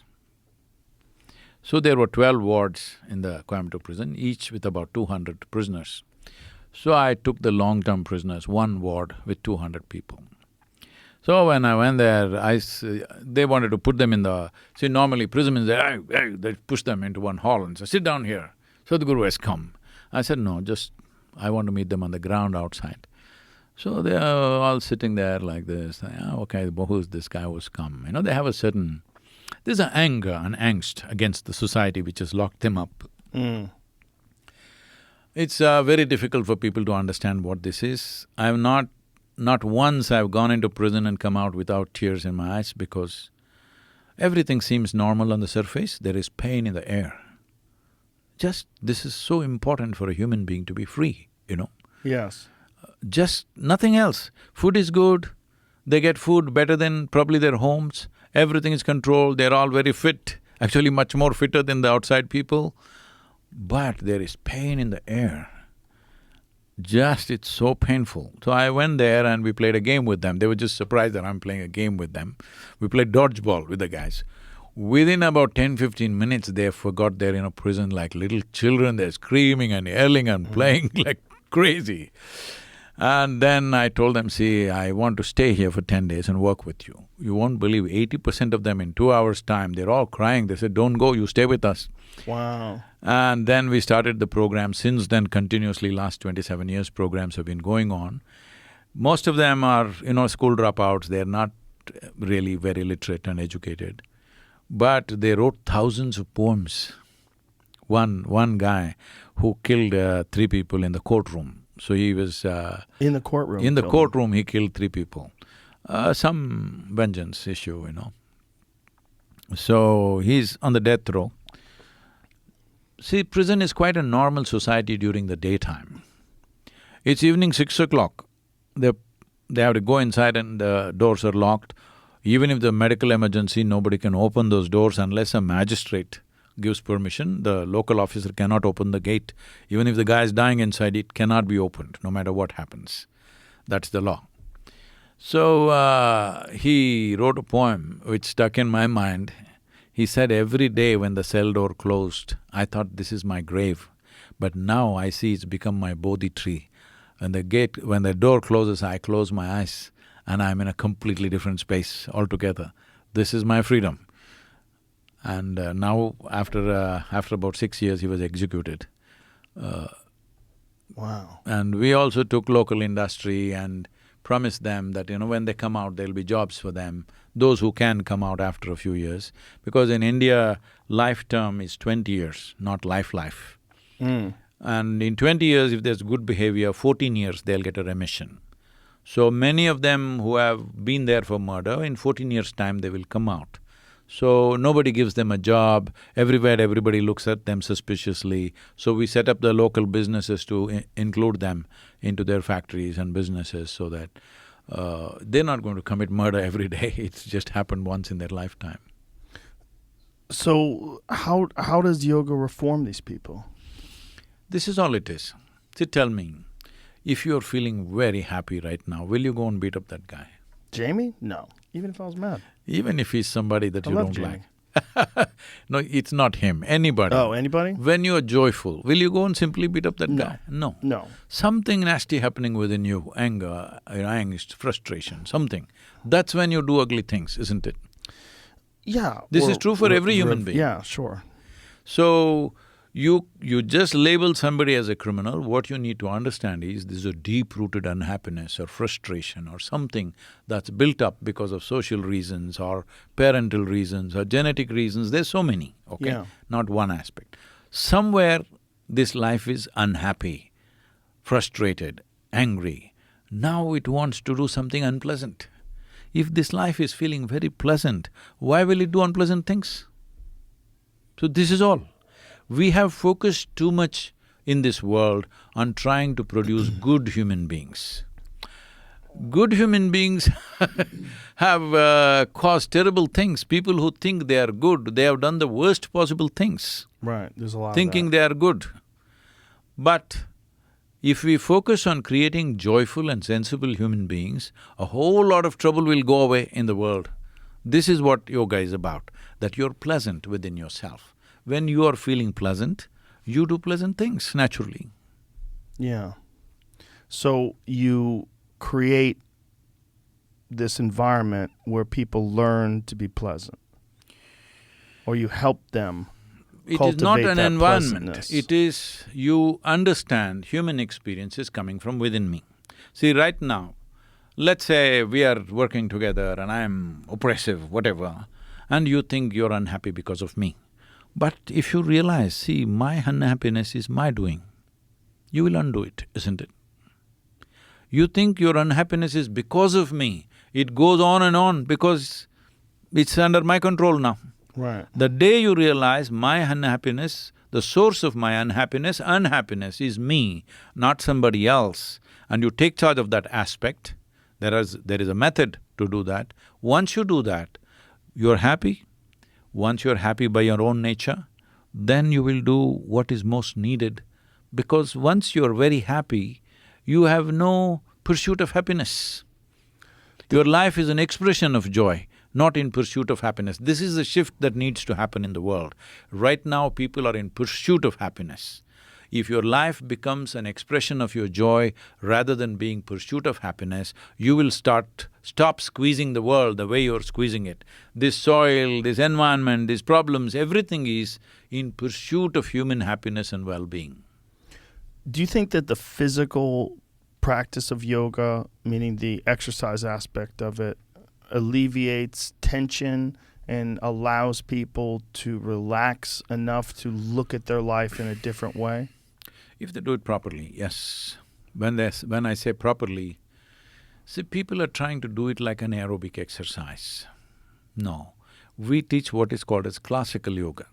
Speaker 5: So there were 12 wards in the Coimbatore prison, each with about 200 prisoners. So I took the long-term prisoners, one ward with 200 people. So when I went there, they wanted to put them in the… See, normally prisoners, they push them into one hall and say, sit down here, Sadhguru has come. I said, no, I want to meet them on the ground outside. So they are all sitting there like this, okay, who's this guy who's come? They have a certain… There's an anger and angst against the society which has locked them up. It's very difficult for people to understand what this is. I've not once I've gone into prison and come out without tears in my eyes because everything seems normal on the surface, there is pain in the air. This is so important for a human being to be free,
Speaker 4: Yes.
Speaker 5: Just nothing else. Food is good, they get food better than probably their homes. Everything is controlled, they're all very fit, actually much more fitter than the outside people. But there is pain in the air. It's so painful. So I went there and we played a game with them. They were just surprised that I'm playing a game with them. We played dodgeball with the guys. Within about 10-15 minutes, they forgot they're in a prison like little children. They're screaming and yelling and playing like crazy. And then I told them, see, I want to stay here for 10 days and work with you. You won't believe 80% of them in 2 hours' time, they're all crying. They said, don't go, you stay with us.
Speaker 4: Wow.
Speaker 5: And then we started the program. Since then, continuously, last 27 years, programs have been going on. Most of them are, school dropouts, they're not really very literate and educated. But they wrote thousands of poems. One guy who killed 3 people in the courtroom. So he was…
Speaker 4: in the courtroom?
Speaker 5: In the courtroom, he killed 3 people. Some vengeance issue, So he's on the death row. See, prison is quite a normal society during the daytime. It's evening 6 o'clock. They have to go inside and the doors are locked. Even if the medical emergency, nobody can open those doors unless a magistrate gives permission. The local officer cannot open the gate. Even if the guy is dying inside, it cannot be opened, no matter what happens. That's the law. So, he wrote a poem which stuck in my mind. He said, every day when the cell door closed, I thought this is my grave. But now I see it's become my Bodhi tree. When the door closes, I close my eyes and I'm in a completely different space altogether. This is my freedom. And now, after about 6 years, he was executed.
Speaker 4: Wow.
Speaker 5: And we also took local industry and promised them that, when they come out, there'll be jobs for them, those who can come out after a few years. Because in India, life term is 20 years, not life. And in 20 years, if there's good behavior, 14 years they'll get a remission. So many of them who have been there for murder, in 14 years' time they will come out. So nobody gives them a job, everywhere everybody looks at them suspiciously. So we set up the local businesses to include them into their factories and businesses so that they're not going to commit murder every day, it's just happened once in their lifetime.
Speaker 4: So how does yoga reform these people?
Speaker 5: This is all it is. See, tell me, if you're feeling very happy right now, will you go and beat up that guy?
Speaker 4: Jamie? No. Even if I was mad.
Speaker 5: Even if he's somebody that
Speaker 4: I
Speaker 5: you
Speaker 4: love
Speaker 5: don't
Speaker 4: Jamie.
Speaker 5: like. No, it's not him, anybody.
Speaker 4: Oh, anybody?
Speaker 5: When you're joyful, will you go and simply beat up that guy? No.
Speaker 4: No.
Speaker 5: Something nasty happening within you, anger, angst, frustration, something. That's when you do ugly things, isn't it?
Speaker 4: Yeah.
Speaker 5: This is true for every human being.
Speaker 4: Yeah, sure.
Speaker 5: So, you just label somebody as a criminal, what you need to understand is this is a deep-rooted unhappiness or frustration or something that's built up because of social reasons or parental reasons or genetic reasons, there's so many, okay?
Speaker 4: Yeah.
Speaker 5: Not one aspect. Somewhere this life is unhappy, frustrated, angry. Now it wants to do something unpleasant. If this life is feeling very pleasant, why will it do unpleasant things? So this is all. We have focused too much in this world on trying to produce good human beings. Good human beings have caused terrible things. People who think they are good, they have done the worst possible things,
Speaker 4: Right, there's a lot
Speaker 5: thinking
Speaker 4: of that.
Speaker 5: they are good. But if we focus on creating joyful and sensible human beings, a whole lot of trouble will go away in the world. This is what yoga is about, that you're pleasant within yourself. When you are feeling pleasant, you do pleasant things naturally.
Speaker 4: Yeah. So you create this environment where people learn to be pleasant, or you help them
Speaker 5: It is
Speaker 4: cultivate
Speaker 5: not an
Speaker 4: that
Speaker 5: environment,
Speaker 4: pleasantness.
Speaker 5: it is… you understand human experience is coming from within me. See, right now, let's say we are working together and I'm oppressive, whatever, and you think you're unhappy because of me. But if you realize, see, my unhappiness is my doing, you will undo it, isn't it? You think your unhappiness is because of me, it goes on because it's under my control now.
Speaker 4: Right.
Speaker 5: The day you realize my unhappiness, the source of my unhappiness is me, not somebody else, and you take charge of that aspect, there is a method to do that. Once you do that, you're happy. Once you're happy by your own nature, then you will do what is most needed. Because once you're very happy, you have no pursuit of happiness. Your life is an expression of joy, not in pursuit of happiness. This is the shift that needs to happen in the world. Right now, people are in pursuit of happiness. If your life becomes an expression of your joy rather than being pursuit of happiness, you will stop squeezing the world the way you're squeezing it. This soil, this environment, these problems, everything is in pursuit of human happiness and well-being.
Speaker 4: Do you think that the physical practice of yoga, meaning the exercise aspect of it, alleviates tension and allows people to relax enough to look at their life in a different way?
Speaker 5: If they do it properly, yes. When I say properly, see, people are trying to do it like an aerobic exercise. No, we teach what is called as classical yoga.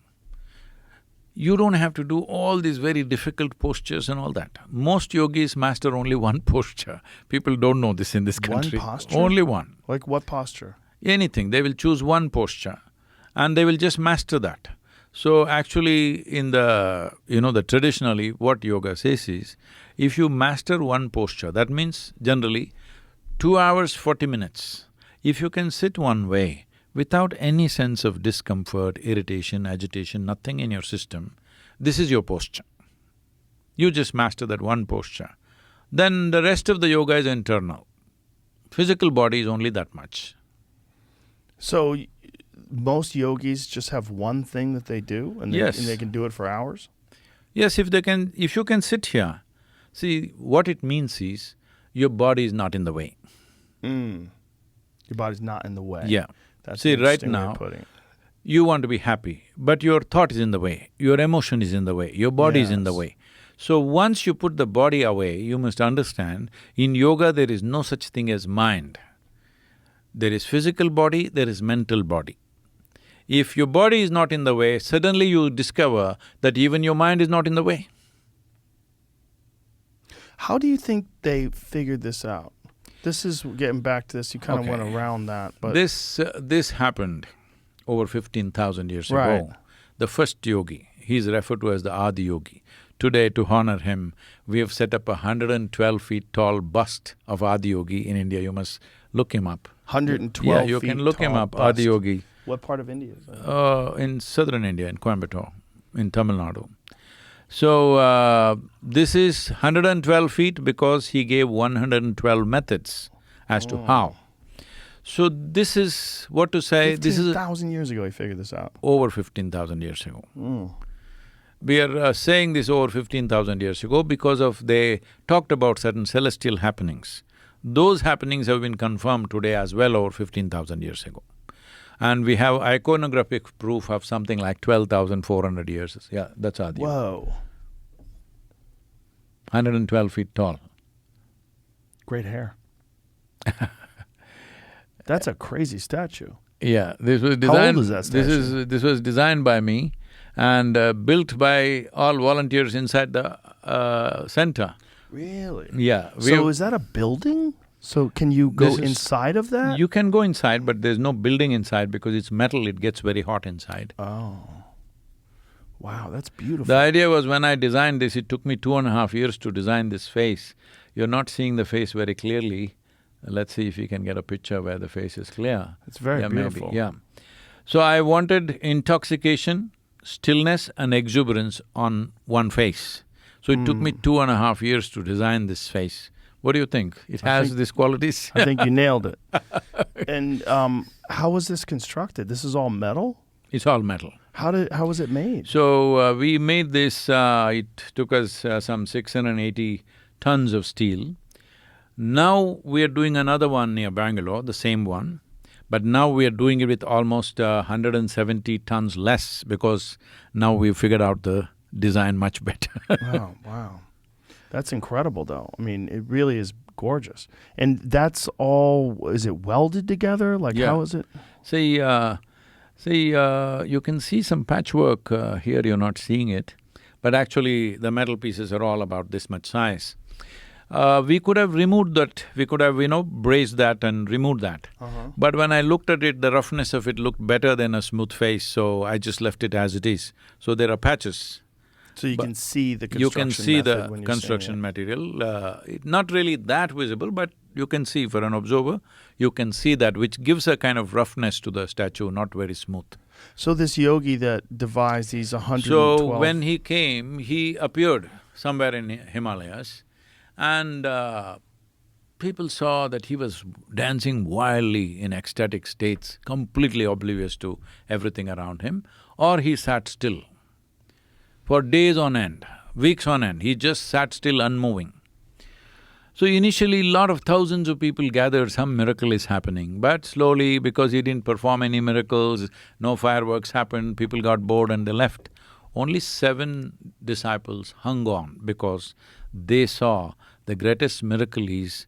Speaker 5: You don't have to do all these very difficult postures and all that. Most yogis master only one posture. People don't know this in this country.
Speaker 4: One posture?
Speaker 5: Only one.
Speaker 4: Like what posture?
Speaker 5: Anything, they will choose one posture and they will just master that. So actually in the traditionally what yoga says is, if you master one posture, that means generally 2 hours, 40 minutes, if you can sit one way without any sense of discomfort, irritation, agitation, nothing in your system, this is your posture. You just master that one posture. Then the rest of the yoga is internal. Physical body is only that much.
Speaker 4: So most yogis just have one thing that they do and
Speaker 5: Yes.
Speaker 4: they can do it for hours?
Speaker 5: Yes, if you can sit here, See, what it means is, your body is not in the way.
Speaker 4: Your body's not in the way.
Speaker 5: Yeah.
Speaker 4: That's
Speaker 5: See,
Speaker 4: an
Speaker 5: right
Speaker 4: interesting way of
Speaker 5: now,
Speaker 4: putting it.
Speaker 5: you want to be happy, but your thought is in the way, your emotion is in the way, your body is in the
Speaker 4: Yes.
Speaker 5: way. So once you put the body away, you must understand, in yoga there is no such thing as mind. There is physical body, there is mental body. If your body is not in the way, suddenly you discover that even your mind is not in the way.
Speaker 4: How do you think they figured this out? This is getting back to this. You kind of
Speaker 5: Okay.
Speaker 4: went around that, but
Speaker 5: This happened over 15,000 years
Speaker 4: Right.
Speaker 5: ago. The first yogi, he's referred to as the Adi Yogi. Today, to honor him, we have set up a 112 feet tall bust of Adi Yogi in India. You must look him up.
Speaker 4: 112
Speaker 5: Yeah, you can
Speaker 4: feet
Speaker 5: look him
Speaker 4: tall
Speaker 5: up,
Speaker 4: bust.
Speaker 5: Adi Yogi.
Speaker 4: What part of India is that?
Speaker 5: In southern India, in Coimbatore, in Tamil Nadu. So, this is 112 feet because he gave 112 methods as to how. So this is, what to say, this is
Speaker 4: 15,000 years ago he figured this out.
Speaker 5: over 15,000 years ago. We are saying this over 15,000 years ago because of they talked about certain celestial happenings. Those happenings have been confirmed today as well over 15,000 years ago. And we have iconographic proof of something like 12,400 years. Yeah, that's Adi.
Speaker 4: Whoa.
Speaker 5: 112 feet tall.
Speaker 4: Great hair. That's a crazy statue.
Speaker 5: Yeah, this was
Speaker 4: How
Speaker 5: designed…
Speaker 4: old is that statue?
Speaker 5: This was designed by me and built by all volunteers inside the center.
Speaker 4: Really?
Speaker 5: Yeah.
Speaker 4: So is that a building? So can you go
Speaker 5: This is-
Speaker 4: inside of that?
Speaker 5: You can go inside, but there's no building inside because it's metal, it gets very hot inside.
Speaker 4: Oh. Wow, that's beautiful.
Speaker 5: The idea was when I designed this, it took me 2.5 years to design this face. You're not seeing the face very clearly. Let's see if you can get a picture where the face is clear.
Speaker 4: It's very
Speaker 5: Yeah,
Speaker 4: beautiful.
Speaker 5: maybe, yeah. So I wanted intoxication, stillness and exuberance on one face. So it took me 2.5 years to design this face. What do you think? It has these qualities?
Speaker 4: I think you nailed it. And how was this constructed? This is all metal?
Speaker 5: It's all metal.
Speaker 4: How was it made?
Speaker 5: So, we made this, it took us some 680 tons of steel. Now we are doing another one near Bangalore, the same one, but now we are doing it with almost 170 tons less because now we've figured out the design much better.
Speaker 4: Wow. That's incredible though. I mean, it really is gorgeous. And that's all, is it welded together? Like
Speaker 5: Yeah.
Speaker 4: how is it?
Speaker 5: See, you can see some patchwork here, you're not seeing it, but actually the metal pieces are all about this much size. We could have removed that, we could have, brazed that and removed that. But when I looked at it, the roughness of it looked better than a smooth face, so I just left it as it is. So there are patches.
Speaker 4: So you
Speaker 5: But
Speaker 4: can see the
Speaker 5: You
Speaker 4: construction
Speaker 5: can see
Speaker 4: method
Speaker 5: the
Speaker 4: when you're
Speaker 5: construction
Speaker 4: seeing
Speaker 5: material, not really that visible, but you can see for an observer, you can see that, which gives a kind of roughness to the statue, not very smooth.
Speaker 4: it. So this yogi that devised these 112…
Speaker 5: So when he came, he appeared somewhere in Himalayas and people saw that he was dancing wildly in ecstatic states, completely oblivious to everything around him, or he sat still. For days on end, weeks on end, he just sat still unmoving. So initially, lot of thousands of people gathered, some miracle is happening, but slowly, because he didn't perform any miracles, no fireworks happened, people got bored and they left. Only 7 disciples hung on because they saw the greatest miracle is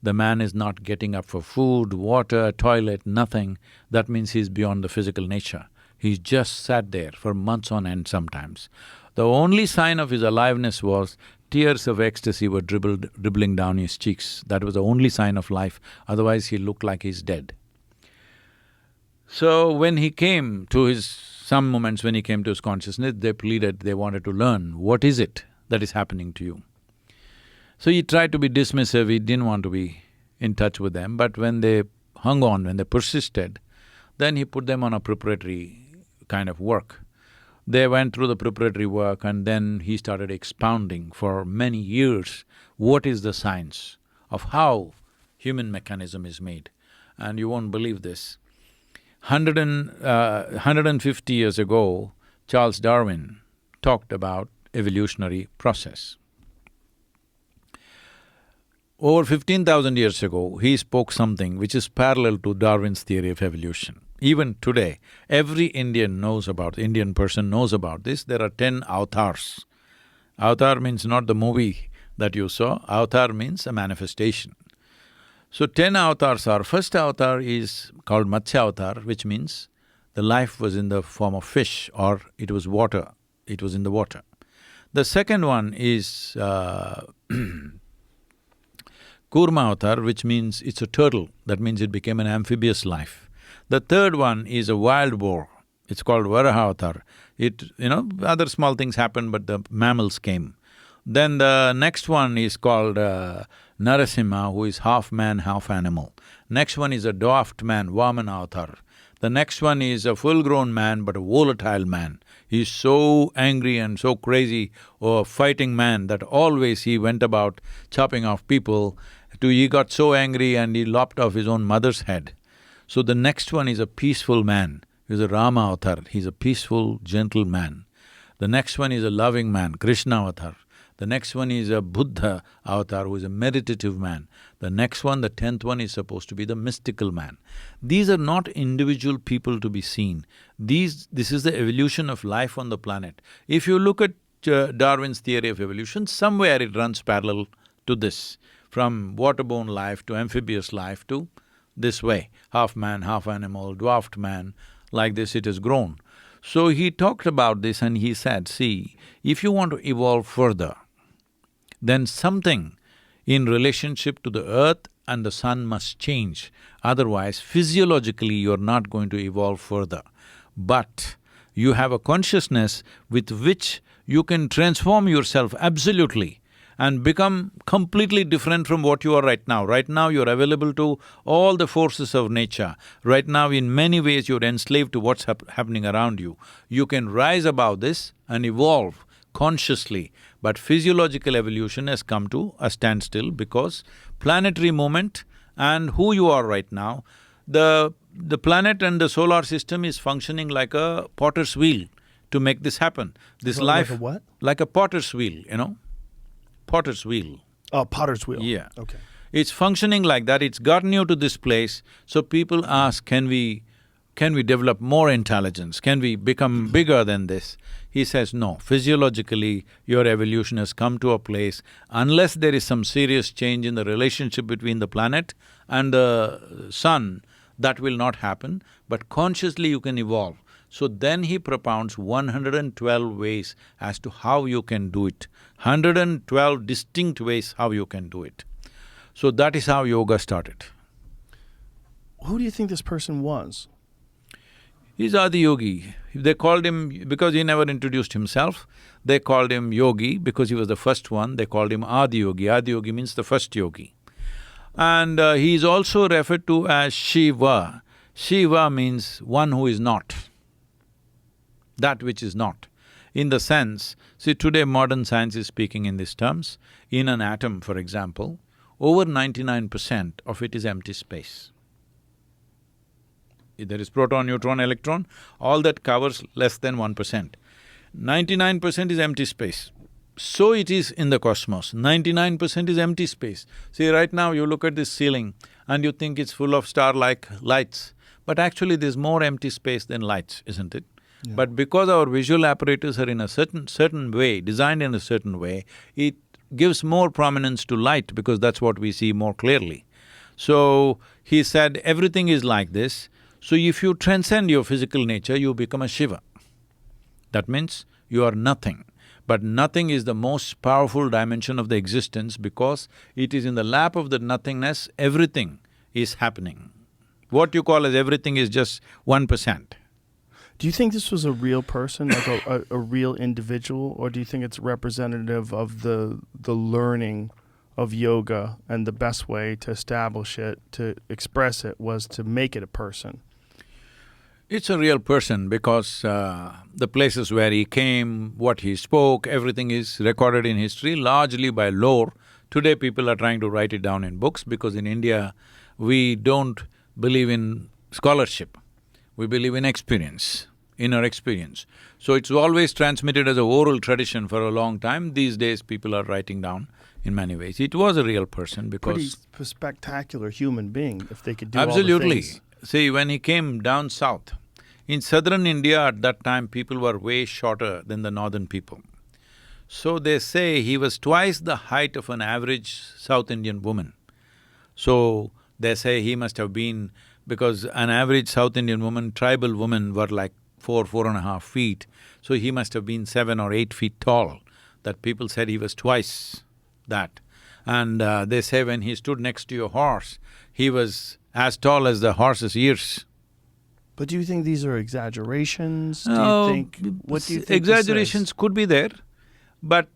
Speaker 5: the man is not getting up for food, water, toilet, nothing. That means he's beyond the physical nature. He's just sat there for months on end sometimes. The only sign of his aliveness was tears of ecstasy were dribbling down his cheeks. That was the only sign of life, otherwise he looked like he's dead. So when he came to some moments when he came to his consciousness, they pleaded, they wanted to learn, what is it that is happening to you? So he tried to be dismissive, he didn't want to be in touch with them, but when they hung on, when they persisted, then he put them on a preparatory kind of work. They went through the preparatory work and then he started expounding for many years what is the science of how human mechanism is made. And you won't believe this. 150 years ago, Charles Darwin talked about evolutionary process. over 15,000 years ago, he spoke something which is parallel to Darwin's theory of evolution. Even today, every Indian person knows about this. There are 10 avatars. Avatar means not the movie that you saw, avatar means a manifestation. So 10 avatars are, first avatar is called Matsya avatar, which means the life was in the form of fish or it was water, it was in the water. The second one is Kurma avatar, which means it's a turtle, that means it became an amphibious life. The third one is a wild boar, it's called Varaha avatar. Other small things happened but the mammals came. Then the next one is called Narasimha, who is half man, half animal. Next one is a dwarfed man, Vamana avatar. The next one is a full-grown man but a volatile man. He's so angry and so crazy, or a fighting man that always he went about chopping off people. He got so angry and he lopped off his own mother's head. So the next one is a peaceful man, he's a Rama avatar, he's a peaceful, gentle man. The next one is a loving man, Krishna avatar. The next one is a Buddha avatar, who is a meditative man. The next one, the 10th one, is supposed to be the mystical man. These are not individual people to be seen. This is the evolution of life on the planet. If you look at Darwin's theory of evolution, somewhere it runs parallel to this, from waterborne life to amphibious life to this way, half man, half animal, dwarfed man, like this it has grown. So he talked about this and he said, see, if you want to evolve further, then something in relationship to the earth and the sun must change. Otherwise, physiologically you're not going to evolve further. But you have a consciousness with which you can transform yourself absolutely and become completely different from what you are right now. Right now you're available to all the forces of nature. Right now in many ways you're enslaved to what's happening around you. You can rise above this and evolve consciously, but physiological evolution has come to a standstill because planetary movement and who you are right now, the planet and the solar system is functioning like a potter's wheel to make this happen. This life…
Speaker 4: Like a what?
Speaker 5: Like a potter's wheel, potter's wheel.
Speaker 4: Oh, potter's wheel.
Speaker 5: Yeah.
Speaker 4: Okay.
Speaker 5: It's functioning like that, it's gotten you to this place, so people ask, can we develop more intelligence? Can we become bigger than this? He says, no, physiologically your evolution has come to a place, unless there is some serious change in the relationship between the planet and the sun, that will not happen, but consciously you can evolve. So then he propounds 112 ways as to how you can do it, 112 distinct ways how you can do it. So that is how yoga started.
Speaker 4: Who do you think this person was?
Speaker 5: He's Adi Yogi. They called him… because he never introduced himself, they called him Yogi because he was the first one, they called him Adi Yogi. Adi Yogi means the first yogi. And he is also referred to as Shiva. Shiva means one who is not, that which is not. In the sense, see today modern science is speaking in these terms, in an atom for example, over 99% of it is empty space. There is proton, neutron, electron, all that covers less than 1%. 99% is empty space. So it is in the cosmos, 99% is empty space. See, right now you look at this ceiling and you think it's full of star-like lights, but actually there's more empty space than lights, isn't it? Yeah. But because our visual apparatus are in a certain way, designed in a certain way, it gives more prominence to light because that's what we see more clearly. So, he said everything is like this, so if you transcend your physical nature, you become a Shiva. That means you are nothing. But nothing is the most powerful dimension of the existence because it is in the lap of the nothingness, everything is happening. What you call as everything is just 1%.
Speaker 4: Do you think this was a real person, like a real individual, or do you think it's representative of the learning of yoga and the best way to establish it, to express it, was to make it a person?
Speaker 5: It's a real person because the places where he came, what he spoke, everything is recorded in history, largely by lore. Today people are trying to write it down in books because in India we don't believe in scholarship, we believe in experience, inner experience. So it's always transmitted as a oral tradition for a long time. These days people are writing down in many ways. It was a real person
Speaker 4: Pretty
Speaker 5: because…
Speaker 4: spectacular human being if they could do all the
Speaker 5: Absolutely.
Speaker 4: things.
Speaker 5: See, when he came down south, in southern India at that time, people were way shorter than the northern people. So they say he was twice the height of an average South Indian woman. So they say he must have been… because an average South Indian woman, tribal women were like 4.5 feet, so he must have been 7 or 8 feet tall, that people said he was twice that. And they say when he stood next to a horse, he was as tall as the horse's ears.
Speaker 4: But do you think these are exaggerations? Do
Speaker 5: No,
Speaker 4: you think… what do you think
Speaker 5: exaggerations could be there, but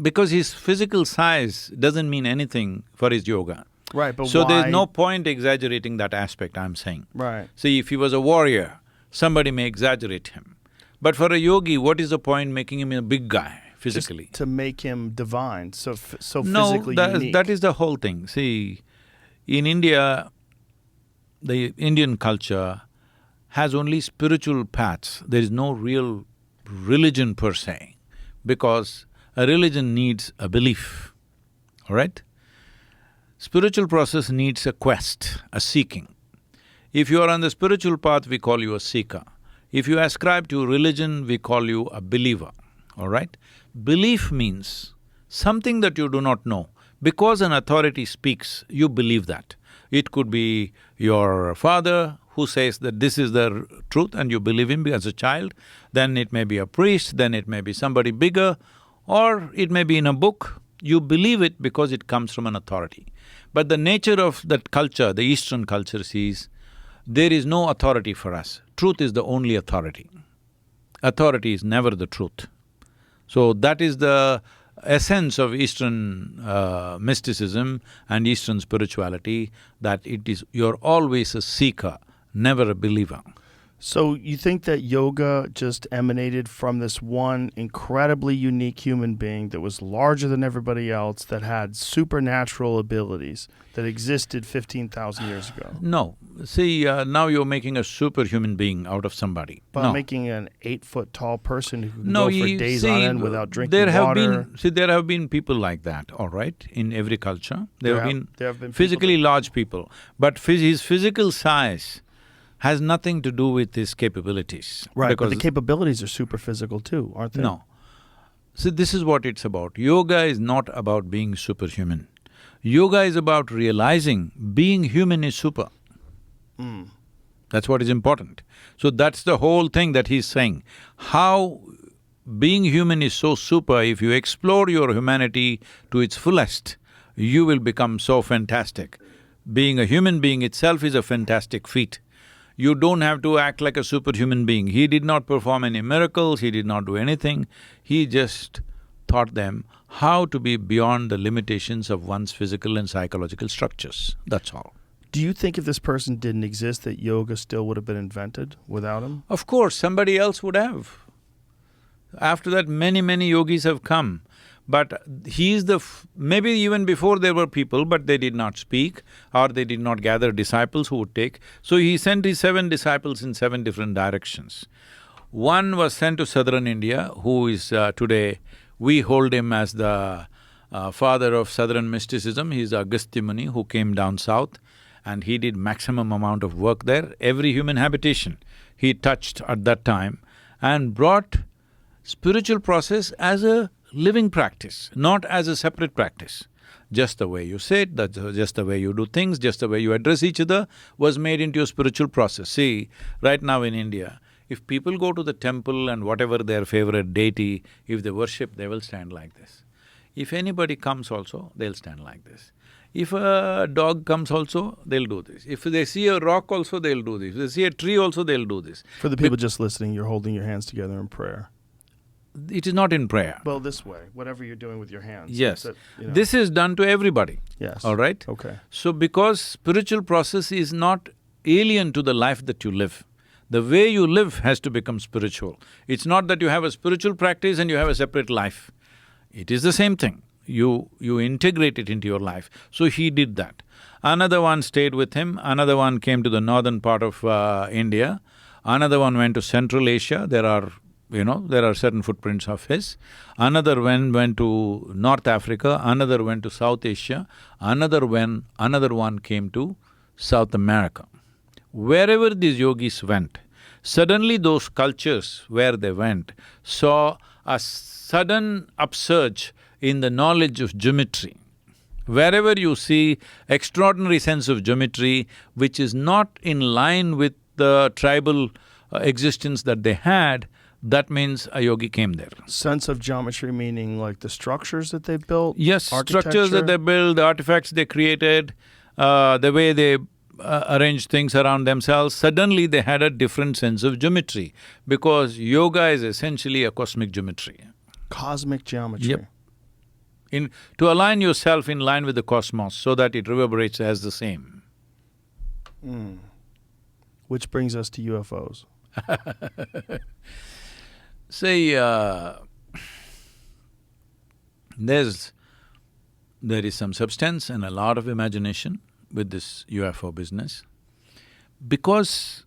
Speaker 5: because his physical size doesn't mean anything for his yoga.
Speaker 4: Right, but
Speaker 5: So
Speaker 4: why…
Speaker 5: there's no point exaggerating that aspect, I'm saying.
Speaker 4: Right.
Speaker 5: See, if he was a warrior, somebody may exaggerate him. But for a yogi, what is the point making him a big guy physically?
Speaker 4: Just to make him divine, so
Speaker 5: No,
Speaker 4: physically unique.
Speaker 5: that is the whole thing. See, in India, the Indian culture has only spiritual paths. There is no real religion per se, because a religion needs a belief, all right? Spiritual process needs a quest, a seeking. If you are on the spiritual path, we call you a seeker. If you ascribe to religion, we call you a believer, all right? Belief means something that you do not know. Because an authority speaks, you believe that. It could be your father who says that this is the truth and you believe him as a child, then it may be a priest, then it may be somebody bigger, or it may be in a book. You believe it because it comes from an authority. But the nature of that culture, the Eastern culture, is there is no authority for us. Truth is the only authority. Authority is never the truth. So that is the essence of Eastern mysticism and Eastern spirituality, that it is… you're always a seeker, never a believer.
Speaker 4: So you think that yoga just emanated from this one incredibly unique human being that was larger than everybody else, that had supernatural abilities that existed 15,000 years ago?
Speaker 5: No. See, now you're making a superhuman being out of somebody.
Speaker 4: But
Speaker 5: No.
Speaker 4: making an 8-foot tall person who can
Speaker 5: No,
Speaker 4: go for
Speaker 5: you
Speaker 4: days
Speaker 5: see,
Speaker 4: on end without drinking
Speaker 5: there have
Speaker 4: water.
Speaker 5: been… see, there have been people like that, all right, in every culture. There have been
Speaker 4: people
Speaker 5: physically large people, but his physical size has nothing to do with his capabilities.
Speaker 4: Right, but
Speaker 5: because…
Speaker 4: the capabilities are super physical too, aren't they?
Speaker 5: No. See, this is what it's about. Yoga is not about being superhuman. Yoga is about realizing being human is super. That's what is important. So that's the whole thing that he's saying. How being human is so super, if you explore your humanity to its fullest, you will become so fantastic. Being a human being itself is a fantastic feat. You don't have to act like a superhuman being. He did not perform any miracles, he did not do anything. He just taught them how to be beyond the limitations of one's physical and psychological structures, that's all.
Speaker 4: Do you think if this person didn't exist that yoga still would have been invented without him?
Speaker 5: Of course, somebody else would have. After that, many yogis have come. But he is the… maybe even before there were people, but they did not speak or they did not gather disciples who would take. So he sent his 7 disciples in 7 different directions. One was sent to southern India, who is today… we hold him as the father of southern mysticism. He's Agastya Muni, who came down south, and he did maximum amount of work there. Every human habitation he touched at that time and brought spiritual process as a living practice, not as a separate practice. Just the way you sit, just the way you do things, just the way you address each other was made into a spiritual process. See, right now in India, if people go to the temple and whatever their favorite deity, if they worship, they will stand like this. If anybody comes also, they'll stand like this. If a dog comes also, they'll do this. If they see a rock also, they'll do this. If they see a tree also, they'll do this.
Speaker 4: For the people just listening, you're holding your hands together in prayer.
Speaker 5: It is not in prayer.
Speaker 4: Well, this way, whatever you're doing with your hands.
Speaker 5: Yes.
Speaker 4: That, you know.
Speaker 5: This is done to everybody.
Speaker 4: Yes.
Speaker 5: All right?
Speaker 4: Okay.
Speaker 5: So because spiritual process is not alien to the life that you live, the way you live has to become spiritual. It's not that you have a spiritual practice and you have a separate life. It is the same thing. You integrate it into your life. So he did that. Another one stayed with him, another one came to the northern part of India, another one went to Central Asia. There are there are certain footprints of his. Another went to North Africa, another went to South Asia, another one came to South America. Wherever these yogis went, suddenly those cultures where they went saw a sudden upsurge in the knowledge of geometry. Wherever you see extraordinary sense of geometry which is not in line with the tribal existence that they had, that means a yogi came there.
Speaker 4: Sense of geometry meaning like the structures that they built?
Speaker 5: Yes, structures that they built, the artifacts they created, the way they arranged things around themselves, suddenly they had a different sense of geometry because yoga is essentially a cosmic geometry.
Speaker 4: Cosmic geometry.
Speaker 5: Yep. To align yourself in line with the cosmos so that it reverberates as the same.
Speaker 4: Which brings us to UFOs.
Speaker 5: See, there is some substance and a lot of imagination with this UFO business because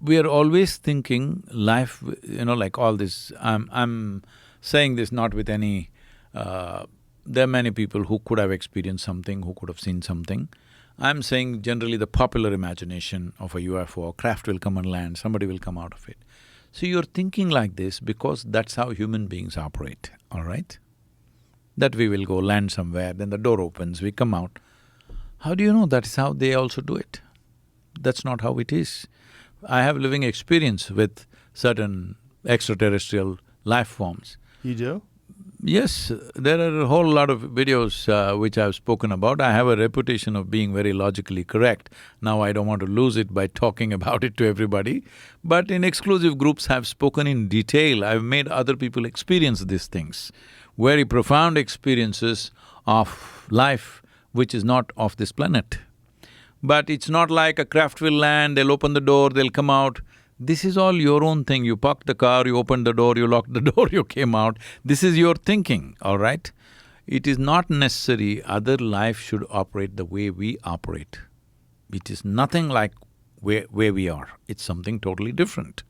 Speaker 5: we are always thinking life, like all this… I'm saying this not with any… there are many people who could have experienced something, who could have seen something. I'm saying generally the popular imagination of a UFO, a craft will come and land, somebody will come out of it. So you're thinking like this because that's how human beings operate, all right? That we will go land somewhere, then the door opens, we come out. How do you know that is how they also do it? That's not how it is. I have living experience with certain extraterrestrial life forms.
Speaker 4: You do?
Speaker 5: Yes, there are a whole lot of videos which I've spoken about. I have a reputation of being very logically correct. Now I don't want to lose it by talking about it to everybody. But in exclusive groups I've spoken in detail, I've made other people experience these things. Very profound experiences of life which is not of this planet. But it's not like a craft will land, they'll open the door, they'll come out. This is all your own thing. You parked the car, you opened the door, you locked the door, you came out. This is your thinking, all right? It is not necessary other life should operate the way we operate. It is nothing like where we are. It's something totally different.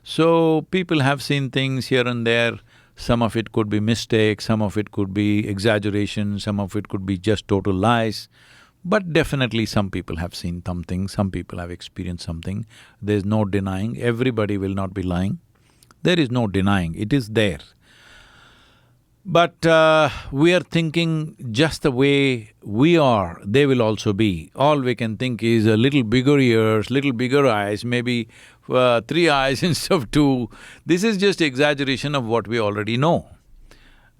Speaker 5: So, people have seen things here and there. Some of it could be mistakes, some of it could be exaggeration, some of it could be just total lies. But definitely some people have seen something, some people have experienced something. There's no denying, everybody will not be lying. There is no denying, it is there. But we are thinking just the way we are, they will also be. All we can think is a little bigger ears, little bigger eyes, maybe 3 eyes instead of 2. This is just exaggeration of what we already know.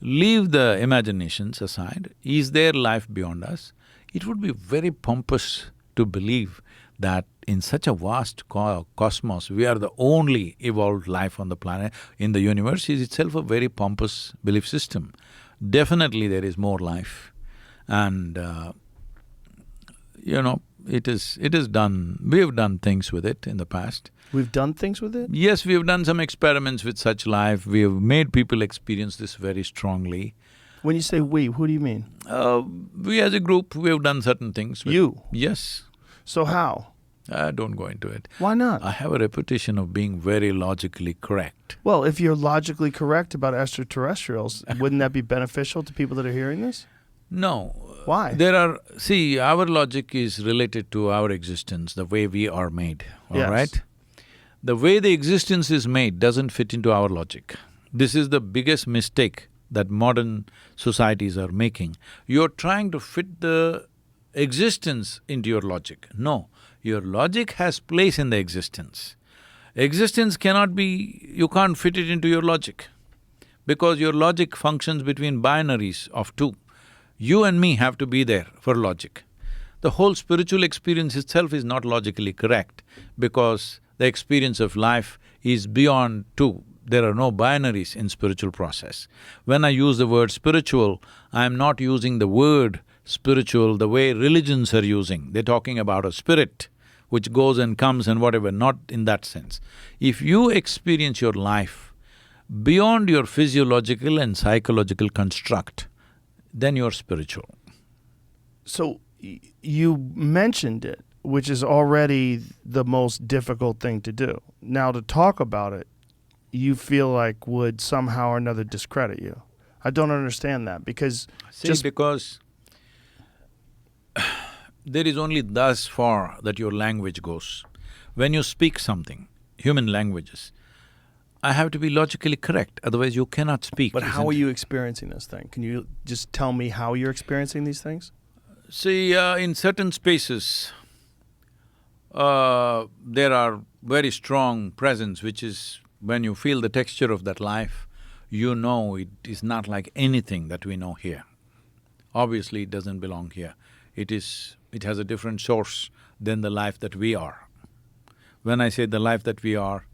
Speaker 5: Leave the imaginations aside. Is there life beyond us? It would be very pompous to believe that in such a vast cosmos, we are the only evolved life on the planet. In the universe is itself a very pompous belief system. Definitely there is more life and, it is done… we have done things with it in the past.
Speaker 4: We've done things with it?
Speaker 5: Yes, we have done some experiments with such life. We have made people experience this very strongly.
Speaker 4: When you say we, who do you mean?
Speaker 5: We as a group, we have done certain things.
Speaker 4: You?
Speaker 5: Yes.
Speaker 4: So how?
Speaker 5: Don't go into it.
Speaker 4: Why not?
Speaker 5: I have a reputation of being very logically correct.
Speaker 4: Well, if you're logically correct about extraterrestrials, wouldn't that be beneficial to people that are hearing this?
Speaker 5: No.
Speaker 4: Why?
Speaker 5: See, our logic is related to our existence, the way we are made, all
Speaker 4: Yes.
Speaker 5: right? The way the existence is made doesn't fit into our logic. This is the biggest mistake that modern societies are making. You're trying to fit the existence into your logic. No, your logic has place in the existence. Existence cannot be… you can't fit it into your logic because your logic functions between binaries of 2. You and me have to be there for logic. The whole spiritual experience itself is not logically correct because the experience of life is beyond 2. There are no binaries in spiritual process. When I use the word spiritual, I am not using the word spiritual the way religions are using. They're talking about a spirit which goes and comes and whatever, not in that sense. If you experience your life beyond your physiological and psychological construct, then you're spiritual.
Speaker 4: So, you mentioned it, which is already the most difficult thing to do. Now to talk about it you feel like would somehow or another discredit you. I don't understand that because
Speaker 5: because there is only thus far that your language goes. When you speak something, human languages, I have to be logically correct, otherwise you cannot speak.
Speaker 4: But how
Speaker 5: isn't
Speaker 4: are
Speaker 5: it?
Speaker 4: you experiencing this thing? Can you just tell me how you're experiencing these things?
Speaker 5: See, in certain spaces, there are very strong presence, which is when you feel the texture of that life, you know it is not like anything that we know here. Obviously, it doesn't belong here. It has a different source than the life that we are. When I say the life that we are,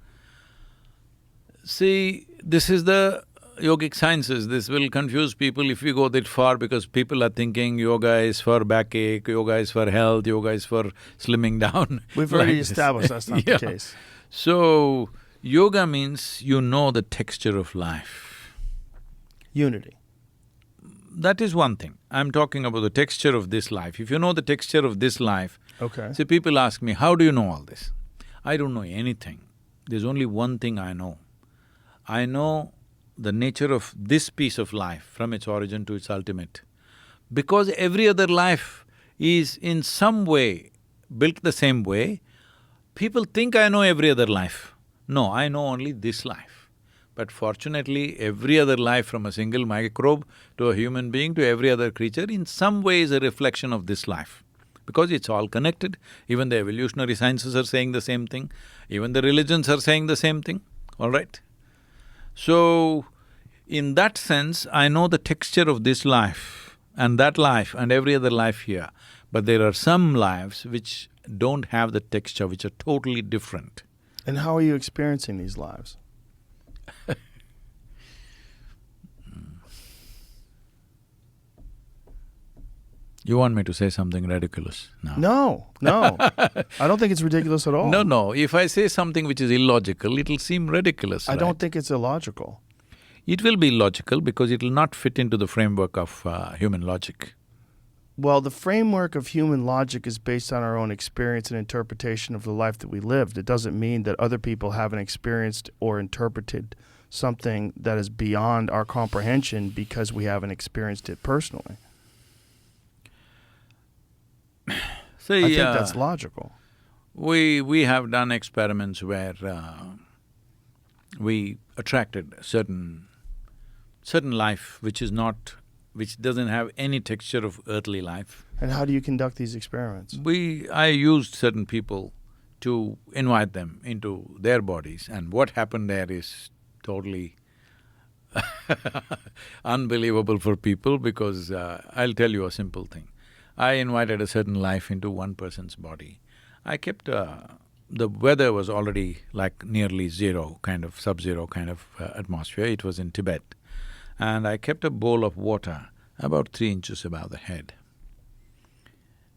Speaker 5: see, this is the yogic sciences. This will confuse people if we go that far because people are thinking yoga is for backache, yoga is for health, yoga is for slimming down.
Speaker 4: We've
Speaker 5: like
Speaker 4: already
Speaker 5: this.
Speaker 4: established that's not
Speaker 5: Yeah.
Speaker 4: the case.
Speaker 5: So, yoga means you know the texture of life.
Speaker 4: Unity.
Speaker 5: That is one thing. I'm talking about the texture of this life. If you know the texture of this life…
Speaker 4: Okay.
Speaker 5: See, people ask me, how do you know all this? I don't know anything. There's only one thing I know. I know the nature of this piece of life from its origin to its ultimate. Because every other life is in some way built the same way, people think I know every other life. No, I know only this life. But fortunately, every other life from a single microbe to a human being to every other creature in some way is a reflection of this life. Because it's all connected, even the evolutionary sciences are saying the same thing, even the religions are saying the same thing, all right? So, in that sense, I know the texture of this life and every other life here. But there are some lives which don't have the texture, which are totally different.
Speaker 4: And how are you experiencing these lives?
Speaker 5: You want me to say something ridiculous now?
Speaker 4: No. I don't think it's ridiculous at all.
Speaker 5: No, if I say something which is illogical, it'll seem ridiculous,
Speaker 4: I
Speaker 5: right?
Speaker 4: don't think it's illogical.
Speaker 5: It will be logical because it'll not fit into the framework of human logic.
Speaker 4: Well, the framework of human logic is based on our own experience and interpretation of the life that we lived. It doesn't mean that other people haven't experienced or interpreted something that is beyond our comprehension because we haven't experienced it personally.
Speaker 5: See,
Speaker 4: I think that's logical.
Speaker 5: we have done experiments where we attracted certain life which doesn't have any texture of earthly life.
Speaker 4: And how do you conduct these experiments?
Speaker 5: I used certain people to invite them into their bodies, and what happened there is totally unbelievable for people because I'll tell you a simple thing. I invited a certain life into one person's body. I kept… the weather was already like nearly zero, kind of sub-zero kind of atmosphere. It was in Tibet. And I kept a bowl of water about 3 inches above the head.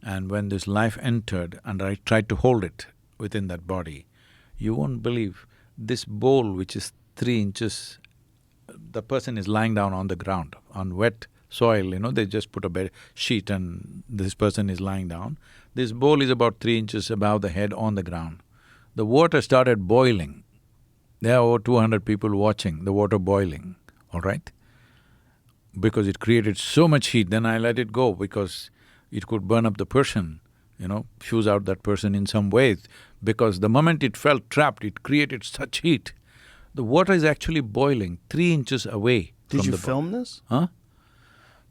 Speaker 5: And when this life entered and I tried to hold it within that body, you won't believe, this bowl which is 3 inches, the person is lying down on the ground, on wet soil, they just put a bed sheet and this person is lying down. This bowl is about 3 inches above the head on the ground. The water started boiling. There are over 200 people watching the water boiling, all right? Because it created so much heat, then I let it go because it could burn up the person, fuse out that person in some ways. Because the moment it felt trapped, it created such heat. The water is actually boiling 3 inches away from the…
Speaker 4: Did you film this?
Speaker 5: Huh?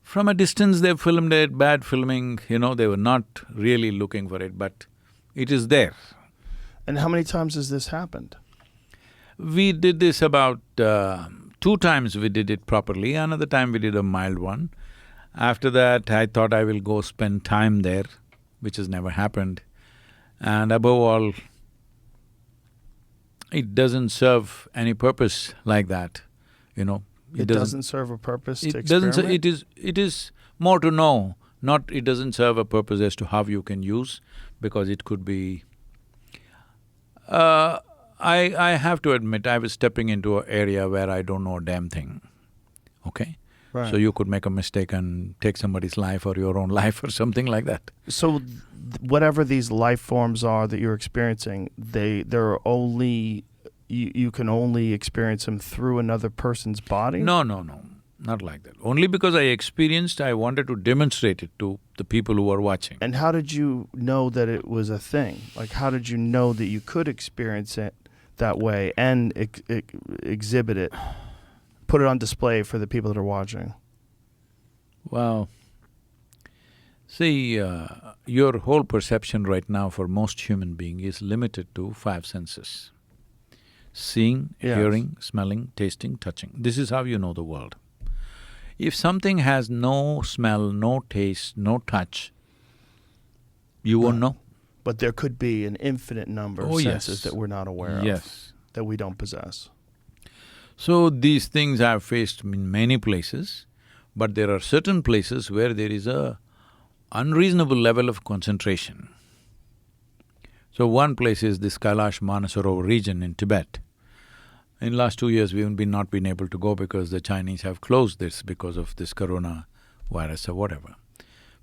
Speaker 5: From a distance they filmed it, bad filming, they were not really looking for it, but it is there.
Speaker 4: And how many times has this happened?
Speaker 5: We did this about 2 times we did it properly, another time we did a mild one. After that, I thought I will go spend time there, which has never happened. And above all, it doesn't serve any purpose like that,
Speaker 4: It doesn't serve a purpose to
Speaker 5: It doesn't…
Speaker 4: experiment?
Speaker 5: it is more to know, not… it doesn't serve a purpose as to how you can use, because it could be… I have to admit, I was stepping into an area where I don't know a damn thing, okay?
Speaker 4: Right.
Speaker 5: So you could make a mistake and take somebody's life or your own life or something like that.
Speaker 4: So whatever these life forms are that you're experiencing, they're only you can only experience them through another person's body?
Speaker 7: No, no, no, not like that. Only because I experienced, I wanted to demonstrate it to the people who are watching.
Speaker 4: And how did you know that it was a thing? Like, how did you know that you could experience it that way and exhibit it, put it on display for the people that are watching?
Speaker 7: Well, see, your whole perception right now for most human being is limited to 5 senses. Seeing,
Speaker 4: Yes.
Speaker 7: hearing, smelling, tasting, touching. This is how you know the world. If something has no smell, no taste, no touch, you won't know.
Speaker 4: But there could be an infinite number of
Speaker 7: Oh, yes.
Speaker 4: senses that we're not aware of,
Speaker 7: Yes.
Speaker 4: that we don't possess.
Speaker 7: So these things I've faced in many places, but there are certain places where there is a unreasonable level of concentration. So one place is this Kailash Manasarova region in Tibet. In last 2 years, we've not been able to go because the Chinese have closed this because of this corona virus or whatever.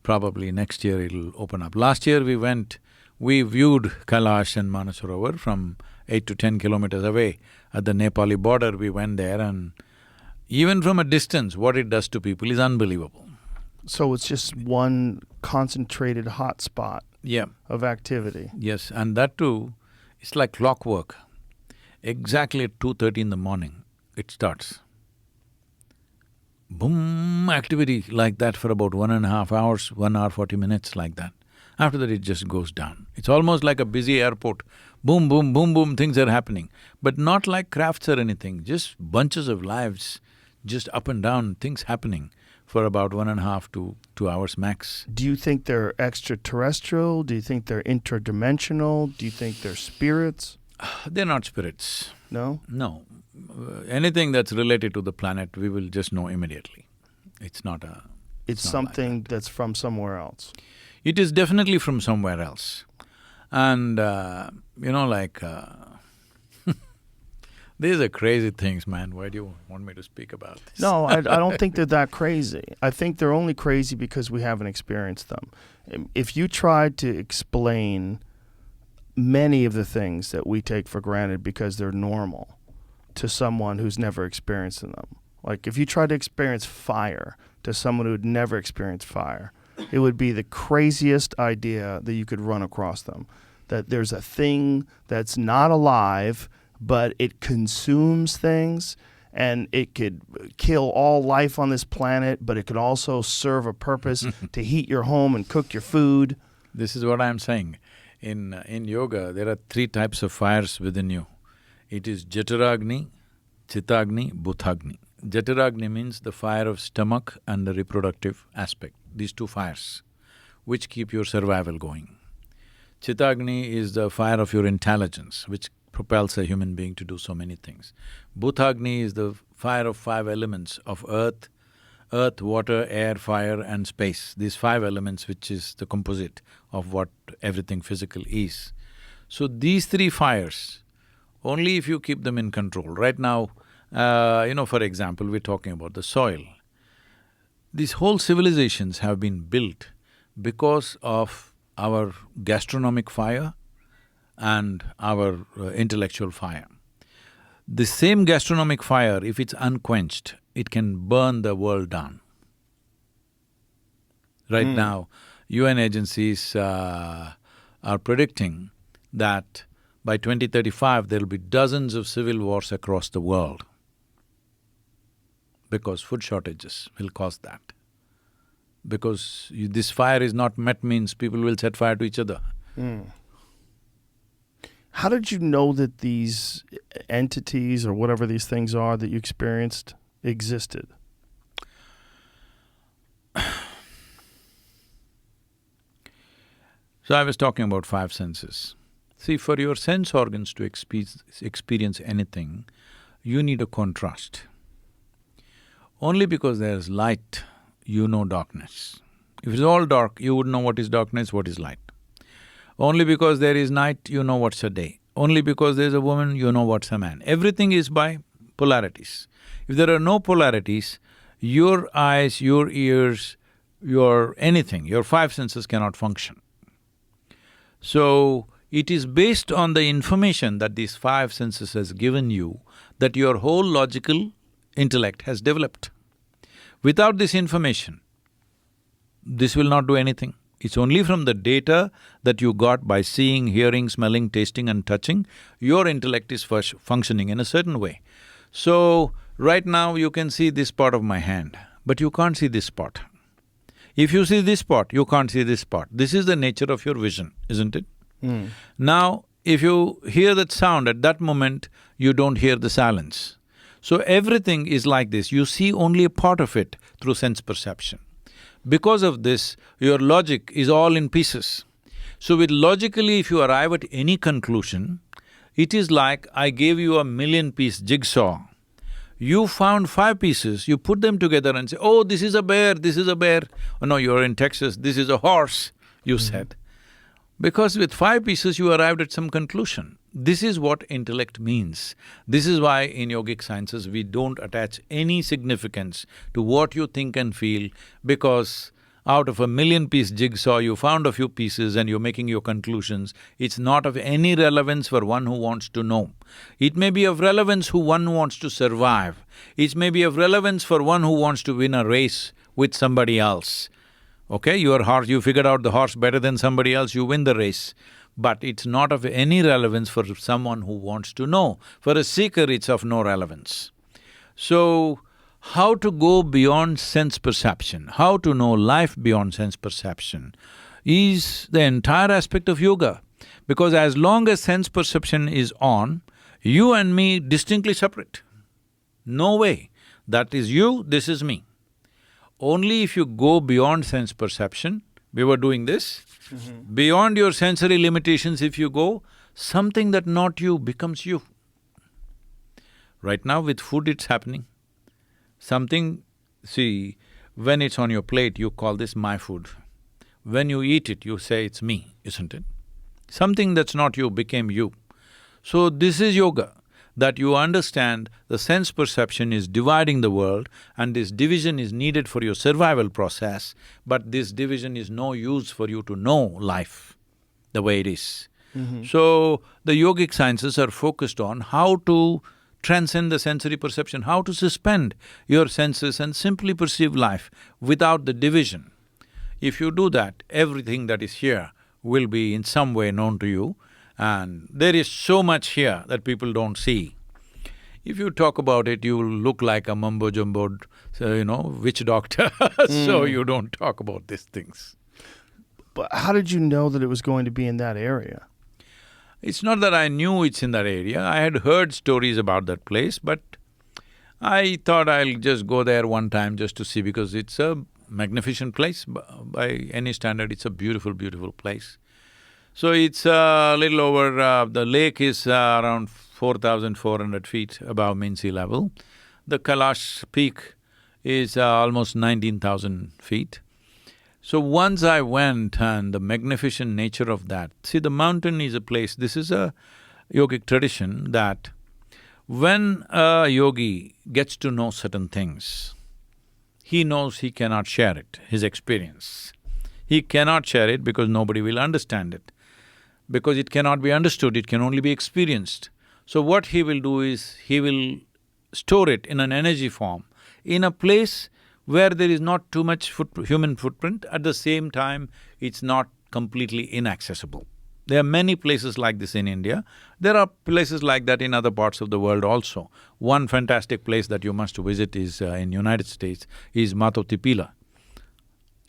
Speaker 7: Probably next year it'll open up. Last year we viewed Kailash and Manasarova from 8 to 10 kilometers away. At the Nepali border, we went there, and even from a distance, what it does to people is unbelievable.
Speaker 4: So it's just one concentrated hot spot
Speaker 7: Yeah.
Speaker 4: of activity.
Speaker 7: Yes, and that too, it's like clockwork. Exactly at 2:30 in the morning, it starts. Boom, activity like that for about 1.5 hours, 1 hour 40 minutes like that. After that, it just goes down. It's almost like a busy airport. Boom, boom, boom, boom, things are happening. But not like crafts or anything, just bunches of lives, just up and down, things happening for about 1.5 to 2 hours max.
Speaker 4: Do you think they're extraterrestrial? Do you think they're interdimensional? Do you think they're spirits?
Speaker 7: They're not spirits.
Speaker 4: No?
Speaker 7: No. Anything that's related to the planet, we will just know immediately. It's not a…
Speaker 4: It's
Speaker 7: not
Speaker 4: something that's from somewhere else.
Speaker 7: It is definitely from somewhere else. And, these are crazy things, man. Why do you want me to speak about this?
Speaker 4: No, I don't think they're that crazy. I think they're only crazy because we haven't experienced them. If you tried to explain many of the things that we take for granted because they're normal to someone who's never experienced them, like if you tried to experience fire to someone who had never experienced fire, it would be the craziest idea that you could run across them. That there's a thing that's not alive, but it consumes things, and it could kill all life on this planet, but it could also serve a purpose to heat your home and cook your food.
Speaker 7: This is what I'm saying. In yoga, there are 3 types of fires within you. It is Jataragni, Chittagni, Bhuthagni. Jataragni means the fire of stomach and the reproductive aspect, these 2 fires, which keep your survival going. Chittagni is the fire of your intelligence, which propels a human being to do so many things. Bhuthagni is the fire of 5 elements of earth, water, air, fire and space. These 5 elements which is the composite of what everything physical is. So these 3 fires, only if you keep them in control. Right now, for example, we're talking about the soil. These whole civilizations have been built because of our gastronomic fire and our intellectual fire. The same gastronomic fire, if it's unquenched, it can burn the world down. Right now, UN agencies are predicting that by 2035 there'll be dozens of civil wars across the world because food shortages will cause that. Because this fire is not met means people will set fire to each other.
Speaker 4: How did you know that these entities or whatever these things are that you experienced existed?
Speaker 7: So I was talking about 5 senses. See, for your sense organs to experience anything, you need a contrast. Only because there's light, you know darkness. If it's all dark, you would know what is darkness, what is light. Only because there is night, you know what's a day. Only because there's a woman, you know what's a man. Everything is by polarities. If there are no polarities, your eyes, your ears, your anything, your 5 senses cannot function. So, It is based on the information that these five senses has given you that your whole logical intellect has developed. Without this information, this will not do anything. It's only from the data that you got by seeing, hearing, smelling, tasting and touching, your intellect is functioning in a certain way. So, right now you can see this part of my hand, but you can't see this spot. If you see this spot, you can't see this spot. This is the nature of your vision, isn't it? Now, if you hear that sound, at that moment, you don't hear the silence. So everything is like this, you see only a part of it through sense perception. Because of this, your logic is all in pieces. So with logically, if you arrive at any conclusion, it is like I gave you a 1,000,000-piece jigsaw. You found 5 pieces, you put them together and say, oh, this is a bear, this is a bear. Oh no, you're in Texas, this is a horse, you said. Because with 5 pieces you arrived at some conclusion. This is what intellect means. This is why in yogic sciences we don't attach any significance to what you think and feel, because out of a 1,000,000-piece jigsaw you found a few pieces and you're making your conclusions. It's not of any relevance for one who wants to know. It may be of relevance who one wants to survive. It may be of relevance for one who wants to win a race with somebody else. Okay, your horse, you figured out the horse better than somebody else, you win the race. But it's not of any relevance for someone who wants to know. For a seeker, it's of no relevance. So, how to go beyond sense perception, how to know life beyond sense perception is the entire aspect of yoga. Because as long as sense perception is on, you and me distinctly separate. No way. That is you, this is me. Only if you go beyond sense perception, we were doing this, beyond your sensory limitations if you go, something that not you becomes you. Right now with food it's happening. Something… see, when it's on your plate, you call this my food. When you eat it, you say it's me, isn't it? Something that's not you became you. So this is yoga, that you understand the sense perception is dividing the world and this division is needed for your survival process, but this division is no use for you to know life the way it is. So, the yogic sciences are focused on how to transcend the sensory perception, how to suspend your senses and simply perceive life without the division. If you do that, everything that is here will be in some way known to you, and there is so much here that people don't see. If you talk about it, you will look like a mumbo-jumbo, witch doctor so you don't talk about these things.
Speaker 4: But how did you know that it was going to be in that area?
Speaker 7: It's not that I knew it's in that area, I had heard stories about that place, but I thought I'll just go there one time just to see, because it's a magnificent place. By any standard, it's a beautiful, beautiful place. So it's a little over… the lake is around 4,400 feet above mean sea level. The Kailash peak is almost 19,000 feet. So once I went and the magnificent nature of that… see, the mountain is a place… this is a yogic tradition that when a yogi gets to know certain things, he knows he cannot share it, his experience. He cannot share it because nobody will understand it. Because it cannot be understood, it can only be experienced. So what he will do is, he will store it in an energy form, in a place where there is not too much human footprint, at the same time it's not completely inaccessible. There are many places like this in India. There are places like that in other parts of the world also. One fantastic place that you must visit is in United States, is Matotipila.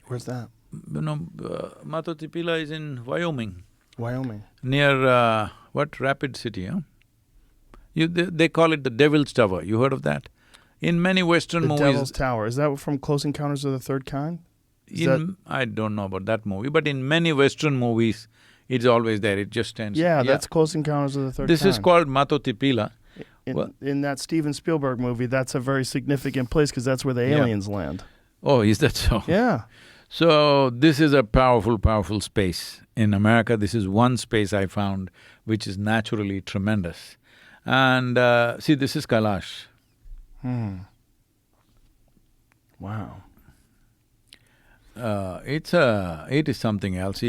Speaker 4: Where's that?
Speaker 7: Matotipila is in Wyoming.
Speaker 4: Wyoming.
Speaker 7: Near Rapid City, huh? They call it the Devil's Tower, you heard of that? In many Western movies…
Speaker 4: The Devil's Tower, is that from Close Encounters of the Third Kind?
Speaker 7: I don't know about that movie, but in many Western movies, it's always there, it just stands…
Speaker 4: Yeah, that's Close Encounters of the Third Kind.
Speaker 7: This is called Matotipila.
Speaker 4: In that Steven Spielberg movie, that's a very significant place because that's where the aliens land.
Speaker 7: Oh, is that so?
Speaker 4: Yeah.
Speaker 7: So, this is a powerful, powerful space. In America, this is one space I found which is naturally tremendous. And see, this is Kailash.
Speaker 4: Wow.
Speaker 7: It is something else.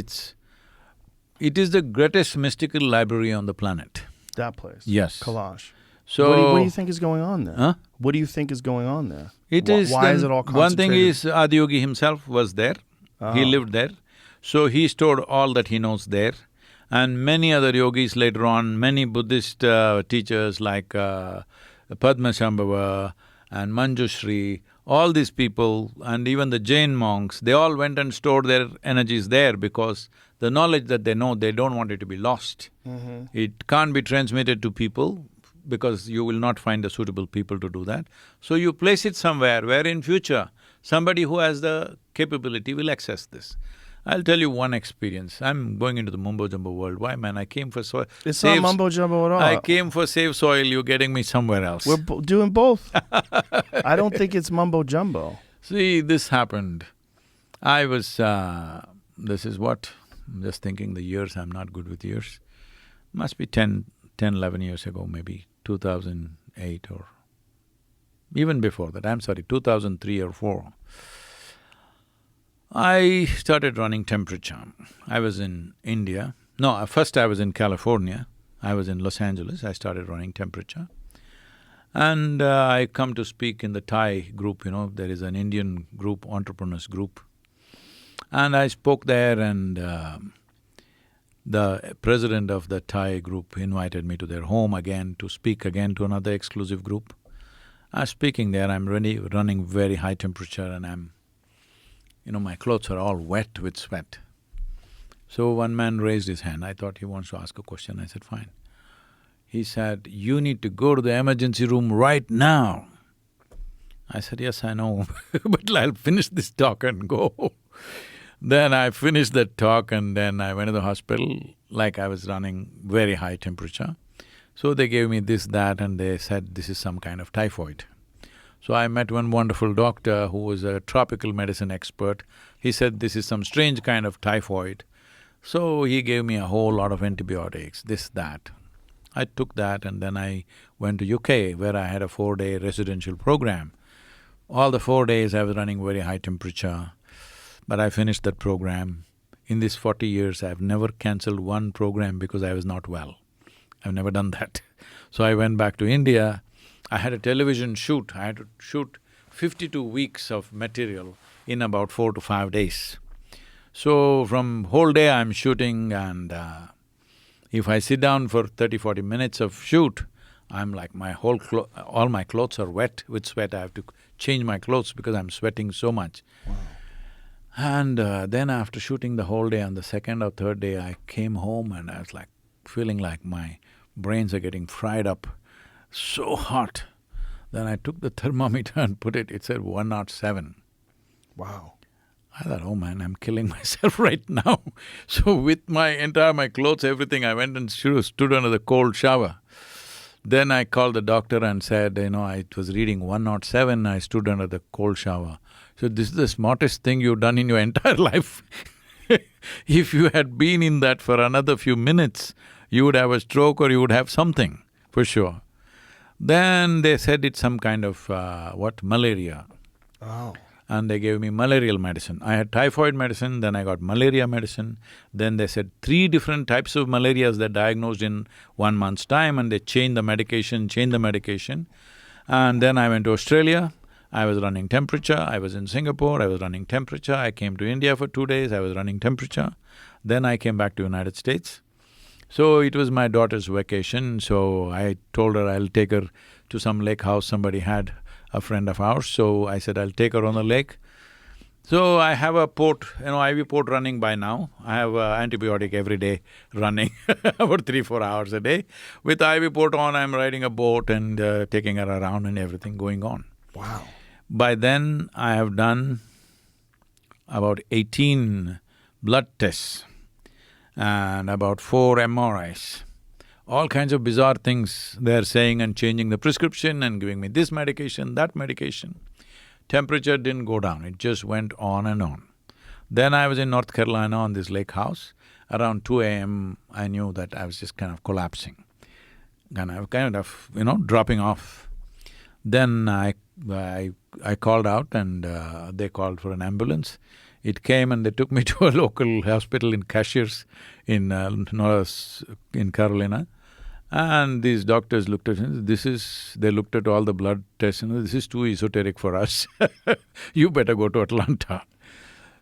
Speaker 7: It is the greatest mystical library on the planet.
Speaker 4: That place.
Speaker 7: Yes.
Speaker 4: Kalash.
Speaker 7: So…
Speaker 4: What do you think is going on there?
Speaker 7: Huh?
Speaker 4: What do you think is going on there?
Speaker 7: It is…
Speaker 4: Why is it all
Speaker 7: One thing
Speaker 4: concentrated?
Speaker 7: is, Adiyogi himself was there. He lived there. So he stored all that he knows there. And many other yogis later on, many Buddhist teachers like Padmasambhava and Manjushri, all these people and even the Jain monks, they all went and stored their energies there because the knowledge that they know, they don't want it to be lost. It can't be transmitted to people because you will not find the suitable people to do that. So you place it somewhere where in future, somebody who has the capability will access this. I'll tell you one experience. I'm going into the mumbo-jumbo world. Why, man? I came for soil…
Speaker 4: It's not mumbo-jumbo at all.
Speaker 7: I came for save soil, you're getting me somewhere else.
Speaker 4: We're doing both. I don't think it's mumbo-jumbo.
Speaker 7: See, this happened. I was… this is what… I'm just thinking the years, I'm not good with years. Must be 11 years ago, maybe 2008 or even before that, I'm sorry, 2003 or 4. I started running temperature. I was in India. No, first I was in California. I was in Los Angeles. I started running temperature. And I come to speak in the Thai group, there is an Indian group, entrepreneurs group. And I spoke there and the president of the Thai group invited me to their home again to speak again to another exclusive group. I'm speaking there, I'm really running very high temperature and I'm… my clothes are all wet with sweat. So one man raised his hand, I thought he wants to ask a question, I said, fine. He said, you need to go to the emergency room right now. I said, yes, I know, but I'll finish this talk and go. Then I finished that talk and then I went to the hospital, like I was running very high temperature. So they gave me this, that, and they said this is some kind of typhoid. So I met one wonderful doctor who was a tropical medicine expert. He said, this is some strange kind of typhoid. So he gave me a whole lot of antibiotics, this, that. I took that and then I went to UK where I had a 4-day residential program. All the 4 days I was running very high temperature, but I finished that program. In these 40 years, I've never cancelled one program because I was not well. I've never done that. So I went back to India. I had a television shoot. I had to shoot 52 weeks of material in about 4 to 5 days. So from whole day I'm shooting and if I sit down for 30-40 minutes of shoot, I'm like all my clothes are wet with sweat. I have to change my clothes because I'm sweating so much. Wow. And then after shooting the whole day, on the second or third day, I came home and I was like feeling like my brains are getting fried up, so hot. Then I took the thermometer and put it said 107.
Speaker 4: Wow.
Speaker 7: I thought, oh man, I'm killing myself right now. So with my clothes, everything, I went and stood under the cold shower. Then I called the doctor and said, I was reading 107, I stood under the cold shower. So this is the smartest thing you've done in your entire life. If you had been in that for another few minutes, you would have a stroke or you would have something, for sure. Then they said it's some kind of, malaria.
Speaker 4: Oh.
Speaker 7: And they gave me malarial medicine. I had typhoid medicine, then I got malaria medicine. Then they said 3 different types of malarias they diagnosed in 1 month's time and they changed the medication. And then I went to Australia, I was running temperature. I was in Singapore, I was running temperature. I came to India for 2 days, I was running temperature. Then I came back to United States. So it was my daughter's vacation, so I told her I'll take her to some lake house somebody had, a friend of ours, so I said I'll take her on the lake. So I have a port, IV port running by now. I have antibiotic every day running about 3-4 hours a day. With IV port on, I'm riding a boat and taking her around and everything going on.
Speaker 4: Wow.
Speaker 7: By then, I have done about 18 blood tests and about 4 MRIs. All kinds of bizarre things they're saying and changing the prescription and giving me this medication, that medication. Temperature didn't go down, it just went on and on. Then I was in North Carolina on this lake house. Around 2 a.m., I knew that I was just kind of collapsing, kind of dropping off. Then I called out and they called for an ambulance. It came and they took me to a local hospital in Cashiers in Carolina. And these doctors looked at it, they looked at all the blood tests, this is too esoteric for us. You better go to Atlanta.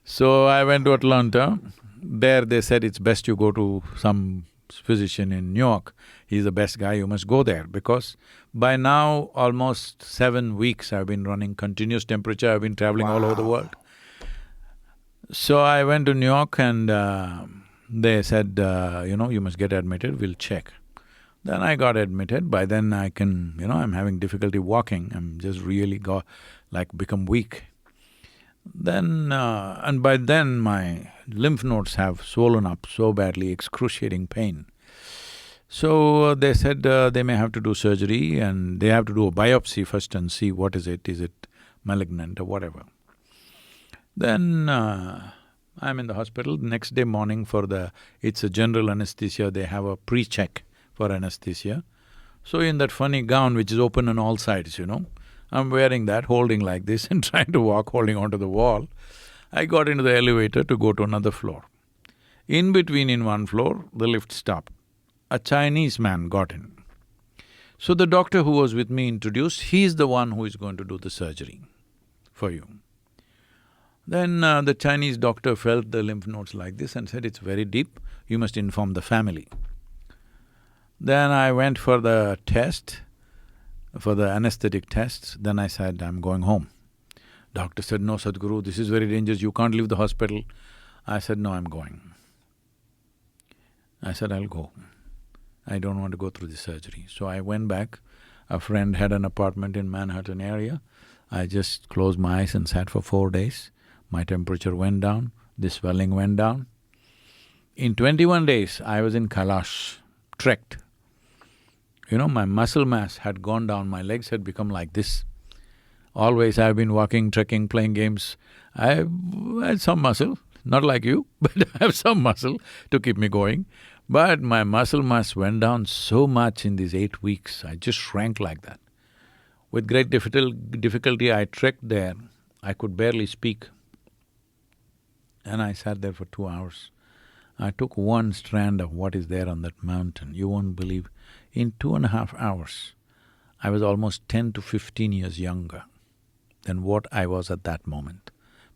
Speaker 7: So I went to Atlanta. There they said it's best you go to some physician in New York. He's the best guy, you must go there, because by now almost 7 weeks I've been running continuous temperature, I've been traveling all over the world. So I went to New York and they said, you must get admitted, we'll check. Then I got admitted. By then I can… I'm having difficulty walking, I'm just really become weak. Then… and by then my lymph nodes have swollen up so badly, excruciating pain. So they said they may have to do surgery and they have to do a biopsy first and see what is it malignant or whatever. Then I'm in the hospital. The next day morning it's a general anesthesia, they have a pre-check for anesthesia. So in that funny gown which is open on all sides, I'm wearing that, holding like this and trying to walk, holding onto the wall. I got into the elevator to go to another floor. In between, in one floor, the lift stopped. A Chinese man got in. So the doctor who was with me introduced, he's the one who is going to do the surgery for you. Then the Chinese doctor felt the lymph nodes like this and said, it's very deep, you must inform the family. Then I went for the test, for the anesthetic tests, then I said, I'm going home. Doctor said, no, Sadhguru, this is very dangerous, you can't leave the hospital. I said, no, I'm going. I said, I'll go. I don't want to go through the surgery. So I went back. A friend had an apartment in Manhattan area. I just closed my eyes and sat for 4 days. My temperature went down, the swelling went down. In 21 days, I was in Kailash, trekked. My muscle mass had gone down, my legs had become like this. Always I've been walking, trekking, playing games. I had some muscle, not like you, but I have some muscle to keep me going. But my muscle mass went down so much in these 8 weeks, I just shrank like that. With great difficulty I trekked there, I could barely speak. And I sat there for 2 hours. I took one strand of what is there on that mountain. You won't believe, in 2.5 hours, I was almost 10 to 15 years younger than what I was at that moment.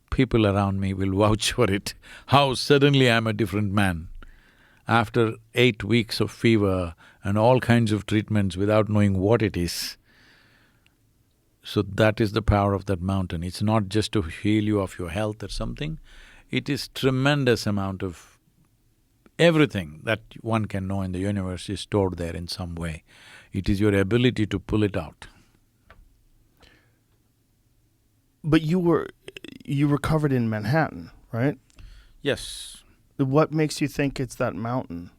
Speaker 7: People around me will vouch for it, how suddenly I'm a different man. After 8 weeks of fever and all kinds of treatments without knowing what it is. So that is the power of that mountain. It's not just to heal you of your health or something, it is tremendous amount of everything that one can know in the universe is stored there in some way. It is your ability to pull it out.
Speaker 4: But you recovered in Manhattan, right?
Speaker 7: Yes.
Speaker 4: What makes you think it's that mountain?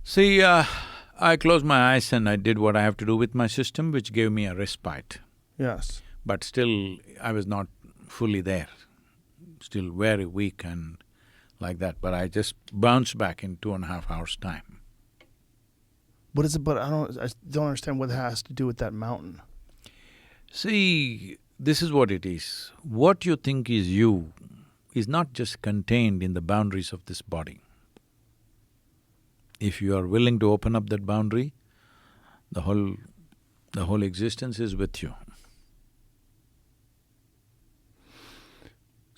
Speaker 7: See, I closed my eyes and I did what I have to do with my system, which gave me a respite.
Speaker 4: Yes.
Speaker 7: But still, I was not fully there, still very weak and like that, but I just bounced back in 2.5 hours' time.
Speaker 4: What is it, but I don't understand what it has to do with that mountain.
Speaker 7: See, this is what it is. What you think is you is not just contained in the boundaries of this body. If you are willing to open up that boundary, the whole existence is with you.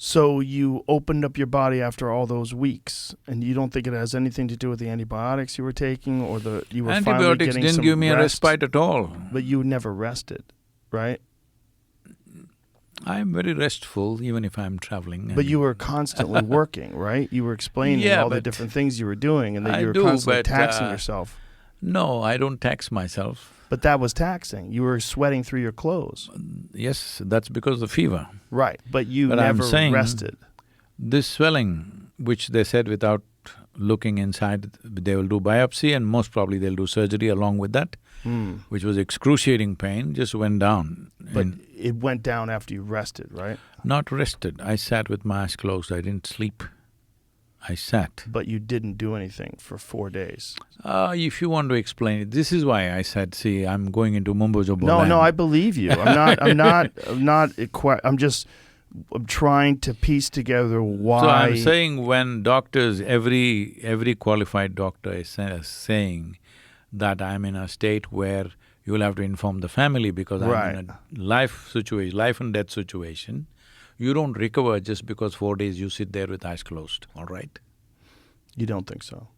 Speaker 4: So you opened up your body after all those weeks, and you don't think it has anything to do with the antibiotics you were taking, or you were finally getting
Speaker 7: Antibiotics didn't give me a respite at all.
Speaker 4: But you never rested, right?
Speaker 7: I'm very restful even if I'm traveling.
Speaker 4: But you were constantly working, right? You were explaining all the different things you were doing, and that you were constantly taxing yourself.
Speaker 7: No, I don't tax myself.
Speaker 4: But that was taxing. You were sweating through your clothes.
Speaker 7: Yes, that's because of the fever.
Speaker 4: Right, but you never rested.
Speaker 7: This swelling, which they said without looking inside, they will do biopsy and most probably they'll do surgery along with that, which was excruciating pain, just went down.
Speaker 4: But it went down after you rested, right?
Speaker 7: Not rested. I sat with my eyes closed, I didn't sleep. I sat.
Speaker 4: But you didn't do anything for 4 days.
Speaker 7: If you want to explain it, this is why I said, see, I'm going into mumbo jumbo
Speaker 4: No,
Speaker 7: land.
Speaker 4: I believe you. I'm just I'm trying to piece together why…
Speaker 7: So I'm saying when doctors, every qualified doctor is saying that I'm in a state where you will have to inform the family because I'm in a life and death situation, you don't recover just because 4 days you sit there with eyes closed, all right?
Speaker 4: You don't think so?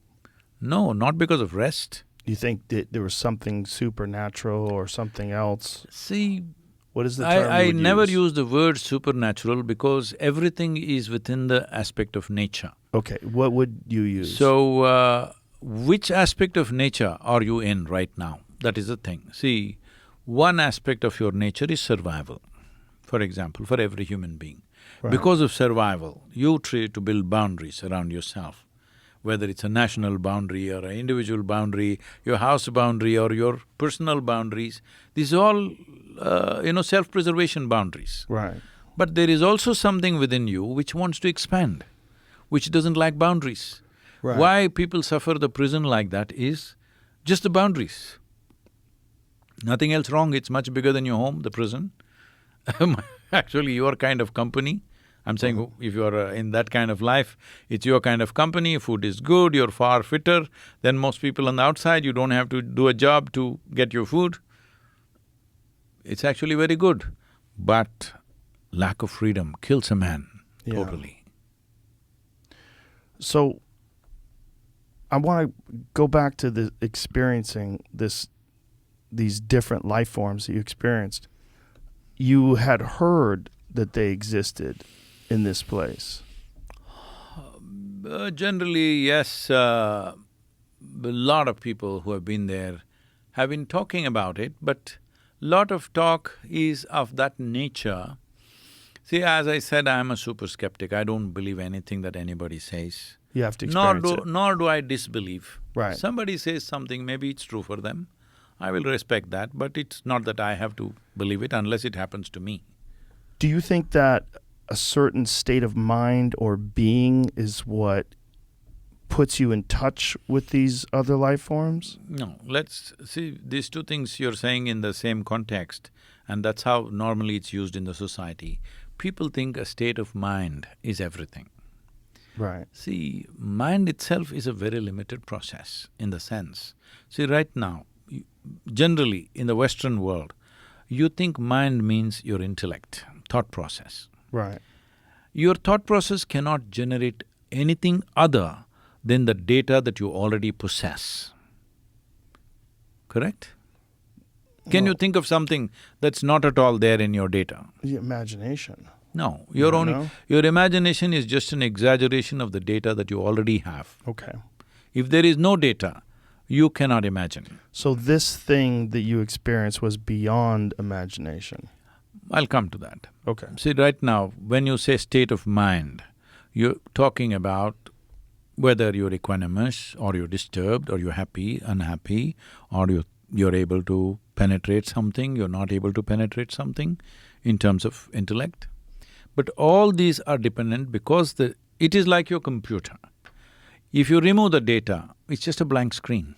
Speaker 7: No, not because of rest.
Speaker 4: You think that there was something supernatural or something else?
Speaker 7: See,
Speaker 4: What is the term
Speaker 7: I
Speaker 4: you would
Speaker 7: never
Speaker 4: use?
Speaker 7: use the word supernatural because everything is within the aspect of nature.
Speaker 4: Okay, what would you use?
Speaker 7: So, which aspect of nature are you in right now? That is the thing. See, one aspect of your nature is survival, for example, for every human being.
Speaker 4: Right.
Speaker 7: Because of survival, you try to build boundaries around yourself, whether it's a national boundary or an individual boundary, your house boundary or your personal boundaries. These are all, self-preservation boundaries.
Speaker 4: Right.
Speaker 7: But there is also something within you which wants to expand, which doesn't like boundaries.
Speaker 4: Right.
Speaker 7: Why people suffer the prison like that is just the boundaries. Nothing else wrong, it's much bigger than your home, the prison. Actually, your kind of company, I'm saying if you're in that kind of life, it's your kind of company, food is good, you're far fitter than most people on the outside, you don't have to do a job to get your food. It's actually very good, but lack of freedom kills a man, totally.
Speaker 4: So, I want to go back to the experiencing these different life forms that you experienced. You had heard that they existed in this place.
Speaker 7: Generally, yes, a lot of people who have been there have been talking about it, but lot of talk is of that nature. See, as I said, I am a super skeptic, I don't believe anything that anybody says.
Speaker 4: You have to experience it.
Speaker 7: Nor do I disbelieve.
Speaker 4: Right.
Speaker 7: Somebody says something, maybe it's true for them, I will respect that, but it's not that I have to believe it unless it happens to me.
Speaker 4: Do you think that a certain state of mind or being is what puts you in touch with these other life forms?
Speaker 7: No, let's see, these two things you're saying in the same context, and that's how normally it's used in the society. People think a state of mind is everything.
Speaker 4: Right.
Speaker 7: See, mind itself is a very limited process in the sense, see right now, generally in the Western world, you think mind means your intellect, thought process.
Speaker 4: Right.
Speaker 7: Your thought process cannot generate anything other than the data that you already possess. Correct? Can you think of something that's not at all there in your data?
Speaker 4: The imagination.
Speaker 7: No,
Speaker 4: No?
Speaker 7: your imagination is just an exaggeration of the data that you already have.
Speaker 4: Okay.
Speaker 7: If there is no data, you cannot imagine.
Speaker 4: So this thing that you experienced was beyond imagination.
Speaker 7: I'll come to that.
Speaker 4: Okay.
Speaker 7: See, right now, when you say state of mind, you're talking about whether you're equanimous or you're disturbed or you're happy, unhappy, or you're able to penetrate something, you're not able to penetrate something in terms of intellect. But all these are dependent because it is like your computer. If you remove the data, it's just a blank screen.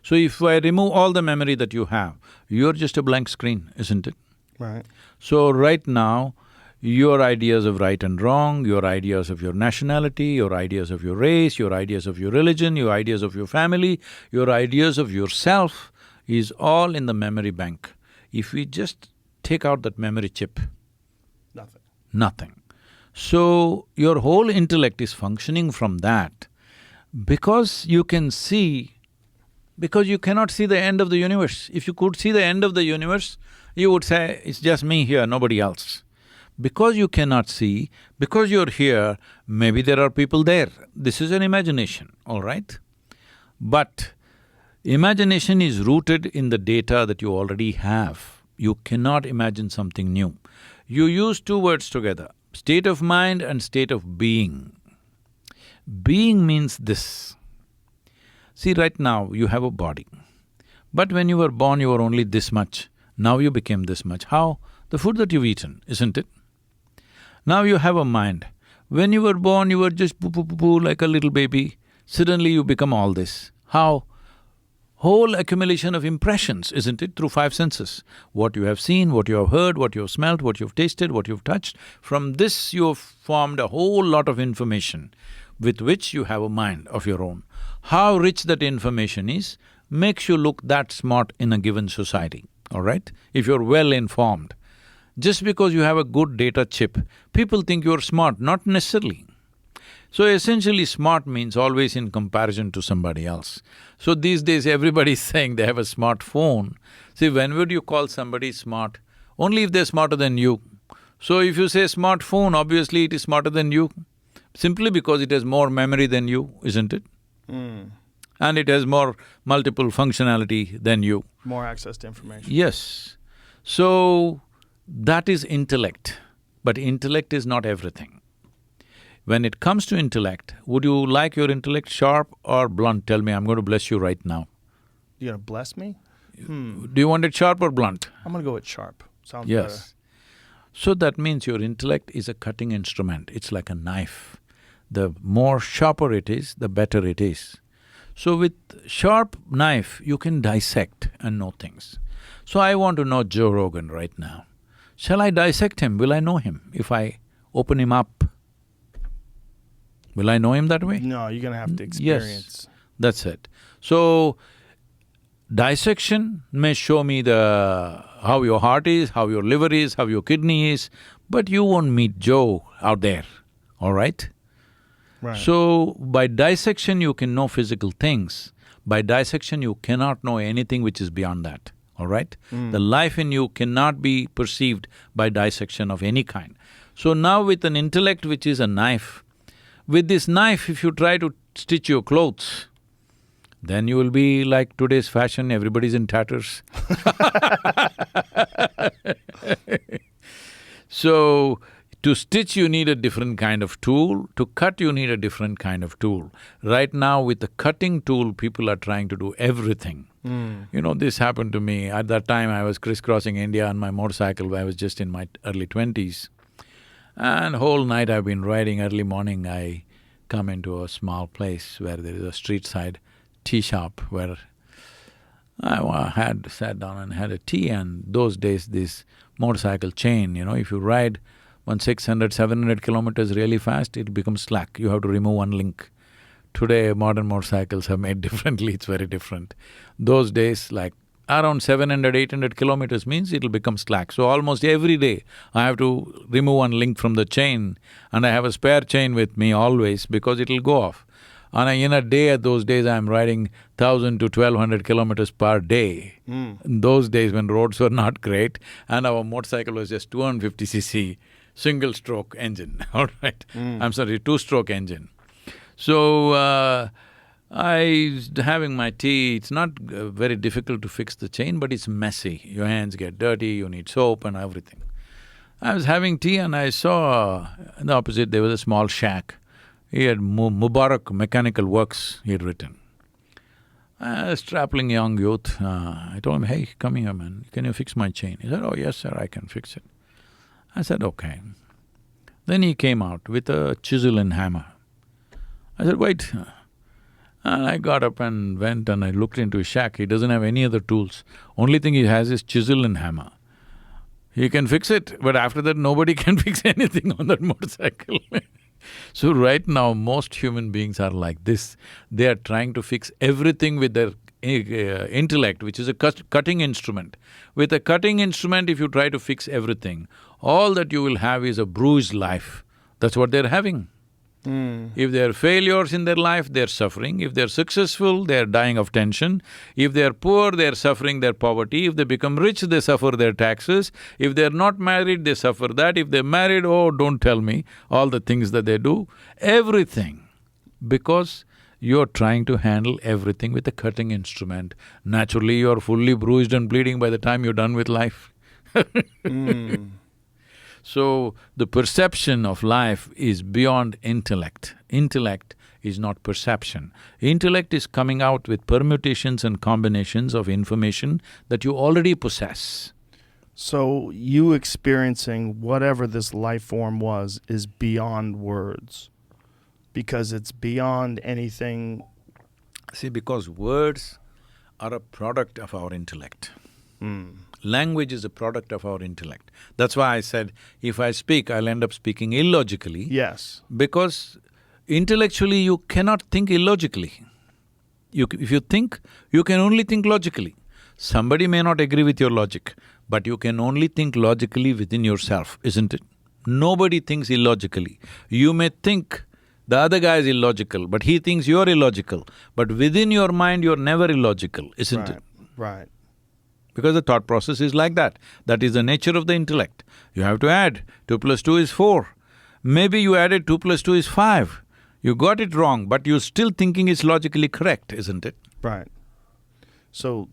Speaker 7: So if I remove all the memory that you have, you're just a blank screen, isn't it?
Speaker 4: Right.
Speaker 7: So right now, your ideas of right and wrong, your ideas of your nationality, your ideas of your race, your ideas of your religion, your ideas of your family, your ideas of yourself is all in the memory bank. If we just take out that memory chip,
Speaker 4: Nothing.
Speaker 7: nothing. So your whole intellect is functioning from that because you can see, because you cannot see the end of the universe. If you could see the end of the universe, you would say, it's just me here, nobody else. Because you cannot see, because you're here, maybe there are people there. This is an imagination, all right? But imagination is rooted in the data that you already have. You cannot imagine something new. You use two words together, state of mind and state of being. Being means this. See, right now you have a body, but when you were born you were only this much, now you became this much. How? The food that you've eaten, isn't it? Now you have a mind. When you were born you were just poo-poo-poo-poo like a little baby, suddenly you become all this. How? whole accumulation of impressions, isn't it, through five senses? What you have seen, what you have heard, what you have smelt, what you have tasted, what you have touched. From this you have formed a whole lot of information with which you have a mind of your own. How rich that information is makes you look that smart in a given society, all right? If you're well informed. Just because you have a good data chip, people think you're smart, not necessarily. So essentially smart means always in comparison to somebody else. So these days everybody's saying they have a smartphone. See, when would you call somebody smart? Only if they're smarter than you. So if you say smartphone, obviously it is smarter than you, simply because it has more memory than you, isn't it? And it has more multiple functionality than you.
Speaker 4: More access to information.
Speaker 7: Yes. So, that is intellect, but intellect is not everything. When it comes to intellect, would you like your intellect sharp or blunt? Tell me, I'm going to bless you right now.
Speaker 4: You gonna bless me?
Speaker 7: Do you want it sharp or blunt?
Speaker 4: I'm gonna go with sharp. Sounds better.
Speaker 7: Yes. So that means your intellect is a cutting instrument, it's like a knife. The more sharper it is, the better it is. So with sharp knife, you can dissect and know things. So I want to know Joe Rogan right now. Shall I dissect him? Will I know him if I open him up? Will I know him that way?
Speaker 4: No, you're gonna have to experience.
Speaker 7: Yes, that's it. So, dissection may show me how your heart is, how your liver is, how your kidney is, but you won't meet Joe out there, all right?
Speaker 4: Right.
Speaker 7: So, by dissection you can know physical things. By dissection you cannot know anything which is beyond that, all right? The life in you cannot be perceived by dissection of any kind. So now with an intellect which is a knife, with this knife if you try to stitch your clothes, then you will be like today's fashion, everybody's in tatters. So, to stitch you need a different kind of tool, to cut you need a different kind of tool. Right now with the cutting tool, people are trying to do everything. You know, this happened to me. At that time I was crisscrossing India on my motorcycle, I was just in my early 20s. And whole night I've been riding, early morning I come into a small place where there is a street side tea shop where I had sat down and had a tea, and those days this motorcycle chain, you know, if you ride 600, 700 kilometers really fast, it becomes slack, you have to remove one link. Today modern motorcycles are made differently, it's very different. Those days like around 700, 800 kilometers means it'll become slack. So almost every day I have to remove one link from the chain, and I have a spare chain with me always because it'll go off. And in a day, at those days, I'm riding 1,000 to 1,200 kilometers per day. In those days when roads were not great, and our motorcycle was just 250cc, single-stroke engine, all right? I'm sorry, two-stroke engine. So, I was having my tea, it's not very difficult to fix the chain, but it's messy. Your hands get dirty, you need soap and everything. I was having tea and I saw in the opposite there was a small shack. He had Mubarak Mechanical Works, he had written. A strapping young youth, I told him, hey, come here man, can you fix my chain? He said, oh yes sir, I can fix it. I said, okay. Then he came out with a chisel and hammer. I said, wait. And I got up and went and I looked into his shack, he doesn't have any other tools. Only thing he has is chisel and hammer. He can fix it, but after that nobody can fix anything on that motorcycle. So right now, most human beings are like this. They are trying to fix everything with their intellect, which is a cutting instrument. With a cutting instrument, if you try to fix everything, all that you will have is a bruised life. That's what they're having. If they're failures in their life, they're suffering. If they're successful, they're dying of tension. If they're poor, they're suffering their poverty. If they become rich, they suffer their taxes. If they're not married, they suffer that. If they're married, oh, don't tell me, all the things that they do. Everything. Because you're trying to handle everything with a cutting instrument. Naturally, you're fully bruised and bleeding by the time you're done with life. So, the perception of life is beyond intellect. Intellect is not perception. Intellect is coming out with permutations and combinations of information that you already possess.
Speaker 4: So you experiencing whatever this life form was is beyond words, because it's beyond anything.
Speaker 7: See, because words are a product of our intellect. Language is a product of our intellect. That's why I said, if I speak, I'll end up speaking illogically.
Speaker 4: Yes.
Speaker 7: Because intellectually you cannot think illogically. If you think, you can only think logically. Somebody may not agree with your logic, but you can only think logically within yourself, isn't it? Nobody thinks illogically. You may think the other guy is illogical, but he thinks you're illogical. But within your mind, you're never illogical, isn't it?
Speaker 4: Right.
Speaker 7: Because the thought process is like that. That is the nature of the intellect. You have to add, 2 plus 2 is 4. Maybe you added 2 plus 2 is 5. You got it wrong, but you're still thinking it's logically correct, isn't it?
Speaker 4: Right. So,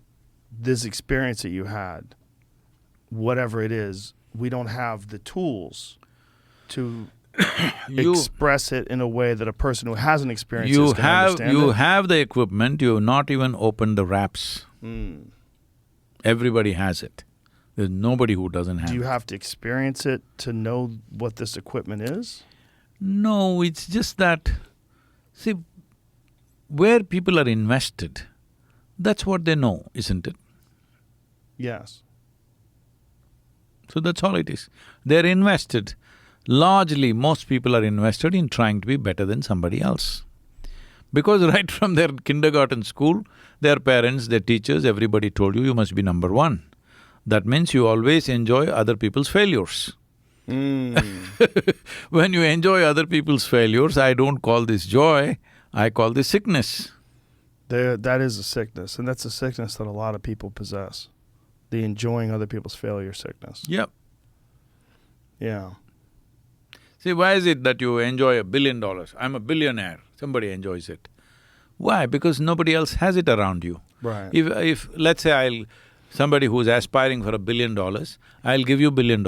Speaker 4: this experience that you had, whatever it is, we don't have the tools to express it in a way that a person who hasn't experienced it can understand
Speaker 7: You
Speaker 4: it.
Speaker 7: have the equipment, you have not even opened the wraps. Everybody has it. There's nobody who doesn't have
Speaker 4: Do you
Speaker 7: it.
Speaker 4: have to experience it to know what this equipment is?
Speaker 7: No, it's just that… See, where people are invested, that's what they know, isn't it?
Speaker 4: Yes.
Speaker 7: So that's all it is. They're invested. Largely, most people are invested in trying to be better than somebody else. Because right from their kindergarten school, their parents, their teachers, everybody told you must be number one. That means you always enjoy other people's failures. When you enjoy other people's failures, I don't call this joy, I call this sickness.
Speaker 4: That is a sickness, and that's a sickness that a lot of people possess. The enjoying other people's failure sickness.
Speaker 7: Yep.
Speaker 4: Yeah.
Speaker 7: See, why is it that you enjoy $1 billion? I'm a billionaire, somebody enjoys it. Why? Because nobody else has it around you.
Speaker 4: Right.
Speaker 7: If let's say somebody who's aspiring for $1 billion, I'll give you $1 billion,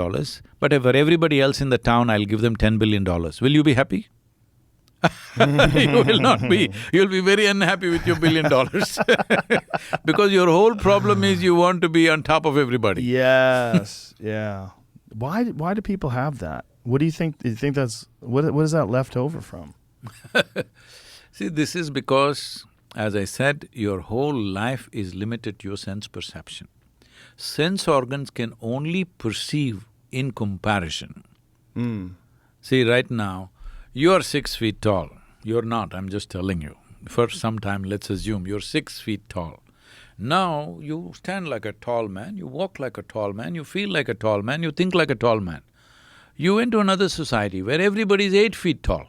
Speaker 7: but for everybody else in the town, I'll give them $10 billion. Will you be happy? You will not be. You'll be very unhappy with your $1 billion because your whole problem is you want to be on top of everybody.
Speaker 4: Yes. Yeah. Why do people have that? What do you think? Do you think that's what is that left over from?
Speaker 7: See, this is because, as I said, your whole life is limited to your sense perception. Sense organs can only perceive in comparison. See, right now, you're 6 feet tall. You're not, I'm just telling you. For some time, let's assume you're 6 feet tall. Now, you stand like a tall man, you walk like a tall man, you feel like a tall man, you think like a tall man. You went to another society where everybody is 8 feet tall.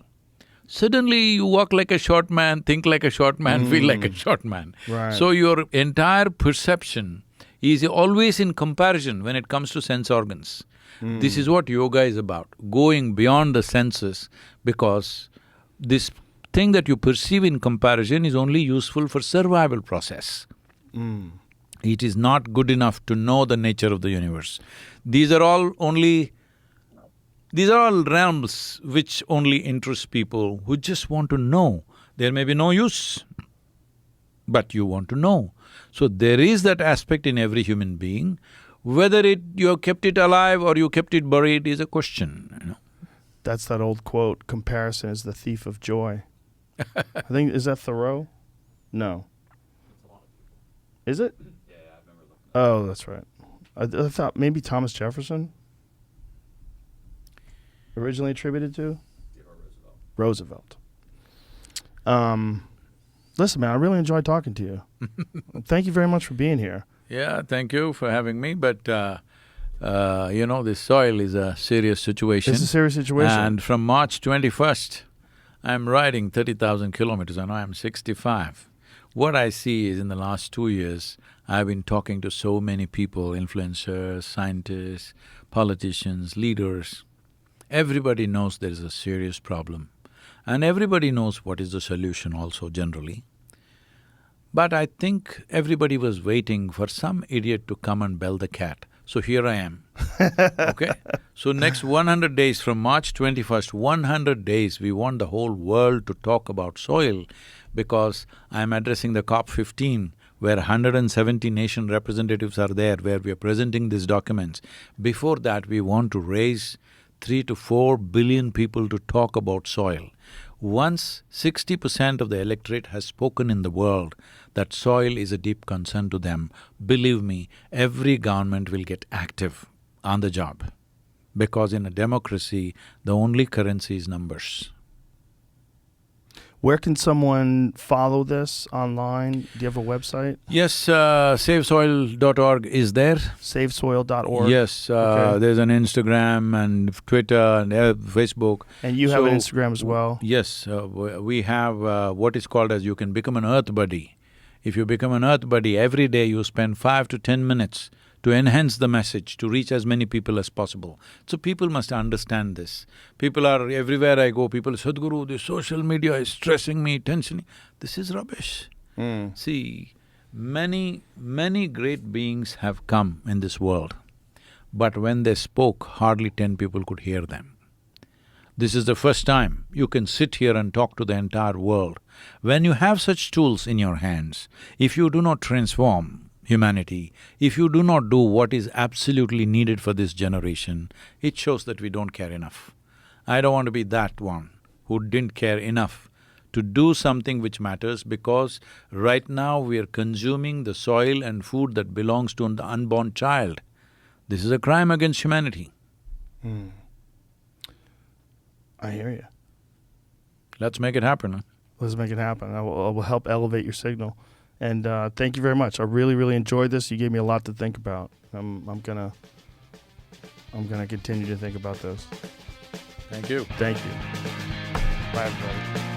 Speaker 7: Suddenly, you walk like a short man, think like a short man, feel like a short man.
Speaker 4: Right.
Speaker 7: So, your entire perception is always in comparison when it comes to sense organs. This is what yoga is about, going beyond the senses, because this thing that you perceive in comparison is only useful for survival process. It is not good enough to know the nature of the universe. These are all realms which only interest people who just want to know. There may be no use, but you want to know. So there is that aspect in every human being. Whether you have kept it alive or you kept it buried is a question, you know.
Speaker 4: That's that old quote, comparison is the thief of joy. I think, is that Thoreau? No. Is it? Yeah, I remember looking at it. Oh, that's right. I thought maybe Thomas Jefferson? Originally attributed to? Roosevelt. Listen, man, I really enjoyed talking to you. Thank you very much for being here.
Speaker 7: Yeah, thank you for having me, but you know, this soil is a serious situation.
Speaker 4: It's a serious situation.
Speaker 7: And from March 21st, I'm riding 30,000 kilometers and I'm 65. What I see is in the last 2 years, I've been talking to so many people, influencers, scientists, politicians, leaders. Everybody knows there is a serious problem. And everybody knows what is the solution also generally. But I think everybody was waiting for some idiot to come and bell the cat. So here I am, okay? So next 100 days, from March 21st, 100 days, we want the whole world to talk about soil because I'm addressing the COP15 where 170 nation representatives are there, where we are presenting these documents. Before that, we want to raise 3 to 4 billion people to talk about soil. Once 60% of the electorate has spoken in the world, that soil is a deep concern to them, believe me, every government will get active on the job. Because in a democracy, the only currency is numbers.
Speaker 4: Where can someone follow this online? Do you have a website?
Speaker 7: Yes, savesoil.org is there.
Speaker 4: Savesoil.org.
Speaker 7: Yes,
Speaker 4: Okay.
Speaker 7: there's an Instagram and Twitter and Facebook.
Speaker 4: And you have an
Speaker 7: So,
Speaker 4: Instagram as well.
Speaker 7: Yes, we have what is called as you can become an earth buddy. If you become an earth buddy, every day you spend 5 to 10 minutes to enhance the message, to reach as many people as possible. So people must understand this. People are… everywhere I go, people say, Sadhguru, this social media is stressing me, tensioning. This is rubbish. See, many great beings have come in this world, but when they spoke, hardly 10 people could hear them. This is the first time you can sit here and talk to the entire world. When you have such tools in your hands, if you do not transform humanity, if you do not do what is absolutely needed for this generation, it shows that we don't care enough. I don't want to be that one who didn't care enough to do something which matters, because right now we are consuming the soil and food that belongs to the unborn child. This is a crime against humanity.
Speaker 4: I hear you.
Speaker 7: Let's make it happen, huh?
Speaker 4: Let's make it happen. I will help elevate your signal. And thank you very much. I really, really enjoyed this. You gave me a lot to think about. I'm gonna continue to think about this.
Speaker 7: Thank you.
Speaker 4: Thank you. Bye, everybody.